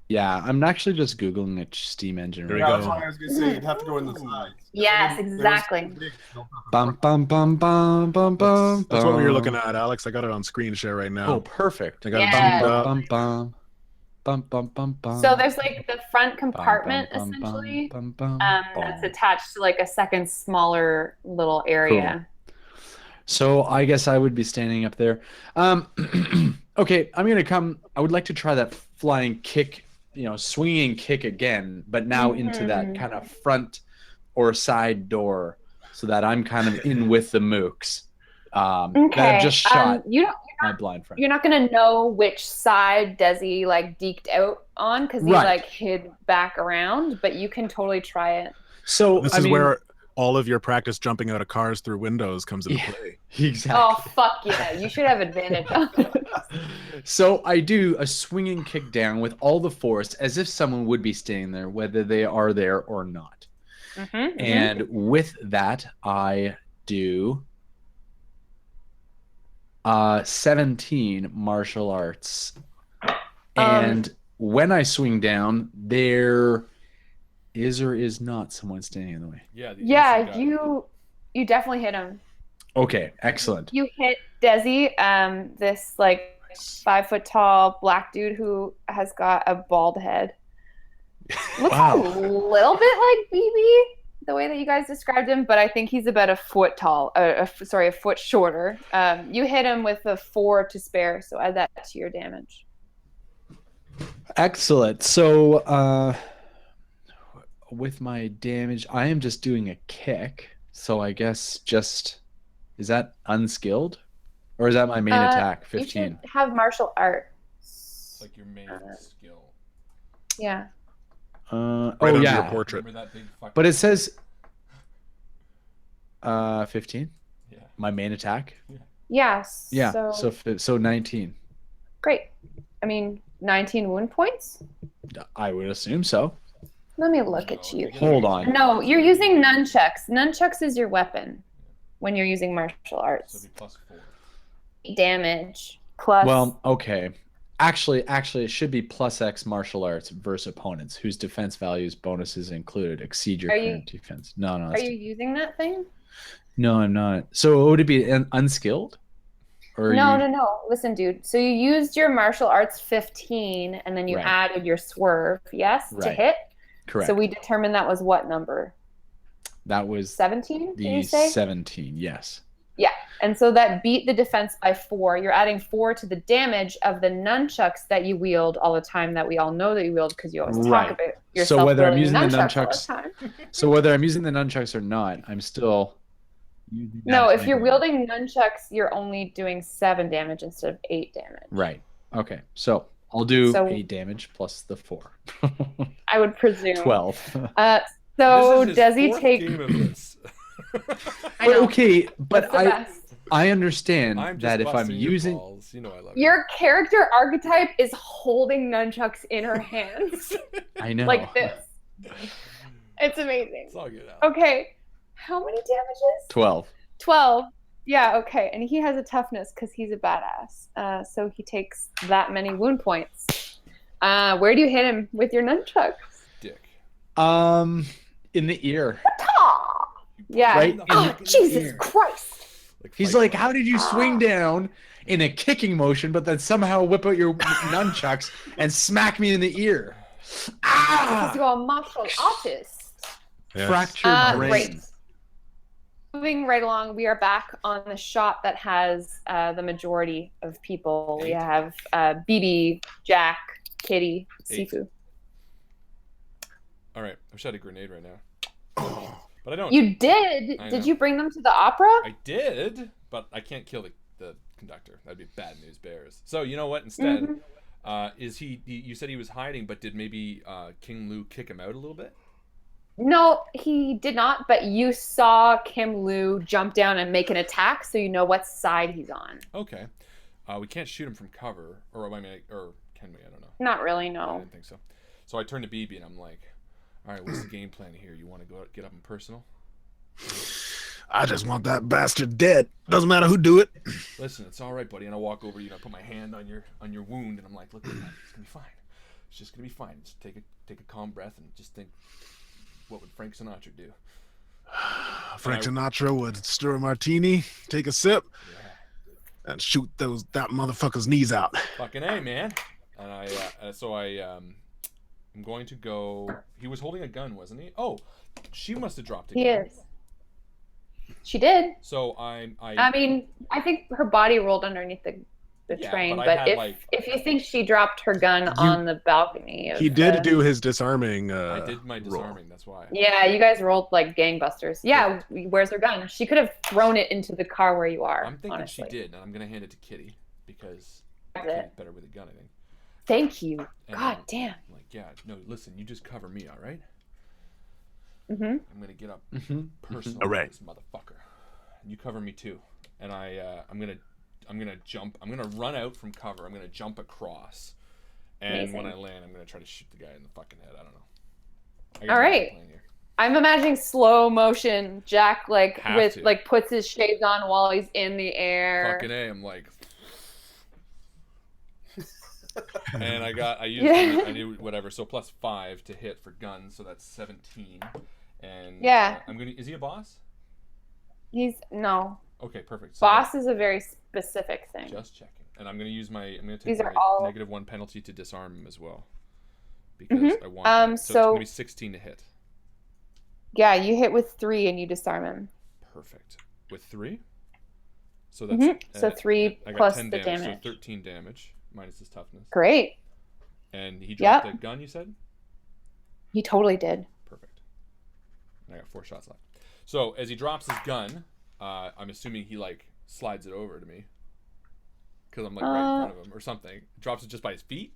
Yeah, I'm actually just Googling a steam engine. There we right Yeah, go. that's why I was gonna say you'd have to go in the sides. Yes, There's- exactly. Bum bum bum bum bum bum. That's what we were looking at, Alex. I got it on screen share right now. Oh, perfect. I got Yeah. it zoomed up. Bum bum bum bum bum bum. So there's like the front Bum, compartment bum, bum, essentially. bum, bum, That's bum. attached to like a second smaller little area. So I guess I would be standing up there. Okay, I'm gonna come. I would like to try that flying kick, swinging kick again, but now into that kind of front or side door, so that I'm kind of in with the mooks. That have just shot my blind friend. You're not gonna know which side Desi like deked out on because he Right. like hid back around, but you can totally try it. So This is where all of your practice jumping out of cars through windows comes into Yeah. play. exactly. Oh fuck yeah! You should have advantage on this. So I do a swinging kick down with all the force, as if someone would be staying there, whether they are there or not. And with that, I do 17 martial arts. And when I swing down, there is or is not someone standing in the way. Yeah. the Yeah, innocent guy. you definitely hit him. Okay, excellent. You hit Desi. This like 5 foot tall black dude who has got a bald head. Looks Wow. a little bit like BB, the way that you guys described him, but I think he's about a foot tall. A foot shorter. You hit him with a 4 to spare, so add that to your damage. Excellent. So, with my damage, I am just doing a kick. So I guess is that unskilled, or is that my main attack? 15. You should have martial art. It's like your main skill. Yeah. Right under yeah. your portrait. Remember that big fucking... But it says 15. Yeah. My main attack. Yes. Yeah. So 19. Great. I mean, 19 wound points. I would assume so. Let me look at you. Hold on. No, you're using nunchucks. Nunchucks is your weapon when you're using martial So arts. it'd be plus 4. Damage plus. Well, okay. Actually, it should be plus X martial arts versus opponents whose defense values bonuses included exceed your current defense. No. Are you using that thing? No, I'm not. So would it be unskilled? Or No. Listen, dude. So you used your martial arts 15, and then you Right. added your swerve, yes, to Right. hit. Correct. So we determined that was what number? That was 17. Did the you say? 17. Yes. Yeah, and so that beat the defense by 4. You're adding 4 to the damage of the nunchucks that you wield all the time, that we all know that you wield because you always Right. talk about yourself. So whether I'm wielding using the all nunchucks, time. so whether I'm using the nunchucks or not, I'm still. No, if you're wielding nunchucks, you're only doing 7 damage instead of 8 damage. Right. Okay. So I'll do So- 8 damage plus the 4. I would presume. 12. So This is his does he fourth take? game of this. I know. Okay, but That's the best. I understand I'm just that if I'm busting your using balls. You know I love Your character archetype is holding nunchucks in her hands I know like this. It's amazing. It's all good. Al. Okay, how many damages? 12. 12. Yeah, okay. And he has a toughness because he's a badass. So he takes that many wound points. Where do you hit him with your nunchucks? Dick. In the ear. Ah! Yeah. Right Oh, in the Jesus ear. Christ. He's Fight like, Club. how did you swing down in a kicking motion, but then somehow whip out your nunchucks and smack me in the ear? Because Ah! you're a martial artist. Yes. Fractured brain. Great. Moving right along, we are back on the shot that has the majority of people. We 8. have BB, Jack, Kitty, 8. Sifu. All right, I wish I had a grenade right now, but I don't. You did? I Did know. you bring them to the opera? I did, but I can't kill the conductor. That'd be bad news bears. So you know what? Instead, is he? You said he was hiding, but did maybe King Lu kick him out a little bit? No, he did not, but you saw Kim Lu jump down and make an attack, so you know what side he's on. Okay, we can't shoot him from cover, or I mean, or can we? I don't know. Not really, I no. didn't think so. So I turned to BB and I'm like, all right, what's the game plan here? You want to get up and personal? I just want that bastard dead. Doesn't matter who do it. Listen, it's all right, buddy. And I walk over, put my hand on your wound, and I'm like, look, it's gonna be fine. It's just gonna be fine. Just take a calm breath and just think, what would Frank Sinatra do? Frank Sinatra would stir a martini, take a sip, Yeah, and shoot that motherfucker's knees out. fucking A, man. And I'm going to go. He was holding a gun, wasn't he? Oh, she must have dropped a He gun. is. She did. So I mean, I think her body rolled underneath the Yeah, train, but I but had, if you think she dropped her gun on the balcony of He did the- do his disarming. I did my roll. disarming. That's why. Yeah, you guys rolled like gangbusters. Yeah, where's her gun? She could have thrown it into the car where you are. I'm thinking honestly. she did, and I'm gonna hand it to Kitty because That's it. Kitty's better with a gun, I think. Thank you. And God I'm damn. like, yeah, no, listen, you just cover me, all right? Mm-hmm. I'm gonna get up personal All with right. this motherfucker, and you cover me too. And I'm gonna jump. I'm gonna run out from cover. I'm gonna jump across, and when I Amazing. land, I'm gonna try to shoot the guy in the fucking head. I don't know. I got All no right. plan here. I'm imagining slow motion. Jack Have to. puts his shades on while he's in the air. Fucking A, I'm like. And I used Yeah. I knew whatever, so +5 to hit for guns, so that's 17. And Yeah. is he a boss? He's no. Okay, perfect. So Boss is a very specific thing. just checking. and I'm gonna use my. I'm gonna take These my are all- -1 penalty to disarm him as well, because I want that. So it's so- gonna be 16 to hit. Yeah, you hit with 3 and you disarm him. Perfect. With 3. So that's So 3 I got plus 10 the damage, damage. so 13 damage minus his toughness. Great. And he dropped Yep. a gun. You said. He totally did. Perfect. And I got 4 shots left. So as he drops his gun, I'm assuming he like slides it over to me because I'm like right in front of him or something. Drops it just by his feet.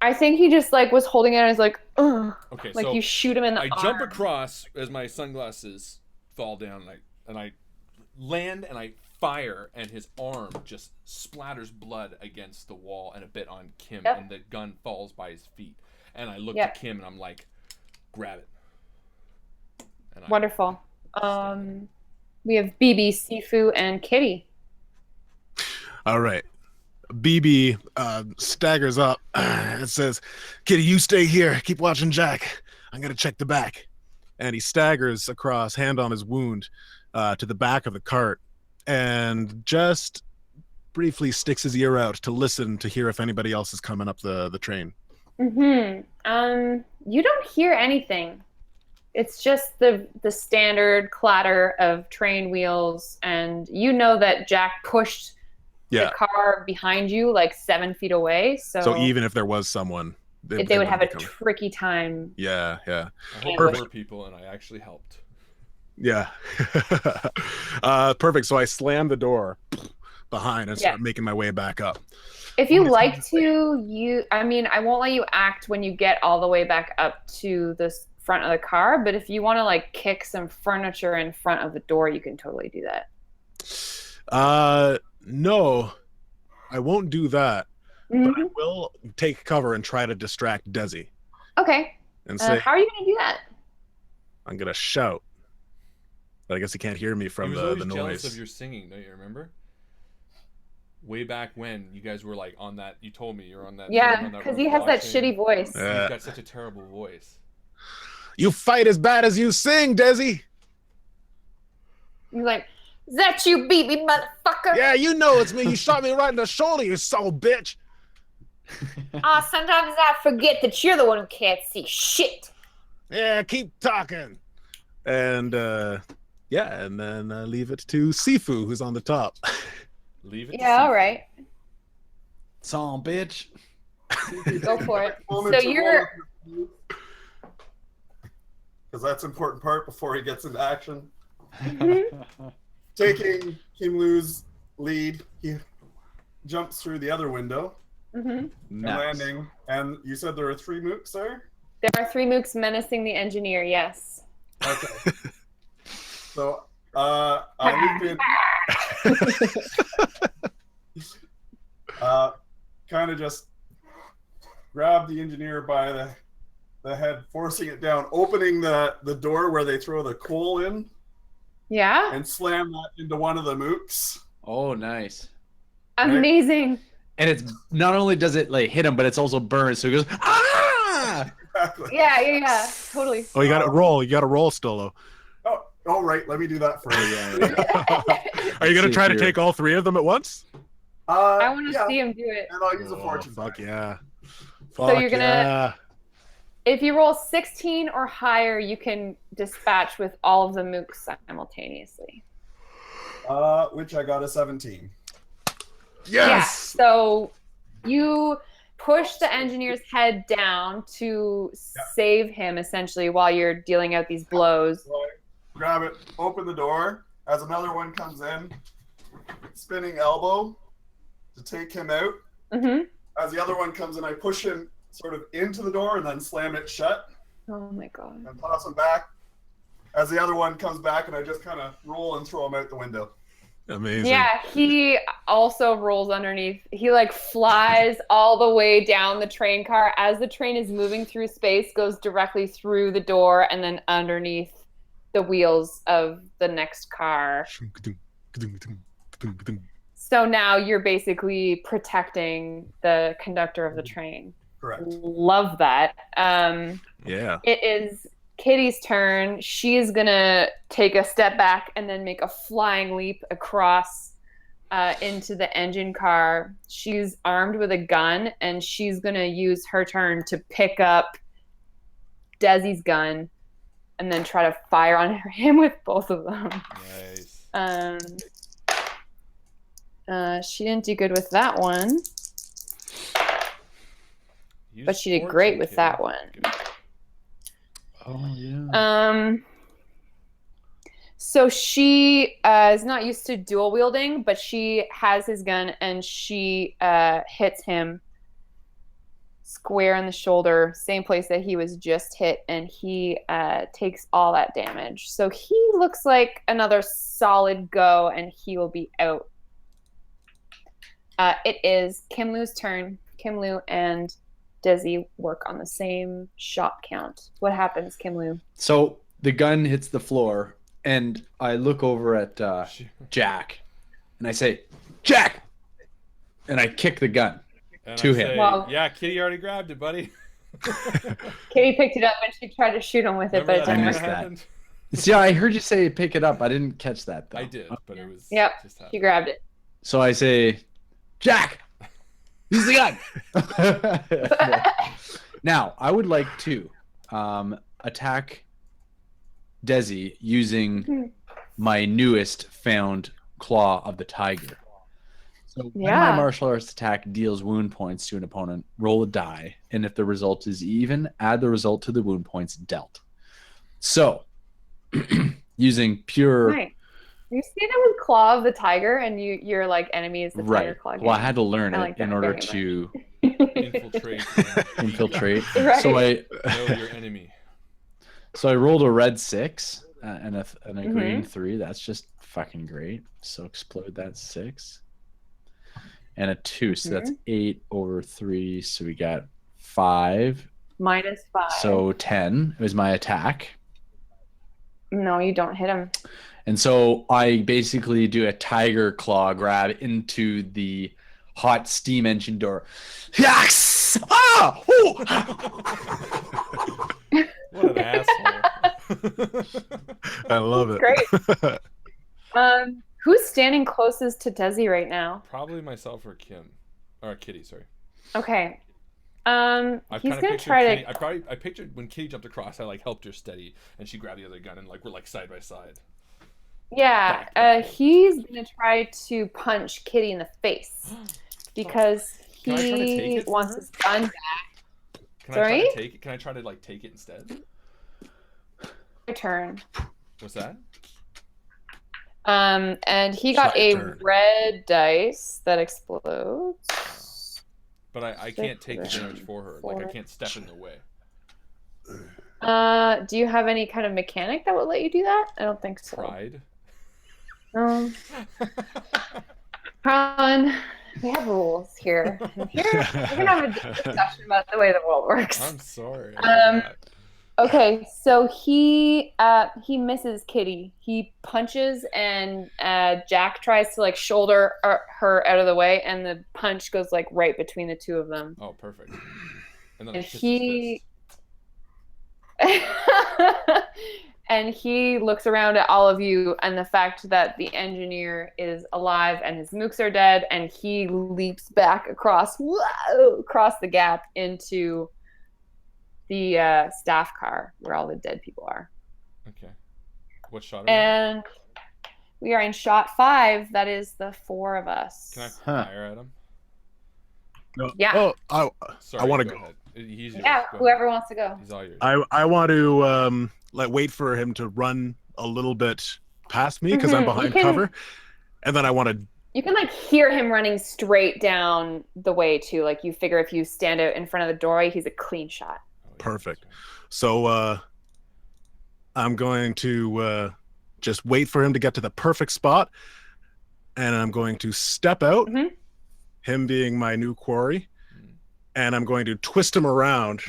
I think he just like was holding it and was like, ugh. Okay, Like so you shoot him in the I arm. jump across as my sunglasses fall down, and I land and I fire, and his arm just splatters blood against the wall and a bit on Kim, Yep. and the gun falls by his feet. And I look Yep. to Kim and I'm like, grab it. And Wonderful. We have BB, Sifu, and Kitty. All right. BB staggers up and says, Kitty, you stay here. Keep watching Jack. I'm going to check the back. And he staggers across, hand on his wound, to the back of the cart and just briefly sticks his ear out to listen to hear if anybody else is coming up the train. You don't hear anything. It's just the standard clatter of train wheels, and you know that Jack pushed Yeah. the car behind you like 7 feet away. So even if there was someone, they would have a wouldn't be coming. tricky time. Yeah. I hope Perfect. there were people, and I actually helped. Yeah. Perfect. So I slam the door behind and start making my way back up. If you like to, I won't let you act when you get all the way back up to the front of the car, but if you want to like kick some furniture in front of the door, you can totally do that. No, I won't do that. Mm-hmm. But I will take cover and try to distract Desi Okay. and say, How are you going to do that? I'm going to shout. But I guess he can't hear me He from was the always noise. jealous of your singing, don't you remember? Way back when you guys were like on that, you told me you were on that. Yeah, because he has that shitty voice. He's got such a terrible voice. You fight as bad as you sing, Desi. He's like, is that you, BB motherfucker? Yeah, you know it's me. You shot me right in the shoulder, you soul bitch. Sometimes I forget that you're the one who can't see shit. Yeah, keep talking. And and then leave it to Sifu, who's on the top. Leave it. Yeah, all right. Song, bitch. Go for it. Moment So to you're... roll, because that's an important part before he gets into action. Taking Kim Lu's lead, he jumps through the other window and landing. And you said there are 3 mooks there? There are 3 mooks menacing the engineer, yes. Okay. So I leap in. Kind of just grab the engineer by the head, forcing it down, opening the door where they throw the coal in, Yeah? and slam that into one of the mooks. Oh, nice. Amazing. And it's not only does it like hit him, but it's also burned. So he goes, ah! Exactly. Yeah. Totally. Oh, you got to roll. You got to roll still, though. Oh, all right. Let me do that first. Are you going to See try to here. take all 3 of them at once? I want to see him do it. And I'll use a fortune. Fuck yeah. So you're gonna- yeah. If you roll 16 or higher, you can dispatch with all of the mooks simultaneously. Which I got a 17. Yes! Yeah. So you push the engineer's head down to save him, essentially, while you're dealing out these blows. So I grab it, open the door. As another one comes in, spinning elbow to take him out. Mm-hmm. As the other one comes in, I push him sort of into the door and then slam it shut Oh my god. and toss him back. As the other one comes back, and I just kind of roll and throw him out the window. Amazing. Yeah, he also rolls underneath. He like flies all the way down the train car as the train is moving through space, goes directly through the door and then underneath the wheels of the next car. So now you're basically protecting the conductor of the train. Correct. Love that. Yeah. It is Kitty's turn. She is gonna take a step back and then make a flying leap across into the engine car. She's armed with a gun, and she's going to use her turn to pick up Desi's gun and then try to fire on him with both of them. Nice. She didn't do good with that one, but she did fortune, great with kid. that one. Oh yeah. So she is not used to dual wielding, but she has his gun and she hits him square in the shoulder, same place that he was just hit, and he takes all that damage. So he looks like another solid go, and he will be out. It is Kim Lu's turn. Kim Lu and Desi work on the same shot count. What happens, Kim Lu? So the gun hits the floor, and I look over at Jack, and I say, "Jack!" and I kick the gun And to I him. say, Well- yeah, Kitty already grabbed it, buddy. Kitty picked it up and she tried to shoot him with it, Remember but it that didn't missed work. that. happened? See, I heard you say pick it up. I didn't catch that though. I did, but it was Yep, just she happened. grabbed it. So I say, Jack, use the gun. Now, I would like to attack Desi using my newest found claw of the tiger. So when my Yeah. martial arts attack deals wound points to an opponent, roll a die, and if the result is even, add the result to the wound points dealt. So, using pure Nice. You see that with Claw of the Tiger, and your like enemy is the tiger right. claw. Well, I gang. had to learn I it like in that order very much. to Infiltrate. infiltrate. Right. So I Know your enemy. rolled a red 6 and a Mm-hmm. green 3. That's just fucking great. So explode that 6 and a 2. So that's Mm-hmm. 8 over 3. So we got 5. -5. So 10 was my attack. No, you don't hit him. And so I basically do a tiger claw grab into the hot steam engine door. Yes! Ah! Ooh! What an asshole. I love it. Great. Who's standing closest to Desi right now? Probably myself or Kim. Or Kitty, sorry. Okay. I've He's kinda gonna pictured try Kitty, to. I pictured when Kitty jumped across, I like helped her steady, and she grabbed the other gun, and like we're like side by side. Yeah. back. He's gonna try to punch Kitty in the face because Can I try to take he it from wants her? his gun back. Can I try Sorry? to take it? Can I try to like take it instead? Your turn. What's that? And he got Try a turn. red dice that explodes. But I can't take the Six, damage for her. Like I four. can't step in the way. Do you have any kind of mechanic that would let you do that? I don't think so. Pride. Harlan, we have rules here. And here we're gonna have a discussion about the way the world works. I'm sorry. Okay, so he misses Kitty. He punches, and Jack tries to like shoulder her out of the way, and the punch goes like right between the two of them. Oh, perfect. And then And I kiss his he fist. and he looks around at all of you, and the fact that the engineer is alive and his mooks are dead, and he leaps back across the gap into the staff car where all the dead people are. Okay. What shot are we at? And we are in shot 5. That is the 4 of us. Can I Huh. fire at him? No. Yeah. Oh, Sorry. wanna go go. ahead. He's yours. Yeah, Go ahead. whoever wants to go. He's all yours. I want to wait for him to run a little bit past me because I'm Mhm. behind You can- cover, and then I want to. You can like hear him running straight down the way too. Like you figure if you stand out in front of the doorway, he's a clean shot. Oh, yeah, Perfect. that's So I'm going to just wait for him to get to the perfect spot, and I'm going to step out, Mhm. him being my new quarry, and I'm going to twist him around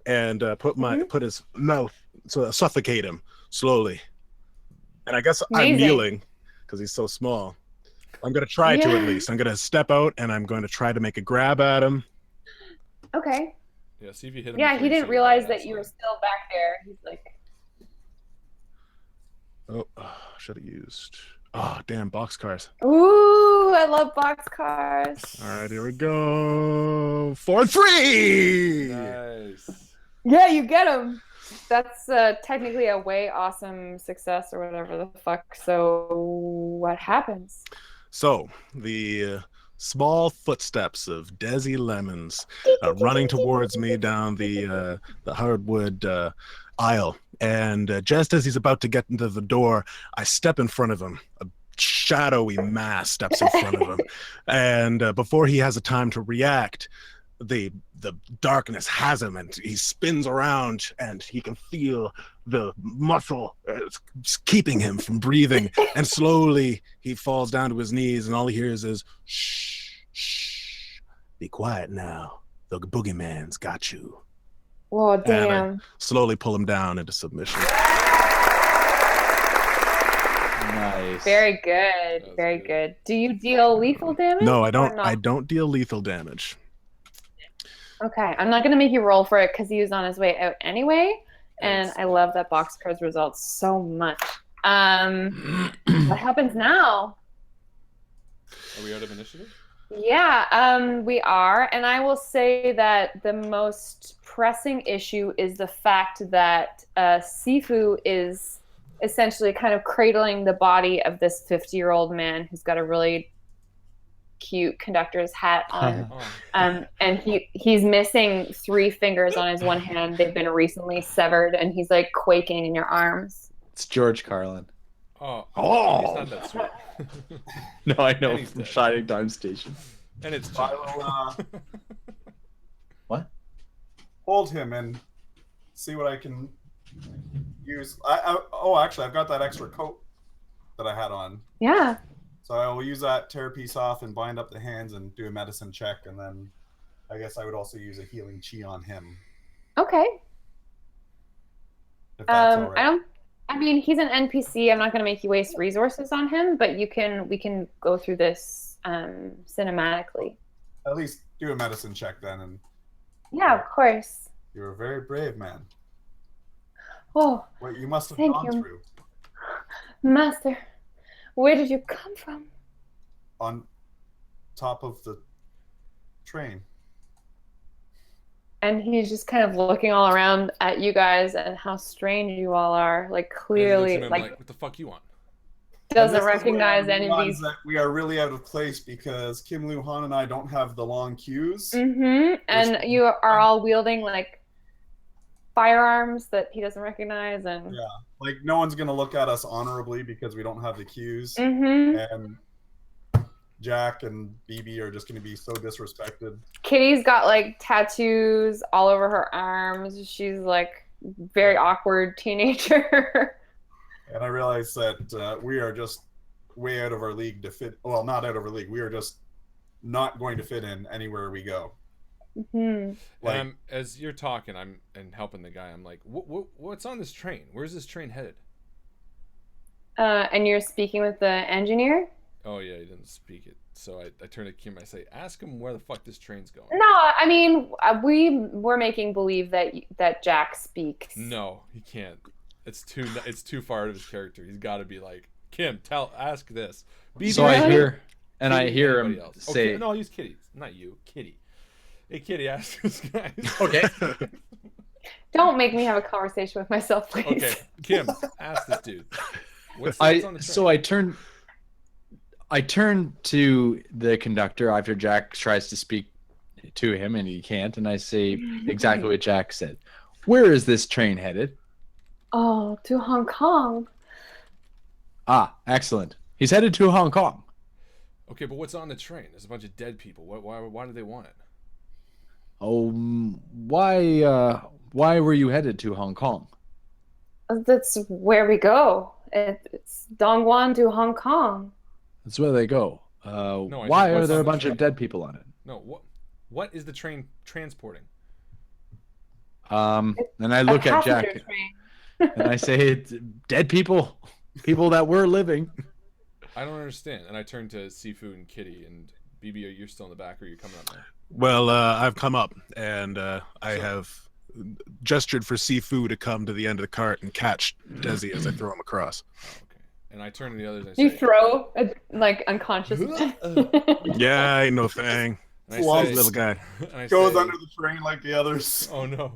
and put his mouth so suffocate him slowly. And I guess I'm Amazing. kneeling because he's so small. I'm going to try to Yeah. at least. I'm going to step out and I'm going to try to make a grab at him. Okay. Yeah, see if you hit him. Yeah, before he you didn't see realize the that you were outside. still back there. He's like, Oh, should have used. Oh, damn, boxcars. Ooh, I love boxcars. All right, here we go. 4-3. Nice. Yeah, you get them. That's technically a way awesome success or whatever the fuck. So what happens? So the small footsteps of Desi Lemons running towards me down the hardwood aisle, and just as he's about to get into the door, I step in front of him. A shadowy mass steps in front of him, and before he has a time to react, the darkness has him, and he spins around, and he can feel the muscle keeping him from breathing, and slowly he falls down to his knees, and all he hears is shh, shh, be quiet now, the boogeyman's got you. Oh, And damn. I slowly pull him down into submission. Nice. Very good. Very good. Do you deal lethal damage? No, I or don't. not? I don't deal lethal damage. Okay, I'm not gonna make you roll for it because he was on his way out anyway, and I love that boxcars results so much. What happens now? Are we out of initiative? Yeah, we are, and I will say that the most pressing issue is the fact that Sifu is essentially kind of cradling the body of this 50-year-old man who's got a really cute conductor's hat on. And he's missing 3 fingers on his one hand. They've been recently severed, and he's like quaking in your arms. It's George Carlin. Oh, Oh. he's not that sweet. No, I know And he's from dead. Shining Time Station. And it's I cheap. will What? hold him and see what I can use. Actually, I've got that extra coat that I had on. Yeah. So I will use that, tear a piece off, and bind up the hands and do a medicine check. And then I guess I would also use a healing chi on him. Okay. If that's all right. I mean, he's an NPC. I'm not going to make you waste resources on him, but we can go through this cinematically. At least do a medicine check then. And Yeah, of course. you're a very brave man. Oh, What you must have Thank gone you. through Master, where did you come from? on top of the train. And he's just kind of looking all around at you guys and how strange you all are. Like, And he looks clearly, at him like, what the fuck you want? doesn't And this is recognize where I any of realize these. that we are really out of place because Kim Lu Han and I don't have the long queues. Mm-hmm. And you are all wielding, like, firearms that he doesn't recognize. And Yeah, like no one's gonna look at us honorably because we don't have the cues, mm-hmm. and Jack and BB are just gonna be so disrespected. Kitty's got, like, tattoos all over her arms. She's, like, very awkward teenager. And I realize that we are just way out of our league to fit. Well, not out of our league. We are just not going to fit in anywhere we go. Mm-hmm. Like, And as you're talking, I'm and helping the guy. I'm like, what's on this train? Where's this train headed? And you're speaking with the engineer? Oh yeah, he didn't speak it. So I turn to Kim. I say, ask him where the fuck this train's going. No, I mean, we're making believe that Jack speaks. No, he can't. It's too far out of his character. He's got to be like, Kim, ask this. So I hear Kitty, him anybody else. say, Okay, no, I'll use Kitty, not you, Kitty. Hey, Kitty, ask this guy. okay. Don't make me have a conversation with myself, please. Okay, Kim, ask this dude. What's on the train? So I turn to the conductor after Jack tries to speak to him and he can't, and I say exactly what Jack said. Where is this train headed? Oh, to Hong Kong. Ah, excellent. He's headed to Hong Kong. Okay, but what's on the train? There's a bunch of dead people. Why do they want it? Oh, why were you headed to Hong Kong? That's where we go. It's Dongguan to Hong Kong. That's where they go. I Why think are what's there on a the bunch train? of dead people on it? No, what is the train transporting? And I look A at Jack passenger train. and I say, "It's dead people, people that were living." I don't understand. And I turn to Sifu and Kitty and BB. You're still in the back, or are you coming up now? Well, I've come up, and I have gestured for Sifu to come to the end of the cart and catch Desi as I throw him across. Oh, okay. And I turn to the others and I You say, throw a, like unconscious. Yeah, ain't no thing. and I Slumps. say, Little guy. and I Goes say, under the train like the others. oh no.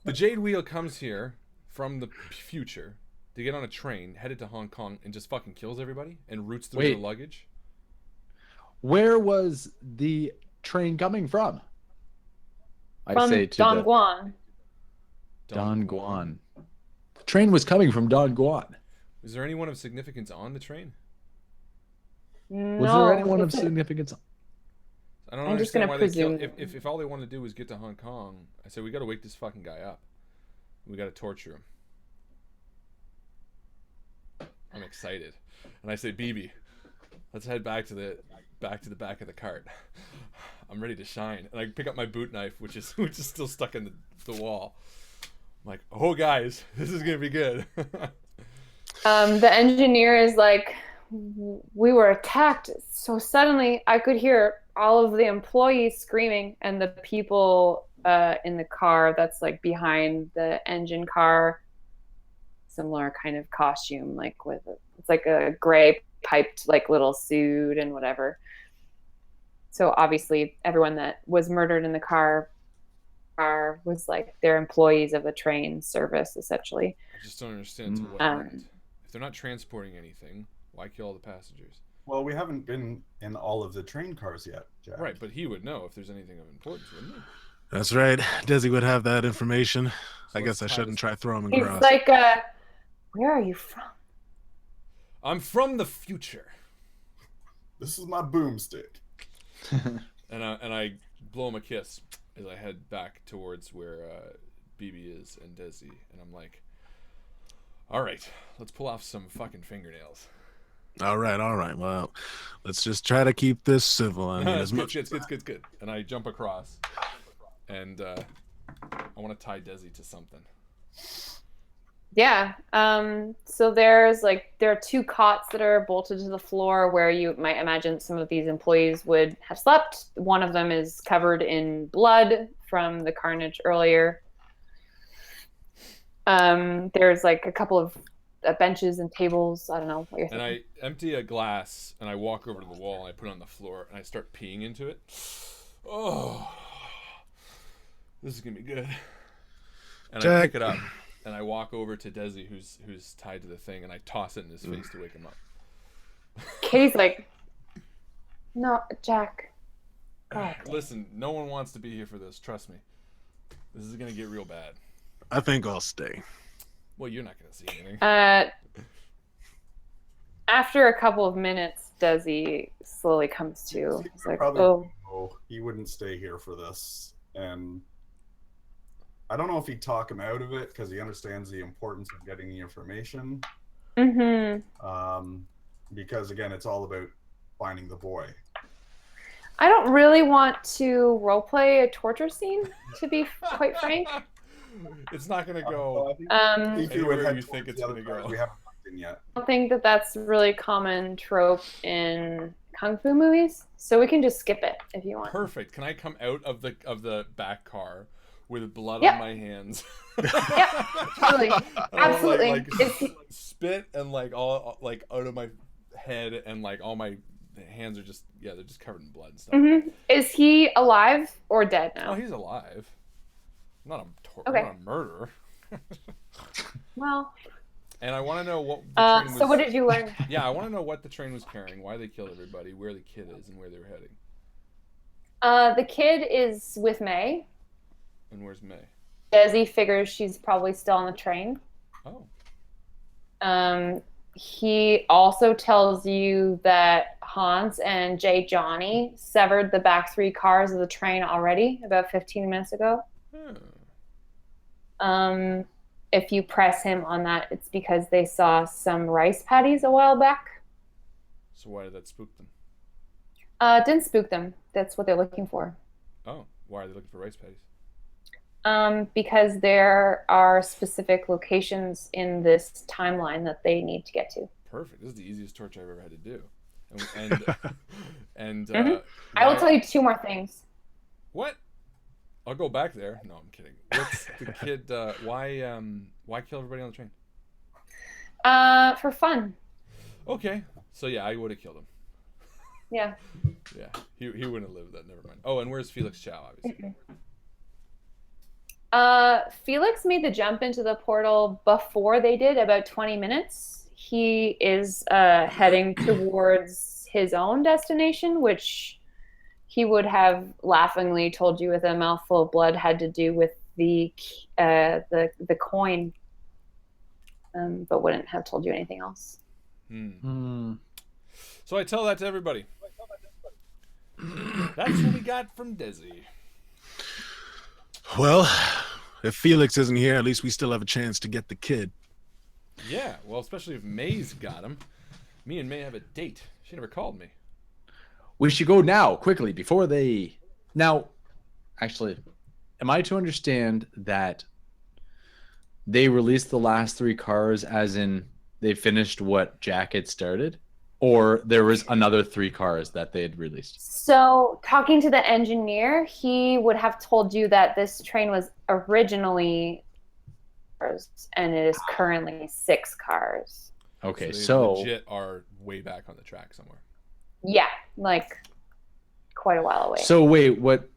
The Jade Wheel comes here from the future to get on a train, headed to Hong Kong, and just fucking kills everybody and roots through Wait. the luggage. Where was the train coming from? I From say to Don the Guan. Don Guan. The train was coming from Don Guan. Is there anyone of significance on the train? No, Was there anyone of it's a- significance? I don't I'm just understand gonna why they kill. presume- If all they want to do is get to Hong Kong, I said we got to wake this fucking guy up. We got to torture him. I'm excited, and I say, BB, let's head back to the back of the cart. I'm ready to shine, and I pick up my boot knife, which is still stuck in the wall. I'm like, oh guys, this is gonna be good. The engineer is like, we were attacked. So suddenly I could hear all of the employees screaming and the people in the car that's like behind the engine car, similar kind of costume, like it's like a gray piped like little suit and whatever. So obviously everyone that was murdered in the car was like they're employees of the train service essentially. I just don't understand to what end. If they're not transporting anything, why kill all the passengers? Well, we haven't been in all of the train cars yet, Jack. Right, but he would know if there's anything of importance, wouldn't he? That's right. Desi would have that information. I let's guess I tie shouldn't this try throwing him He's across. like, where are you from? I'm from the future. This is my boomstick. And I blow him a kiss as I head back towards where BB is and Desi, and I'm like, all right, let's pull off some fucking fingernails. All right. Well, let's just try to keep this civil. I mean, as much. Good. And I jump across, and I want to tie Desi to something. Yeah. So there are two cots that are bolted to the floor where you might imagine some of these employees would have slept. One of them is covered in blood from the carnage earlier. There's like a couple of benches and tables. I don't know what you're And thinking. I empty a glass, and I walk over to the wall, and I put it on the floor, and I start peeing into it. Oh, this is gonna be good. And I Jack. pick it up, and I walk over to Desi, who's tied to the thing, and I toss it in his face to wake him up. Katie's like, no, Jack. God. Listen, no one wants to be here for this. Trust me. This is gonna get real bad. I think I'll stay. Well, you're not gonna see anything. After a couple of minutes, Desi slowly comes to. He's like, Probably, oh. he wouldn't stay here for this. And I don't know if he'd talk him out of it because he understands the importance of getting the information. Mm-hmm. Because again, it's all about finding the boy. I don't really want to roleplay a torture scene, to be quite frank. It's not gonna go. If you would Anywhere head you think towards it's the other gonna cars, go. we haven't looked in yet. I don't think that that's really common trope in kung fu movies, so we can just skip it if you want. Perfect. Can I come out of the back car with blood Yep. on my hands? Yep, totally. Absolutely. Like It's- spit and like all like out of my head, and like all my hands are just they're just covered in blood and stuff. Mhm. Is he alive or dead Oh, now? he's alive. Not Okay. not a murderer. Well, And I want to know what the train was. so what did you learn? Yeah, I want to know what the train was carrying, why they killed everybody, where the kid is, and where they were heading. The kid is with May. And where's May? Desi figures she's probably still on the train. Oh. He also tells you that Hans and Jay Johnny severed the back three cars of the train already about 15 minutes ago. If you press him on that, it's because they saw some rice patties a while back. So why did that spook them? Didn't spook them. That's what they're looking for. Oh, why are they looking for rice patties? Because there are specific locations in this timeline that they need to get to. Perfect. This is the easiest torture I've ever had to do. And I will why- tell you two more things. What? I'll go back there. No, I'm kidding. What's the kid? Why kill everybody on the train? For fun. Okay. So yeah, I would have killed him. Yeah. Yeah, he wouldn't have lived that. Never mind. Oh, and where's Felix Chow? Obviously. Felix made the jump into the portal before they did, about 20 minutes. He is heading towards his own destination, which he would have laughingly told you with a mouthful of blood had to do with the coin, but wouldn't have told you anything else. So I tell that to everybody. That's what we got from Desi. Well, if Felix isn't here, at least we still have a chance to get the kid. Yeah, well, especially if May's got him. Me and May have a date. She never called me. We should go now, quickly, before they... Now, actually, am I to understand that they released the last 3 cars as in they finished what Jack had started? Or there was another 3 cars that they had released? So, talking to the engineer, he would have told you that this train was originally cars, and it is currently 6 cars. Okay, they so legit are way back on the track somewhere. Yeah, like quite a while away. So wait, what?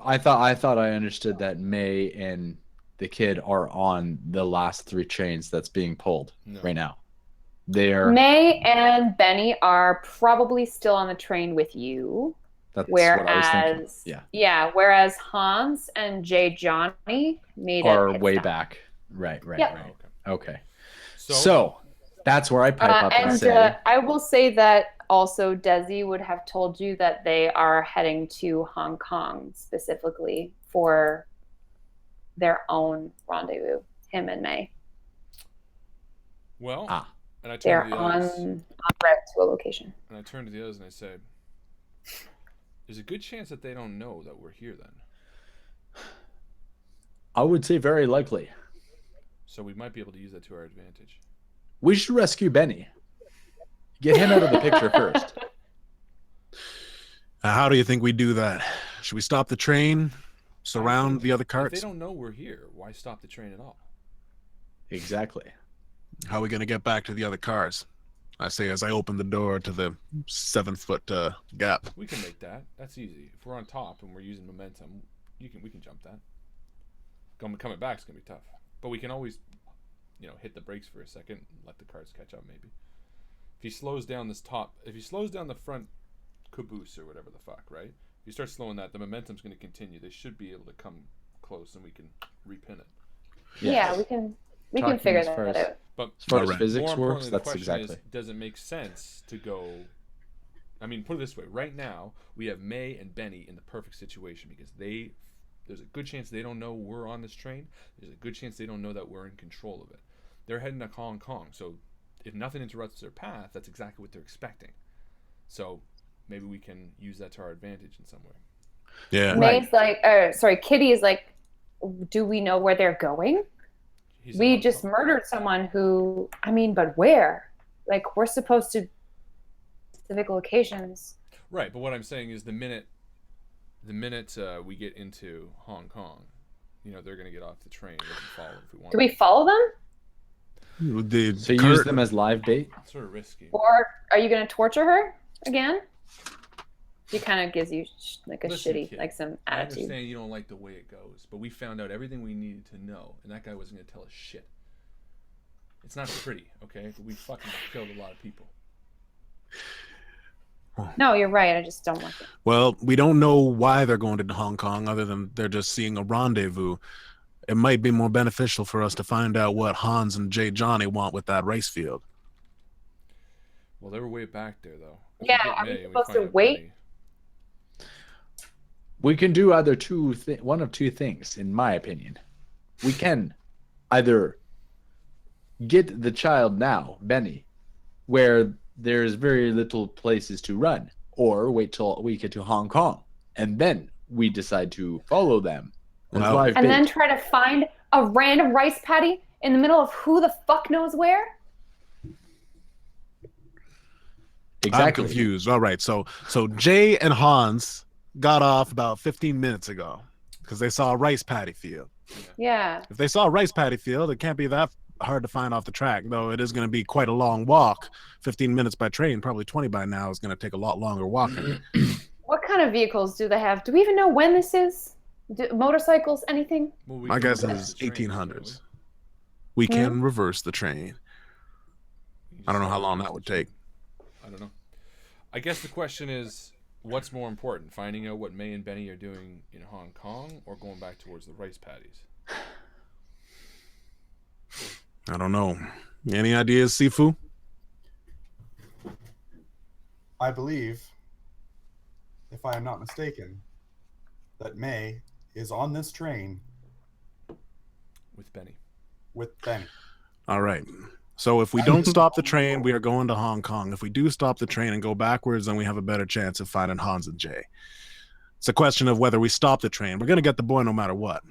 I thought I understood that May and the kid are on the last 3 trains that's being pulled right now. They're May and Benny are probably still on the train with you. That's whereas, what I was thinking. Yeah. Whereas Hans and Jay Johnny are way back. Right. Yep. Right. Okay. So that's where I pipe up and say. I will say that also Desi would have told you that they are heading to Hong Kong specifically for their own rendezvous, him and May. Well, and I they're turn to the on others, route to a location. and I turn to the others and I say, there's a good chance that they don't know that we're here then. I would say very likely. So we might be able to use that to our advantage. We should rescue Benny. Get him out of the picture first. How do you think we do that? Should we stop the train, surround the other If carts? they don't know we're here, why stop the train at all? Exactly. How are we going to get back to the other cars? I say as I open the door to the 7-foot gap. We can make that. That's easy. If we're on top and we're using momentum, we can jump that. Coming back is gonna be tough, but we can always, hit the brakes for a second and let the cars catch up. Maybe if he slows down the front caboose or whatever the fuck, right? If you start slowing that, the momentum's going to continue. They should be able to come close and we can repin it. Yeah, we can figure that out. But as far as physics more works, importantly, the that's question exactly. is, does it make sense to go? I mean, put it this way: right now, we have May and Benny in the perfect situation because there's a good chance they don't know we're on this train. There's a good chance they don't know that we're in control of it. They're heading to Hong Kong, so if nothing interrupts their path, that's exactly what they're expecting. So maybe we can use that to our advantage in some way. Yeah. May's Kitty is like, do we know where they're going? We just murdered someone who, but where? Like, we're supposed to specific locations. Right, but what I'm saying is the minute we get into Hong Kong, they're going to get off the train. We can follow if we want. Do we follow them? So use them as live bait? It's sort of risky. Or are you going to torture her again? She kind of gives you like a Listen, shitty, kid, like some I attitude. understand you don't like the way it goes, but we found out everything we needed to know, and that guy wasn't going to tell us shit. It's not pretty, okay? But we fucking killed a lot of people. No, you're right. I just don't like it. Well, we don't know why they're going to Hong Kong other than they're just seeing a rendezvous. It might be more beneficial for us to find out what Hans and Jay Johnny want with that race field. Well, they were way back there, though. If Yeah, we get are we May and supposed find to out wait? Benny- We can do either one of two things, in my opinion. We can either get the child now, Benny, where there's very little places to run, or wait till we get to Hong Kong, and then we decide to follow them. as Well, live And bait. then try to find a random rice paddy in the middle of who the fuck knows where? Exactly. I'm confused. All right, so Jay and Hans got off about 15 minutes ago because they saw a rice paddy field. Yeah. If they saw a rice paddy field, it can't be that hard to find off the track, though it is going to be quite a long walk. 15 minutes by train, probably 20 by now, is going to take a lot longer walking. What kind of vehicles do they have? Do we even know when this is? Motorcycles, anything? Well, we My can guess reverse is the train, 1800s. We can reverse the train. can't we? I don't know how long that would take. I don't know. I guess the question is, what's more important, finding out what May and Benny are doing in Hong Kong or going back towards the rice paddies? I don't know. Any ideas, Sifu? I believe, if I am not mistaken, that May is on this train With Benny. with Benny. All right. So if we don't stop the train, we are going to Hong Kong. If we do stop the train and go backwards, then we have a better chance of finding Hans and Jay. It's a question of whether we stop the train. We're going to get the boy no matter what.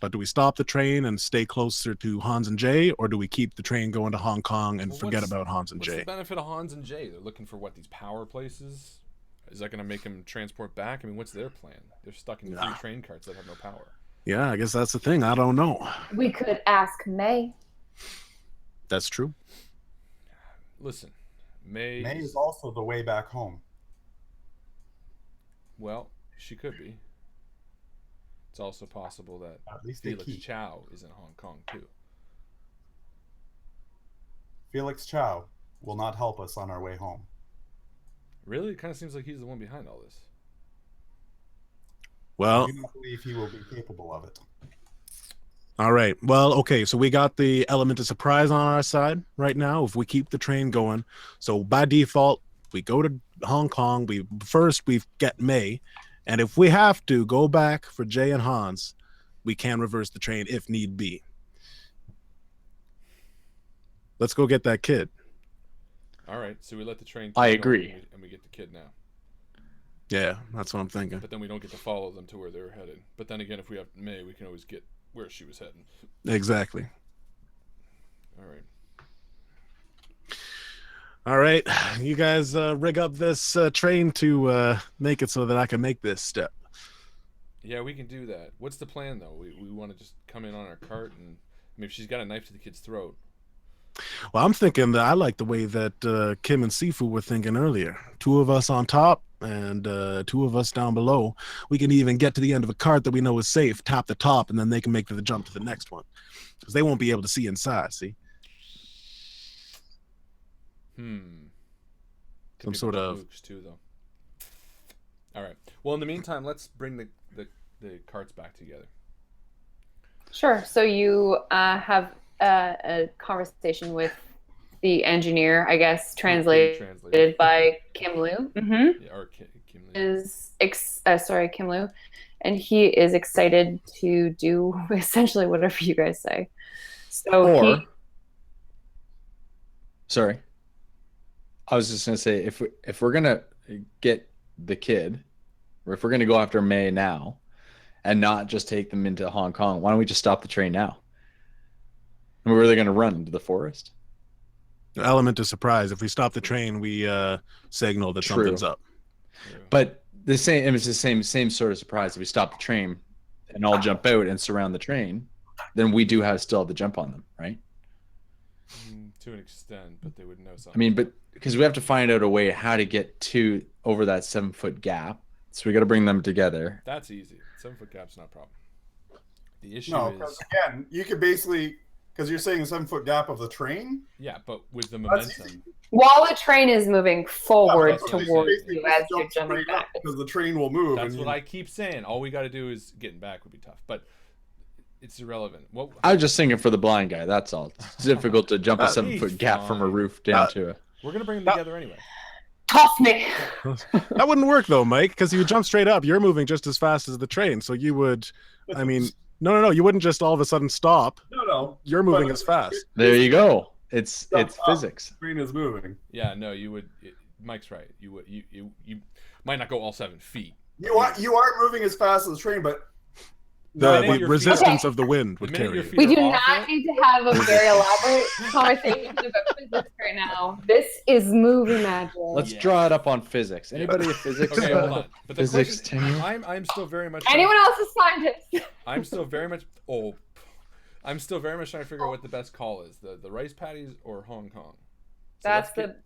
But do we stop the train and stay closer to Hans and Jay, or do we keep the train going to Hong Kong and forget about Hans and What's Jay? the benefit of Hans and Jay? They're looking for what, these power places? Is that going to make them transport back? I mean, what's their plan? They're stuck in 3 train carts that have no power. Yeah, I guess that's the thing. I don't know. We could ask May. That's true. Listen, May is also the way back home. well, she could be. It's also possible that At least they Felix keep. Chow is in Hong Kong too. Felix Chow will not help us on our way home. Really? It kind of seems like he's the one behind all this. Well, I do not believe he will be capable of it. all right. Well, okay. So we got the element of surprise on our side right now. If we keep the train going, so by default, we go to Hong Kong. We get May, and if we have to go back for Jay and Hans, we can reverse the train if need be. Let's go get that kid. All right, so we let the train. I keep going agree. and we get the kid now. Yeah, that's what I'm thinking. But then we don't get to follow them to where they're headed. But then again, if we have May, we can always get where she was heading. Exactly. All right. All right, you guys rig up this train to make it so that I can make this step. Yeah, we can do that. What's the plan though? We want to just come in on our cart and I mean, if she's got a knife to the kid's throat. Well, I'm thinking that I like the way that Kim and Sifu were thinking earlier. 2 of us on top and 2 of us down below. We can even get to the end of a cart that we know is safe, tap the top, and then they can make the jump to the next one. Because they won't be able to see inside, see? Some sort of... Nukes too, though. All right. Well, in the meantime, let's bring the carts back together. Sure. So you have a conversation with the engineer, I guess, translated by Kim Liu. Mm-hmm. Yeah, or Kim Liu. Kim Liu, and he is excited to do essentially whatever you guys say. So sorry, I was just gonna say if we're gonna get the kid, or if we're gonna go after May now, and not just take them into Hong Kong, why don't we just stop the train now? And where are they gonna run into the forest? Element of surprise. If we stop the train, we signal that something's up. But it's the same sort of surprise. If we stop the train and all jump out and surround the train, then we do still have the jump on them, right? To an extent, but they would know something. I mean, but because we have to find out a way how to get over that 7-foot gap, so we got to bring them together. That's easy. 7-foot gap's not a problem. The issue No, is because again, you could basically, because you're saying the 7-foot gap of the train. yeah, but with the That's momentum. while the train is moving forward that's what they towards say. you as you're jumping back. Because the train will move. That's what I keep saying. All we got to do is getting back would be tough, but it's irrelevant. What I was just thinking for the blind guy. That's all. It's difficult to jump a 7-foot gap from a roof down to a. we're gonna bring them together anyway. Toss me. That wouldn't work though, Mike, because you jump straight up. You're moving just as fast as the train, so you would. I mean, no. You wouldn't just all of a sudden stop. No. You're moving as fast. There you go. It's physics. The train is moving. Yeah, no, you would. Mike's right. You might not go all 7 feet. You are moving as fast as the train, but The resistance of the wind would The minute carry your you. feet We are do off not it- need to have a very elaborate conversation about physics right now. This is movie magic. Let's draw it up on physics. Anybody a physics? Okay, hold on. But the Physics question, I'm still very much. Anyone else a scientist? I'm still very much. Oh, I'm still very much trying to figure out what the best call is: the rice patties or Hong Kong. So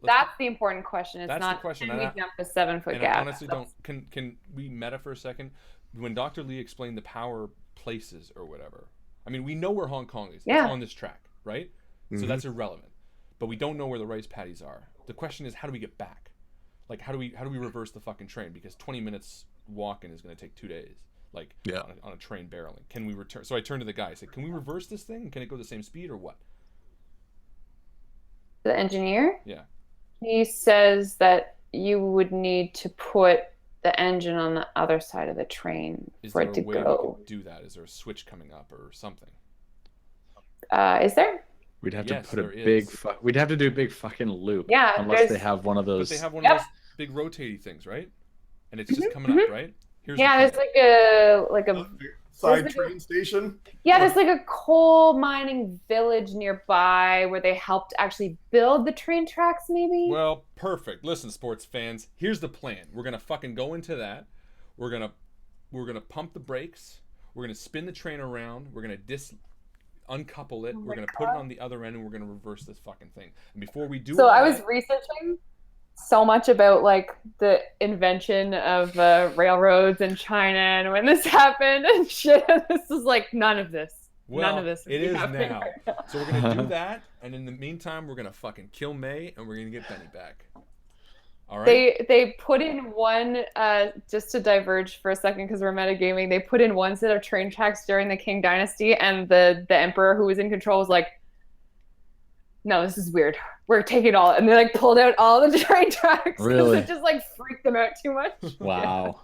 That's the important question. It's That's not the question. can we And jump a 7-foot and gap. I honestly don't. Can we meta for a second? When Dr. Lee explained the power places or whatever, I mean, we know where Hong Kong is. Yeah. It's on this track, right? So that's irrelevant. But we don't know where the rice patties are. The question is, how do we get back? Like, how do we reverse the fucking train? Because 20 minutes walking is going to take 2 days. Like, on a train barreling. Can we return? So I turned to the guy. I said, can we reverse this thing? Can it go the same speed or what? The engineer? Yeah. He says that you would need to put the engine on the other side of the train for it to Is there a way go. we could do that? Is there a switch coming up or something? Is there? We'd have Yes, to put a there big. is. We'd have to do a big fucking loop. Yeah, Unless they have one of But those. they have one of those big rotating things, right? And it's just coming up, right? Here's Yeah, the there's like a Side There's train station. yeah, there's like a coal mining village nearby where they helped actually build the train tracks, maybe. Well, perfect. Listen, sports fans, here's the plan. We're gonna fucking go into that. We're gonna pump the brakes. We're gonna spin the train around. We're gonna uncouple it. We're gonna put it on the other end, and we're gonna reverse this fucking thing. And before we do, So all I was that- researching so much about like the invention of railroads in China and when this happened and shit. This is like none of this. Well, None of this. it is happening now. right now. So we're gonna do that, and in the meantime, we're gonna fucking kill May, and we're gonna get Benny back. All right. They put in one just to diverge for a second because we're metagaming. They put in one set of train tracks during the Qing Dynasty, and the emperor who was in control was like, "No, this is weird. We're taking it all," and they like pulled out all the train tracks. Really? It just like freaked them out too much. Wow.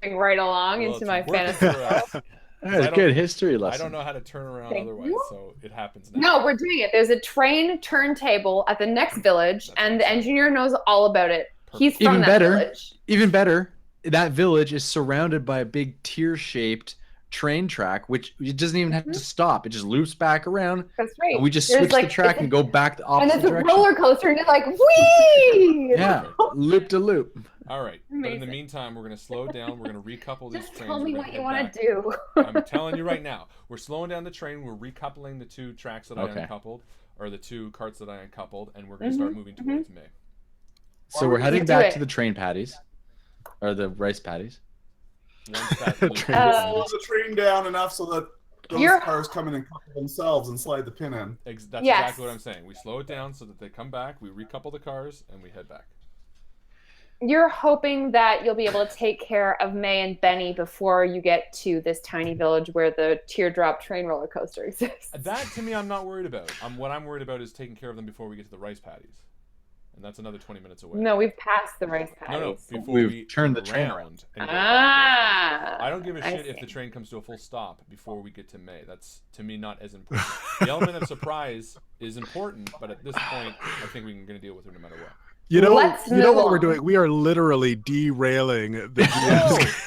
Going right along Well, into it's my working fantasy. for us. That's a don't- good history I lesson. don't know how to turn around Thank otherwise, you. so it happens now. No, we're doing it. There's a train turntable at the next village, That's and the awesome. engineer knows all about it. He's from Even that better. village. Even better, that village is surrounded by a big tear-shaped train track, which it doesn't even have to stop. It just loops back around, That's right. and we just There's, switch like, the track it's and go back the and opposite it's a direction. roller coaster, and it's like whee. Yeah, loop to loop. All right, but in the Amazing. meantime, we're gonna slow down. We're gonna recouple these Just trains. tell me we're what gonna you head want back. to do. I'm telling you right now, we're slowing down the train. We're recoupling the two tracks that I Okay. uncoupled, or the two carts that I uncoupled, and we're gonna start moving towards May. So we're heading do back it. to the train patties, or the rice patties. Once that Train Slow the train down enough so that those You're- cars come in and couple themselves and slide the pin in. that's Yes. exactly what I'm saying. We slow it down so that they come back. We recouple the cars, and we head back. You're hoping that you'll be able to take care of May and Benny before you get to this tiny village where the teardrop train roller coaster exists. That to me, I'm not worried about. What I'm worried about is taking care of them before we get to the rice patties, and that's another 20 minutes away. No, we've passed the rice No, paddies. before We've we turned the turn train around. And go back to the rice Ah. paddies. I don't give a I shit if see. the train comes to a full stop before we get to May. That's to me not as important. The element of surprise is important, but at this point, I think we're going to deal with it no matter what. Let's You know move what we're on. doing? We are literally derailing the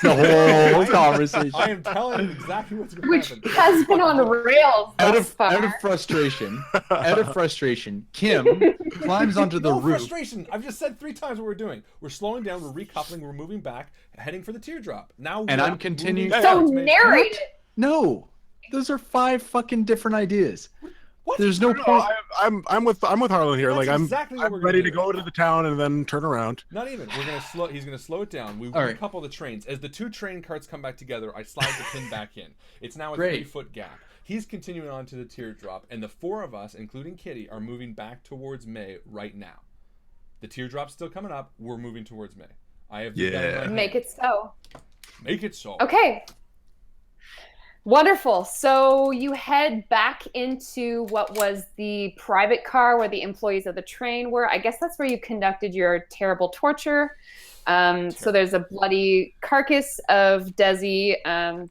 The whole conversation. I am telling you exactly what's going Which to happen. has been on rails Out thus of far. frustration, Kim climbs onto the No roof. frustration. I've just said 3 times what we're doing. We're slowing down. We're recoupling. We're moving back, heading for the teardrop. Now, And we're I'm continuing- moving So towards May. narrate it. No, those are 5 fucking different ideas. What? There's no No, point. I'm with Harlan here. That's Like exactly what I'm we're ready gonna to do. go to the town and then turn around. Not even. We're gonna slow. He's gonna slow it down. We All right. recouple the trains. As the 2 train carts come back together, I slide the pin back in. It's now a Great. 3-foot gap. He's continuing on to the teardrop, and the 4 of us, including Kitty, are moving back towards May right now. The teardrop's still coming up. We're moving towards May. I have the gun in my hand. Make it so. Make it so. Okay. Wonderful. So you head back into what was the private car where the employees of the train were. I guess that's where you conducted your terrible torture. So there's a bloody carcass of Desi,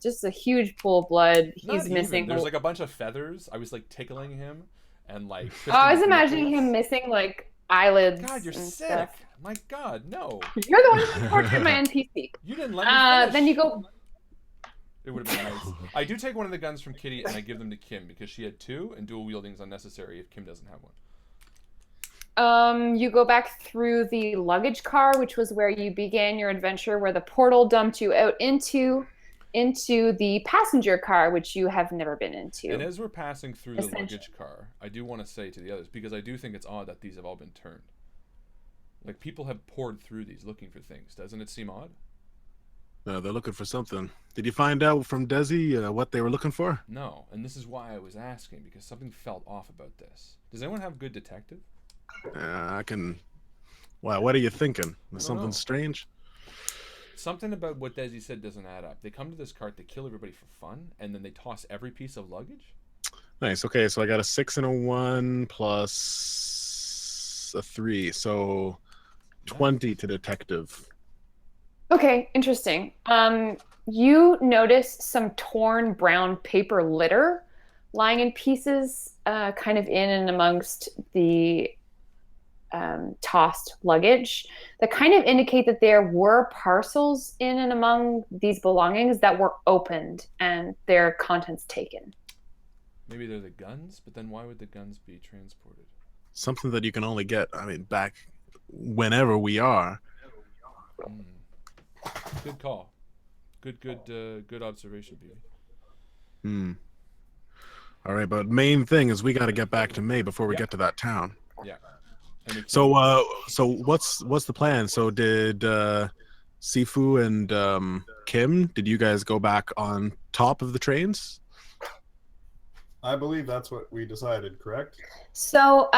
just a huge pool of blood. Not He's even. missing. There's like a bunch of feathers. I was like tickling him, and like. Oh, I was twisting his imagining nipples. him missing like eyelids. God, you're and sick. stuff. My God, no. You're the one who tortured my NPC. You didn't let me finish. Then you go. It would have been nice. I do take one of the guns from Kitty and I give them to Kim because she had 2 and dual wielding is unnecessary if Kim doesn't have one. You go back through the luggage car, which was where you began your adventure, where the portal dumped you out into. into the passenger car, which you have never been into. And as we're passing through the luggage car, I do want to say to the others, because I do think it's odd that these have all been turned. Like, people have poured through these looking for things. Doesn't it seem odd? No, they're looking for something. Did you find out from Desi what they were looking for? No, and this is why I was asking, because something felt off about this. Does anyone have good detective? I can... Wow, what are you thinking? Is something know. strange? Something about what Desi said doesn't add up. They come to this cart, they kill everybody for fun, and then they toss every piece of luggage? Nice. Okay, so I got a 6 and a 1 plus a 3. So 20 to detective. Okay, interesting. You notice some torn brown paper litter lying in pieces, kind of in and amongst the tossed luggage that kind of indicate that there were parcels in and among these belongings that were opened and their contents taken. Maybe they're the guns, but then why would the guns be transported? Something that you can only get, back whenever we are. Good call. Good observation, Beauty. All right, but main thing is we got to get back to May before we get to that town. Yeah. So what's the plan? So did Sifu and Kim, did you guys go back on top of the trains? I believe that's what we decided, correct? So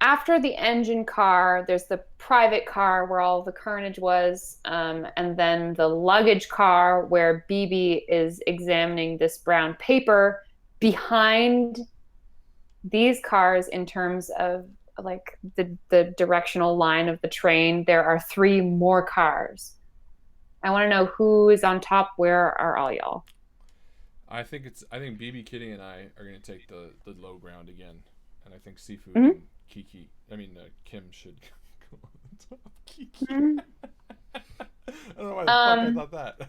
after the engine car, there's the private car where all the carnage was, and then the luggage car where BB is examining this brown paper. Behind these cars, in terms of like the directional line of the train, there are 3 more cars. I want to know who is on top. Where are all y'all? I think BB Kitty and I are going to take the low ground again, and I think Sifu and Kim should go on the top. Kiki. I don't know why the fuck I thought that.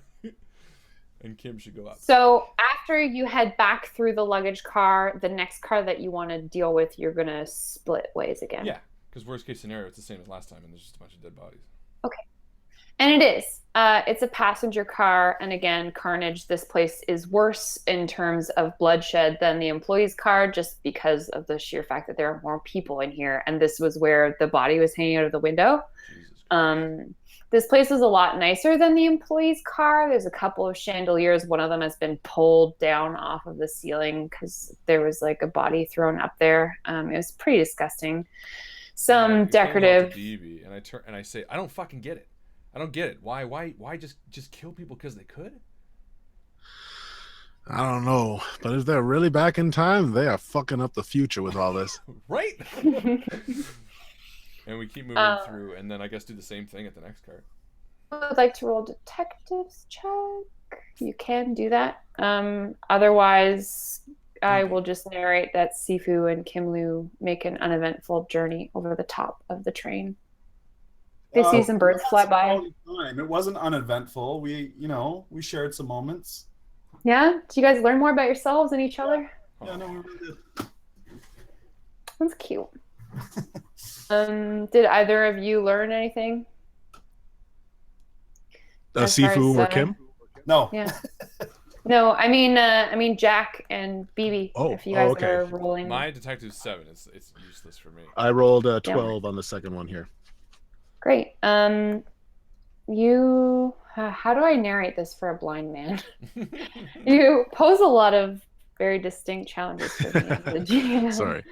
And Kim should go up. So after you head back through the luggage car, the next car that you want to deal with, you're going to split ways again. Yeah, because worst case scenario, it's the same as last time, and there's just a bunch of dead bodies. Okay. And it is. It's a passenger car, and again, carnage. This place is worse in terms of bloodshed than the employee's car, just because of the sheer fact that there are more people in here, and this was where the body was hanging out of the window. This place is a lot nicer than the employee's car. There's a couple of chandeliers. One of them has been pulled down off of the ceiling because there was like a body thrown up there. It was pretty disgusting. Some decorative. BB, and I turn and I say, I don't fucking get it. I don't get it. Why just kill people because they could? I don't know, but if they're really back in time, they are fucking up the future with all this. Right? And we keep moving through, and then I guess do the same thing at the next card. I would like to roll detectives check. You can do that. Otherwise, I will just narrate that Sifu and Kim Lu make an uneventful journey over the top of the train. They see some birds fly by. It wasn't uneventful. We shared some moments. Yeah? Do you guys learn more about yourselves and each other? Yeah, no, we really did. That's cute. Did either of you learn anything? Sifu or Kim? No. Yeah. No, I mean Jack and BB. If you guys are rolling. My detective's 7. It's useless for me. I rolled a 12 on the second one here. Great. You. How do I narrate this for a blind man? You pose a lot of very distinct challenges for me as the GM. Sorry.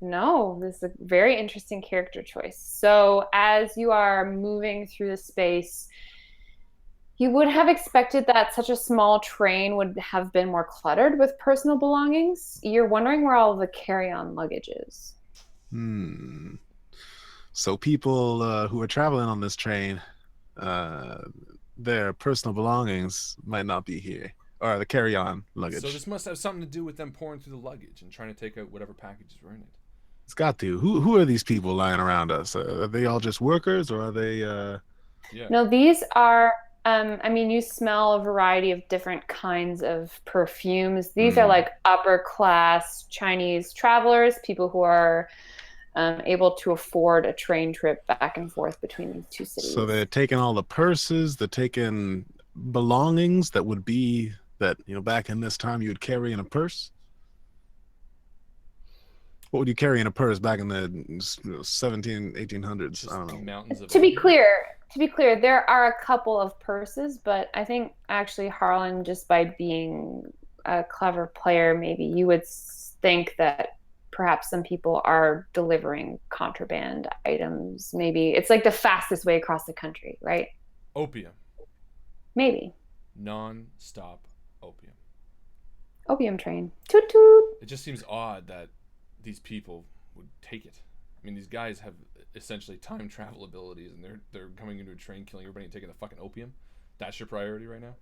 No, this is a very interesting character choice. So as you are moving through the space, you would have expected that such a small train would have been more cluttered with personal belongings. You're wondering where all of the carry-on luggage is. So people who are traveling on this train, their personal belongings might not be here. Or the carry-on luggage. So this must have something to do with them pouring through the luggage and trying to take out whatever packages were in it. It's got to. Who are these people lying around us? Are they all just workers, or are they... Yeah. No, these are... you smell a variety of different kinds of perfumes. These are like upper-class Chinese travelers, people who are able to afford a train trip back and forth between these two cities. So they're taking all the purses, they're taking belongings that would be that, back in this time you would carry in a purse? What would you carry in a purse back in the 1800s? I don't know. Mountains of To be opium. clear, there are a couple of purses, but I think actually Harlan, just by being a clever player, maybe you would think that perhaps some people are delivering contraband items. Maybe it's like the fastest way across the country, right? Opium. Maybe. Non-stop opium. Opium train. Toot toot. It just seems odd that these people would take it. I mean, these guys have essentially time travel abilities, and they're coming into a train, killing everybody, and taking the fucking opium. That's your priority right now?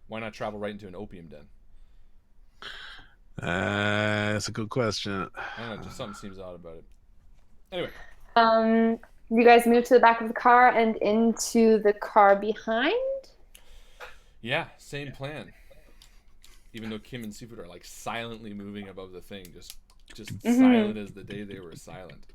Why not travel right into an opium den? That's a good question. I don't know, just something seems odd about it. Anyway. You guys move to the back of the car and into the car behind? Yeah, same plan. Even though Kim and Seafood are like silently moving above the thing, just silent as the day they were silent.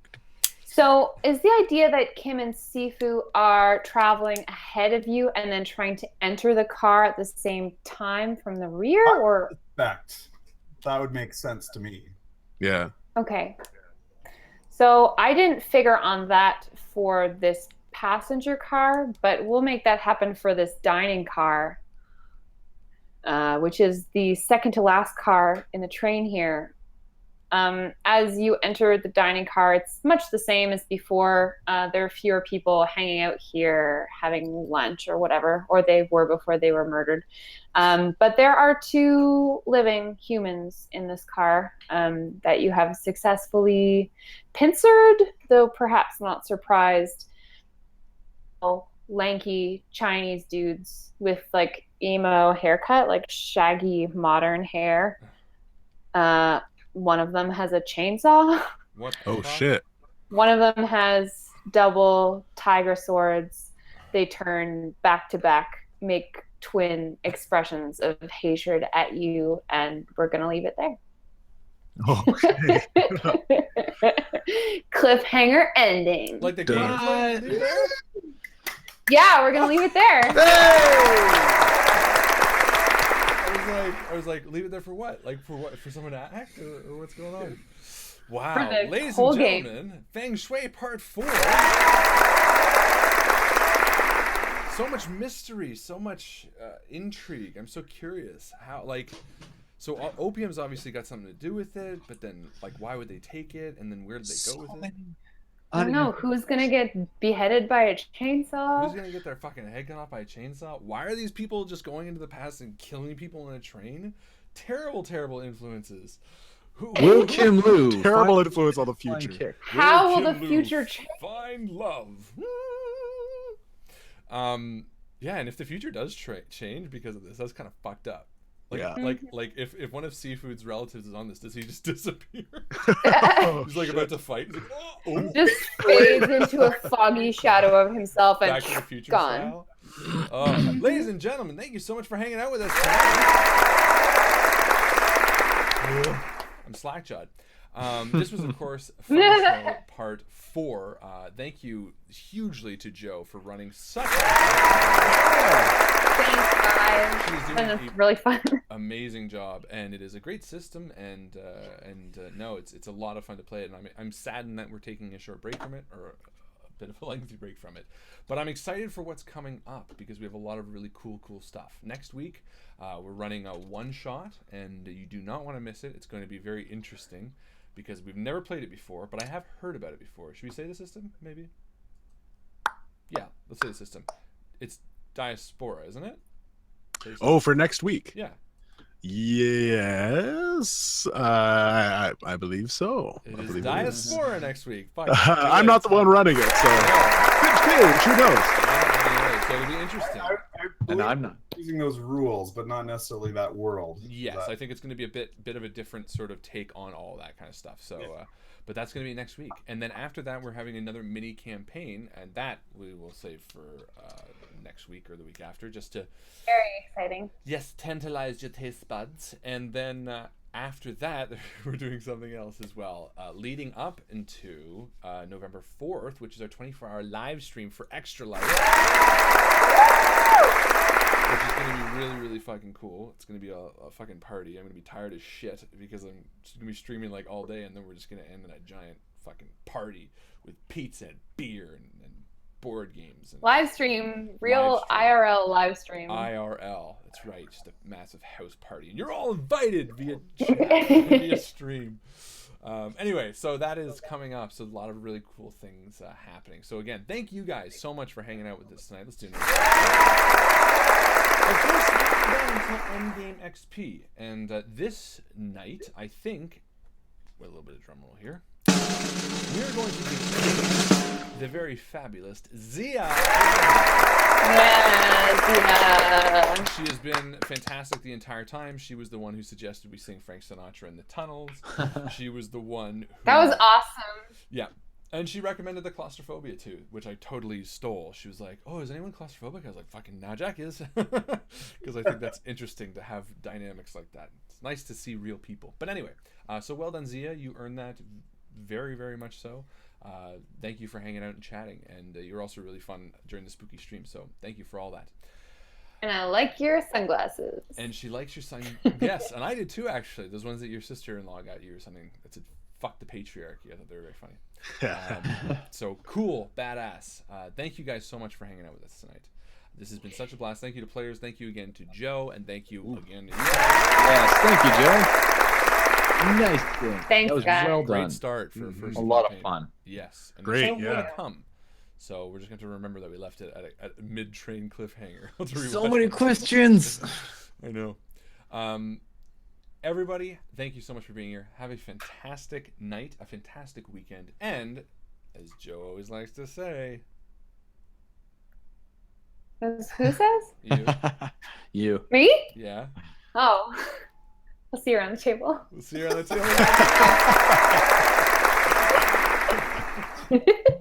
So is the idea that Kim and Sifu are traveling ahead of you and then trying to enter the car at the same time from the rear, or? That would make sense to me. Yeah. Okay. So I didn't figure on that for this passenger car, but we'll make that happen for this dining car, which is the second to last car in the train here. As you enter the dining car, it's much the same as before. There are fewer people hanging out here having lunch or whatever, or they were before they were murdered. But there are 2 living humans in this car that you have successfully pincered, though perhaps not surprised. Lanky Chinese dudes with like emo haircut, like shaggy modern hair. One of them has a chainsaw. What? Oh shit. One of them has double tiger swords. They turn back to back, make twin expressions of hatred at you, and we're gonna leave it there. Okay. Cliffhanger ending. Like the game. Yeah, we're gonna leave it there. I was like, leave it there for what? Like for what? For someone to act, or what's going on? Wow, For the ladies whole and game. gentlemen, Feng Shui Part 4. So much mystery, so much intrigue. I'm so curious how, like, so opium's obviously got something to do with it, but then, like, why would they take it, and then where did they go with it? I don't know who's gonna get beheaded by a Who's chainsaw. gonna get their fucking head cut off by a chainsaw? Why are these people just going into the past and killing people in a train? Terrible, terrible influences. Will Kim Lu Terrible find- influence on the find future. Kick? How will the Kim Lu future change? find love? Yeah, and if the future does change because of this, that's kind of fucked up. Like, Yeah. like if one of Seafood's relatives is on this, does he just disappear? He's like about to fight. He's like, oh. Just fades into a foggy shadow of himself and Back to the Future gone. style. Ladies and gentlemen, thank you so much for hanging out with us tonight. I'm slack-jawed. This was, of course, Feng Shui Part 4. Thank you hugely to Joe for running such Thanks, guys. She's It's doing been a really fun. amazing job, and it is a great system, and no, it's a lot of fun to play it, and I'm saddened that we're taking a short break from it, or a bit of a lengthy break from it, but I'm excited for what's coming up because we have a lot of really cool stuff. Next week, we're running a one-shot, and you do not want to miss it. It's going to be very interesting because we've never played it before, but I have heard about it before. Should we say the system, maybe? Yeah, let's say the system. It's Diaspora, isn't it? Oh, for next week. Yeah. Yes, I believe so. It I is believe Diaspora next week. Fuck. I'm not the one running it, so who knows? So it'll be interesting. And I'm not. Using those rules, but not necessarily that world. Yes, That- I think it's going to be a bit of a different sort of take on all that kind of stuff. So, but that's going to be next week, and then after that, we're having another mini campaign, and that we will save for next week or the week after, just to Very exciting. tantalize your taste buds, and then after that, we're doing something else as well, leading up into November 4th, which is our 24-hour live stream for Extra Life. Which is going to be fucking cool. It's gonna be a fucking party. I'm gonna be tired as shit because I'm just gonna be streaming like all day, and then we're just gonna end in a giant fucking party with pizza and beer and board games. And Live stream, real Live stream. IRL live stream. IRL. That's right. Just a massive house party, and you're all invited via chat, via stream. Anyway, so that is coming up. So a lot of really cool things happening. So again, thank you guys so much for hanging out with us tonight. Let's do another. Of course, we're going to Endgame XP, and this night, I think, with a little bit of drum roll here, we're going to be the very fabulous Zia. Yeah. She has been fantastic the entire time. She was the one who suggested we sing Frank Sinatra in the tunnels. She was the one who... That was awesome. Yeah. And she recommended the claustrophobia too, which I totally stole. She was like, "Oh, is anyone claustrophobic?" I was like, "Fucking now Jack is," because I think that's interesting to have dynamics like that. It's nice to see real people. But anyway, so well done, Zia. You earned that very, very much so. Thank you for hanging out and chatting, and you're also really fun during the spooky stream. So thank you for all that. And I like your sunglasses. And she likes your son. Yes, and I did too, actually. Those ones that your sister-in-law got you or something. That said, "Fuck the patriarchy." I thought they were very funny. So cool, badass. Thank you guys so much for hanging out with us tonight. This has been such a blast. Thank you to players. Thank you again to Joe, and thank you again to you. Yes, thank you, Joe. Nice thing. Thanks, that was guys. well Great done. start for first A lot of campaign. fun. Yes, and Great, there's more yeah. to come. So we're just going to remember that we left it at a mid-train cliffhanger. So many questions. I know. Everybody, thank you so much for being here. Have a fantastic night, a fantastic weekend, and as Joe always likes to say, Who says? you, You. Me? yeah. Oh. I'll see you around the table. We'll see you on the table.